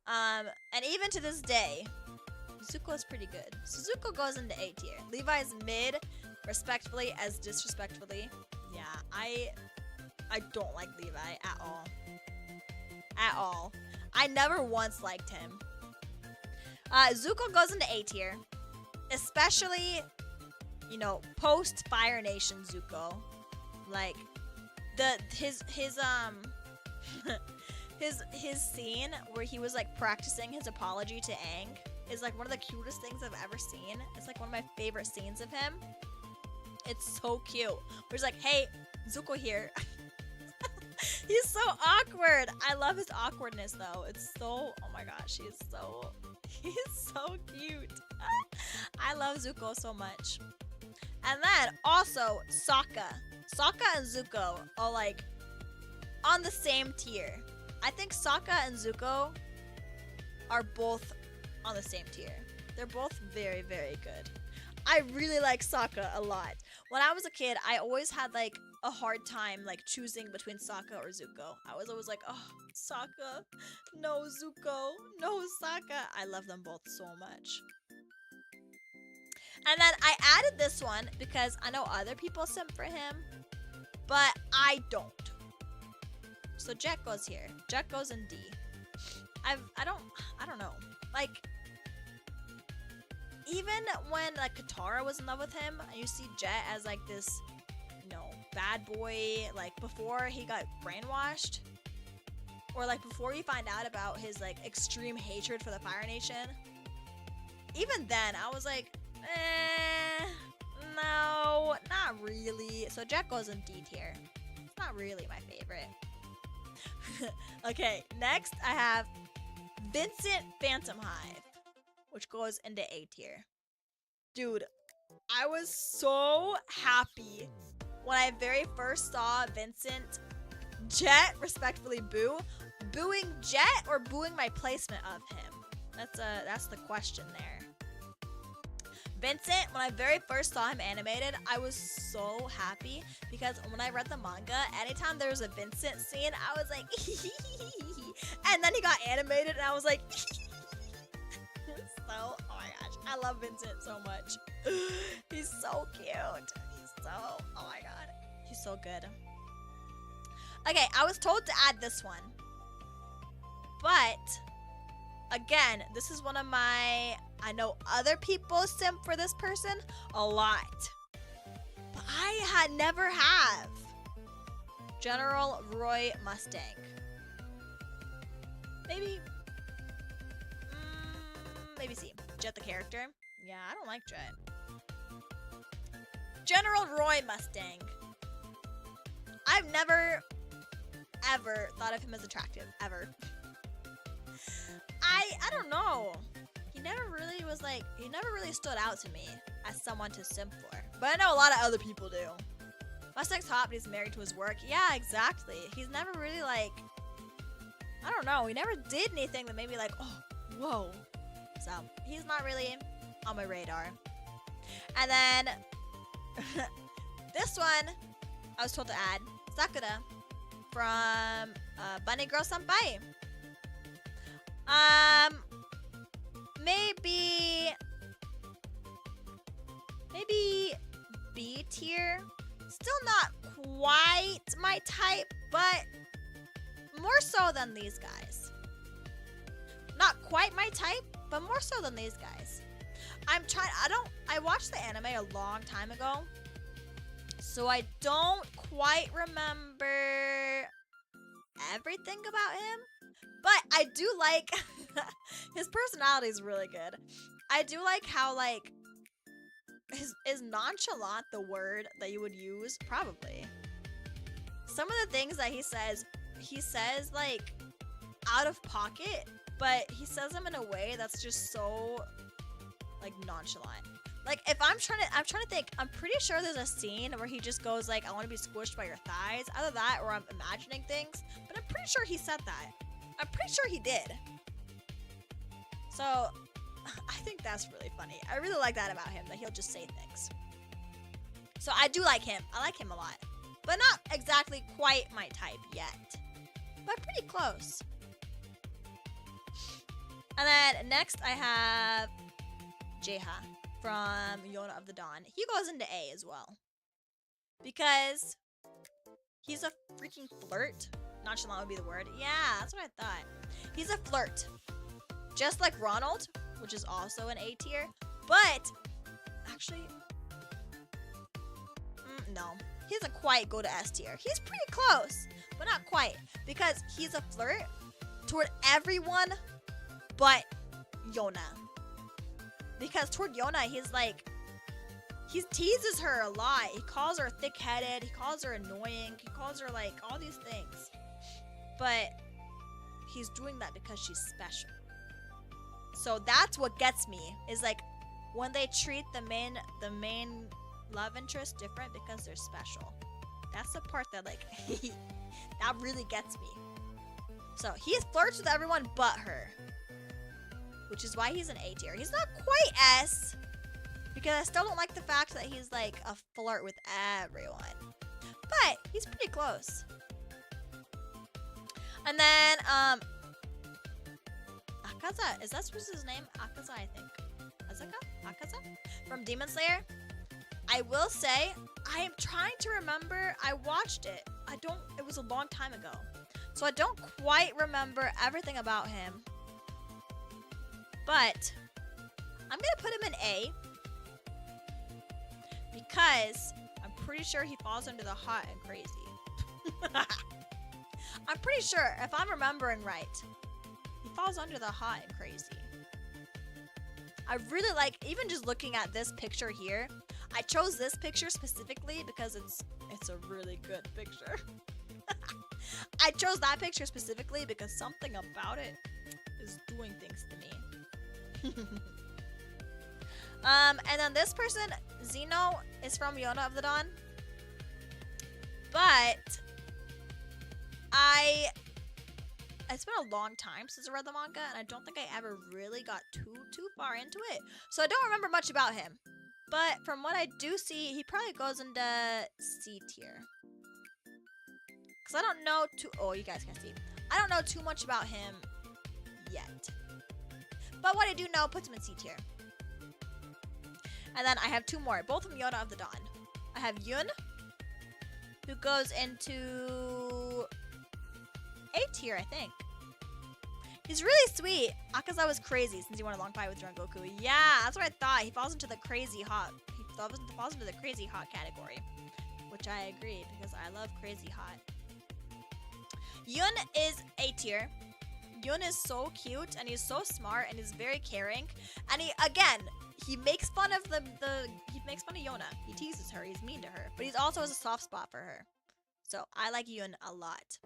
And even to this day, Zuko's pretty good. So Zuko goes into A tier. Levi's mid, respectfully as disrespectfully. Yeah, I don't like Levi at all. At all. I never once liked him. Zuko goes into A tier. Especially, you know, post Fire Nation Zuko. Like, his scene where he was like practicing his apology to Aang is like one of the cutest things I've ever seen. It's like one of my favorite scenes of him. It's so cute. Where he's like, hey, Zuko here. He's so awkward. I love his awkwardness though. It's so, oh my gosh, he's so cute. I love Zuko so much. And then also Sokka. Sokka and Zuko are like on the same tier. I think Sokka and Zuko are both on the same tier. They're both very, very good. I really like Sokka a lot. When I was a kid, I always had like a hard time like choosing between Sokka or Zuko. I was always like, oh, Sokka, no Zuko, no Sokka. I love them both so much. And then I added this one because I know other people simp for him, but I don't. So Jet goes here. Jet goes in D. I don't know. Like, even when like Katara was in love with him, you see Jet as like this, you know, bad boy, like before he got brainwashed, or like before you find out about his like extreme hatred for the Fire Nation. Even then, I was like, no, not really. So Jet goes in D tier. It's not really my favorite. Okay, next I have Vincent Phantom Hive, which goes into A tier. Dude, I was so happy when I very first saw Vincent Jet respectfully booing Jet or booing my placement of him. That's the question there. Vincent, when I very first saw him animated, I was so happy because when I read the manga, anytime there was a Vincent scene, I was like, and then he got animated and I was like, oh my gosh, I love Vincent so much. He's so cute. Oh my god, he's so good. Okay, I was told to add this one, but again, this is one of my, I know other people simp for this person a lot, but I never have. General Roy Mustang. Maybe maybe C. Jet the character. Yeah, I don't like Jet. General Roy Mustang. I've never, ever thought of him as attractive. Ever. I don't know. He never really was like, he never really stood out to me as someone to simp for. But I know a lot of other people do. Mustang's hot, but he's married to his work. Yeah, exactly. He's never really like, I don't know. He never did anything that made me like, oh, whoa. So, he's not really on my radar. And then, this one, I was told to add Sakura from Bunny Girl Senpai. Maybe B tier. Still not quite my type, but more so than these guys. Not quite my type, but more so than these guys. I watched the anime a long time ago, so I don't quite remember everything about him. But I do like his personality is really good. I do like how like is nonchalant the word that you would use? Probably. Some of the things that he says like out of pocket, but he says them in a way that's just so like nonchalant. Like if I'm trying to think, I'm pretty sure there's a scene where he just goes like, I want to be squished by your thighs. Either that or I'm imagining things, but I'm pretty sure he said that. I'm pretty sure he did. So, I think that's really funny. I really like that about him, that he'll just say things. So, I do like him. I like him a lot. But not exactly quite my type yet. But pretty close. And then, next I have Jeha from Yona of the Dawn. He goes into A as well. Because he's a freaking flirt. Nonchalant would be the word. Yeah, that's what I thought. He's a flirt. Just like Ronald, which is also an A tier. But, actually, no. He doesn't quite go to S tier. He's pretty close, but not quite. Because he's a flirt toward everyone but Yona. Because toward Yona, he's like, he teases her a lot. He calls her thick-headed. He calls her annoying. He calls her like all these things. But he's doing that because she's special. So that's what gets me, is like when they treat the main love interest different because they're special. That's the part that like that really gets me. So he flirts with everyone but her, which is why he's an A tier. He's not quite S, because I still don't like the fact that he's like a flirt with everyone. But he's pretty close. And then, Akaza, is that his name? Akaza, I think. Akaza? From Demon Slayer? I will say, I am trying to remember, I watched it. It was a long time ago. So I don't quite remember everything about him. But, I'm gonna put him in A. Because, I'm pretty sure he falls under the hot and crazy. I'm pretty sure, if I'm remembering right, he falls under the hot and crazy. I really like, even just looking at this picture here, I chose this picture specifically because it's a really good picture. I chose that picture specifically because something about it is doing things to me. And then this person, Zeno, is from Yona of the Dawn. But it's been a long time since I read the manga, and I don't think I ever really got too far into it. So I don't remember much about him. But from what I do see, he probably goes into C tier. Because I don't know oh, you guys can see. I don't know too much about him yet. But what I do know puts him in C tier. And then I have two more, both from Yona of the Dawn. I have Yun, who goes into A tier, I think. He's really sweet. Akaza was crazy since he won a long fight with Rengoku. Yeah, that's what I thought. He falls into the crazy hot. He falls into the crazy hot category, which I agree because I love crazy hot. Yun is A tier, Yun is so cute and he's so smart and he's very caring. And he makes fun of he makes fun of Yona. He teases her, he's mean to her, but he also has a soft spot for her. So I like Yun a lot.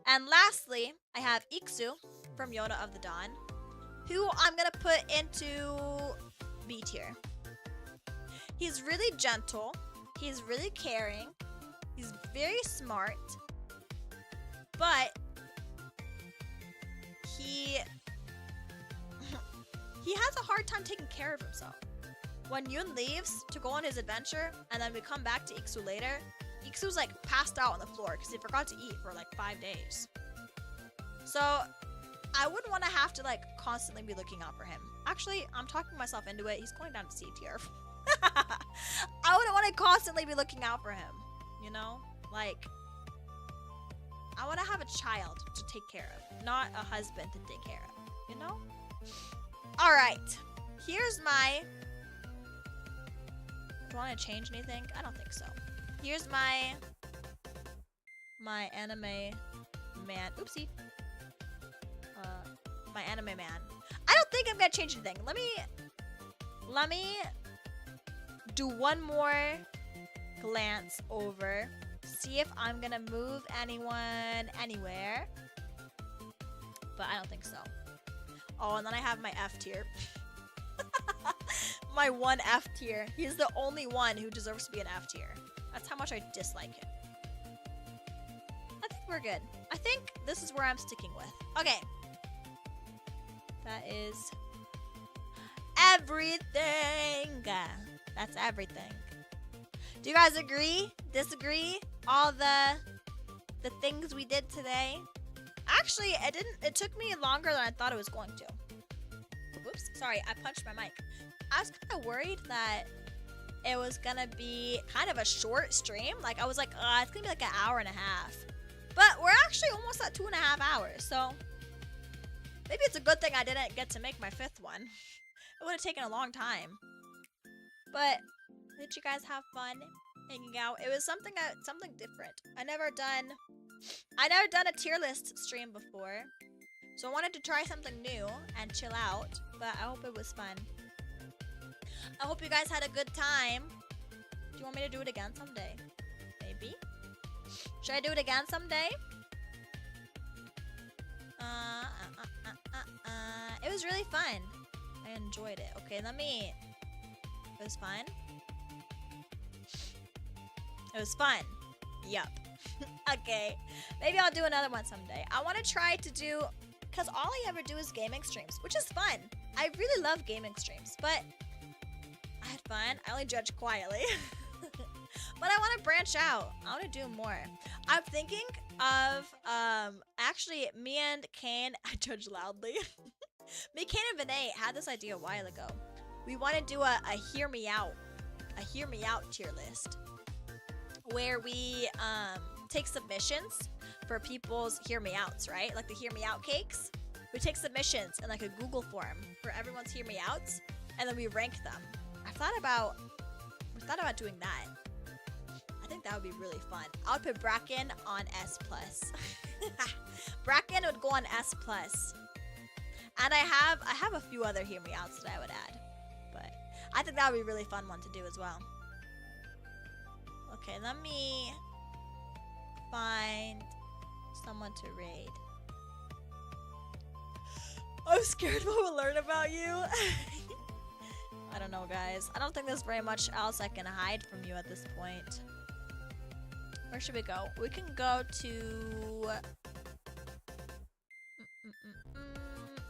And lastly, I have Iksu from Yona of the Dawn, who I'm gonna put into B tier. He's really gentle, he's really caring, he's very smart, but he has a hard time taking care of himself. When Yun leaves to go on his adventure, and then we come back to Iksu later, Iksu's like passed out on the floor because he forgot to eat for like 5 days. So I wouldn't want to have to like constantly be looking out for him. Actually, I'm talking myself into it. He's going down to C tier. I wouldn't want to constantly be looking out for him. You know? Like, I want to have a child to take care of, not a husband to take care of. You know? Alright. Here's my... Do I want to change anything? I don't think so. Here's my anime man. Oopsie. My anime man. I don't think I'm gonna change anything. Let me do one more glance over. See if I'm gonna move anyone anywhere. But I don't think so. Oh, and then I have my F tier. My one F tier. He's the only one who deserves to be an F tier. That's how much I dislike him. I think we're good. I think this is where I'm sticking with. Okay. That is everything. That's everything. Do you guys agree? Disagree? All the things we did today? Actually, it took me longer than I thought it was going to. Whoops. Sorry, I punched my mic. I was kind of worried that it was gonna be kind of a short stream. Like, I was like, it's gonna be like an hour and a half. But we're actually almost at 2.5 hours, so maybe it's a good thing I didn't get to make my 5th one. It would have taken a long time. But did you guys have fun hanging out? It was something different. I never done a tier list stream before, so I wanted to try something new and chill out. But I hope it was fun. I hope you guys had a good time. Do you want me to do it again someday? Maybe. Should I do it again someday? It was really fun. I enjoyed it. Okay, it was fun. It was fun. Yup. Okay. Maybe I'll do another one someday. I want to try to do, because all I ever do is gaming streams, which is fun. I really love gaming streams, but I had fun. I only judge quietly. But I want to branch out. I want to do more. I'm thinking of, actually, me and Kane, I judge loudly. Me, Kane, and Vinay had this idea a while ago. We want to do a hear me out tier list, where we take submissions for people's hear me outs, right? Like the hear me out cakes. We take submissions in like a Google form for everyone's hear me outs, and then we rank them. We thought about doing that. I think that would be really fun. I would put Bracken on S+. Bracken would go on S+. And I have a few other hear me outs that I would add. But I think that would be a really fun one to do as well. Okay, let me find someone to raid. I'm scared what we'll learn about you. I don't know, guys. I don't think there's very much else I can hide from you at this point. Where should we go? We can go to...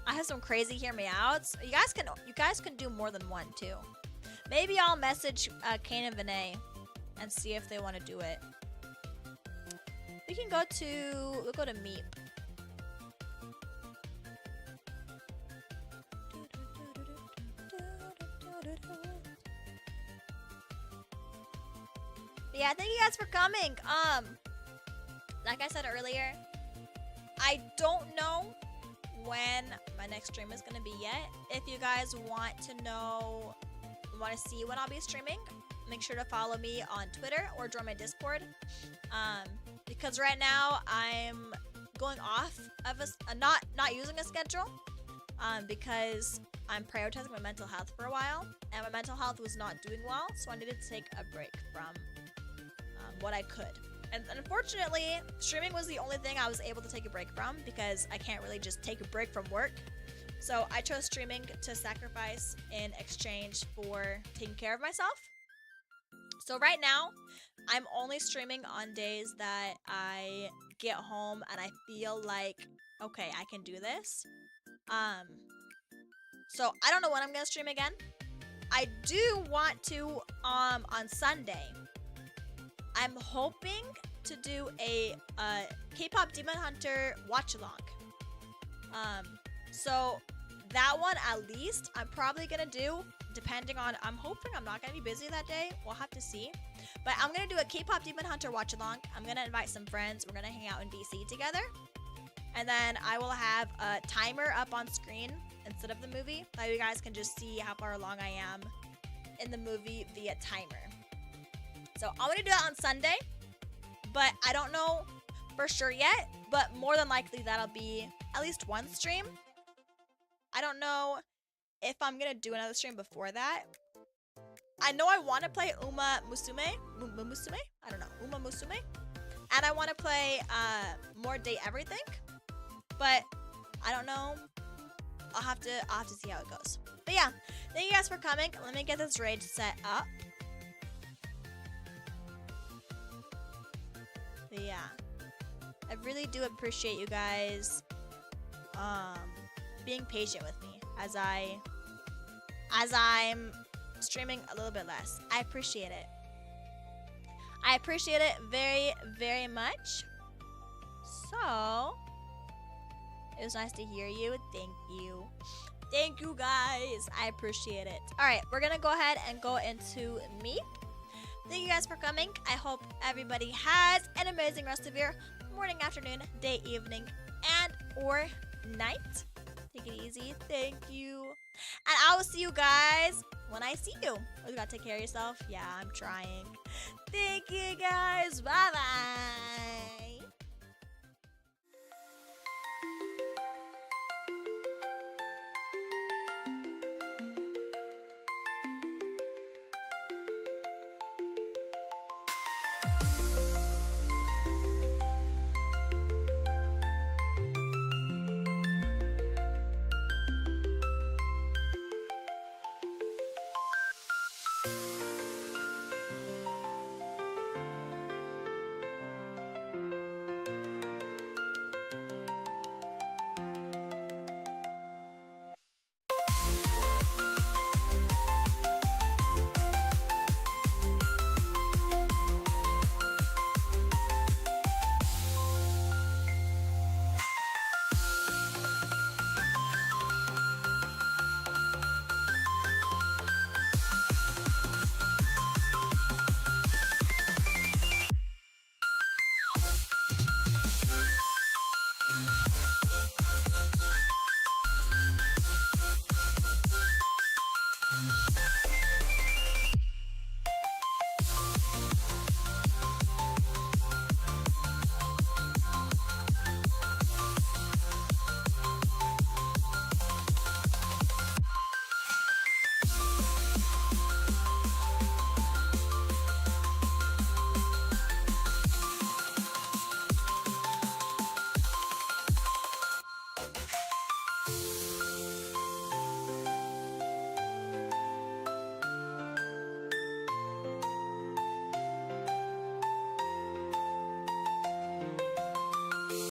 I have some crazy hear me outs. You guys can do more than one too. Maybe I'll message Kane and Vinay and see if they want to do it. We'll go to Meep. Yeah, thank you guys for coming. Like I said earlier, I don't know when my next stream is gonna be yet. If you guys want to see when I'll be streaming, make sure to follow me on Twitter or join my Discord. Because right now I'm going off of not using a schedule, because I'm prioritizing my mental health for a while, and my mental health was not doing well, so I needed to take a break from what I could. And unfortunately, streaming was the only thing I was able to take a break from, because I can't really just take a break from work. So I chose streaming to sacrifice in exchange for taking care of myself. So right now, I'm only streaming on days that I get home and I feel like, okay, I can do this. So I don't know when I'm gonna stream again. I do want to on Sunday. I'm hoping to do a K-pop Demon Hunter watch along. So that one at least I'm probably gonna do, depending on, I'm hoping I'm not gonna be busy that day. We'll have to see. But I'm gonna do a K-pop Demon Hunter watch along. I'm gonna invite some friends. We're gonna hang out in DC together. And then I will have a timer up on screen instead of the movie, so you guys can just see how far along I am in the movie via timer. So I'm gonna do that on Sunday, but I don't know for sure yet, but more than likely that'll be at least one stream. I don't know if I'm gonna do another stream before that. I know I want to play Uma Musume? I don't know, Uma Musume? And I want to play more Day Everything, but I don't know. I'll have to see how it goes. But yeah, thank you guys for coming. Let me get this raid set up. But yeah, I really do appreciate you guys being patient with me as I'm streaming a little bit less. I appreciate it. I appreciate it very, very much. So it was nice to hear you. Thank you. Thank you guys. I appreciate it. Alright, we're gonna go ahead and go into me. Thank you guys for coming. I hope everybody has an amazing rest of your morning, afternoon, day, evening, and or night. Take it easy. Thank you. And I will see you guys when I see you. You gotta take care of yourself. Yeah, I'm trying. Thank you guys. Bye-bye.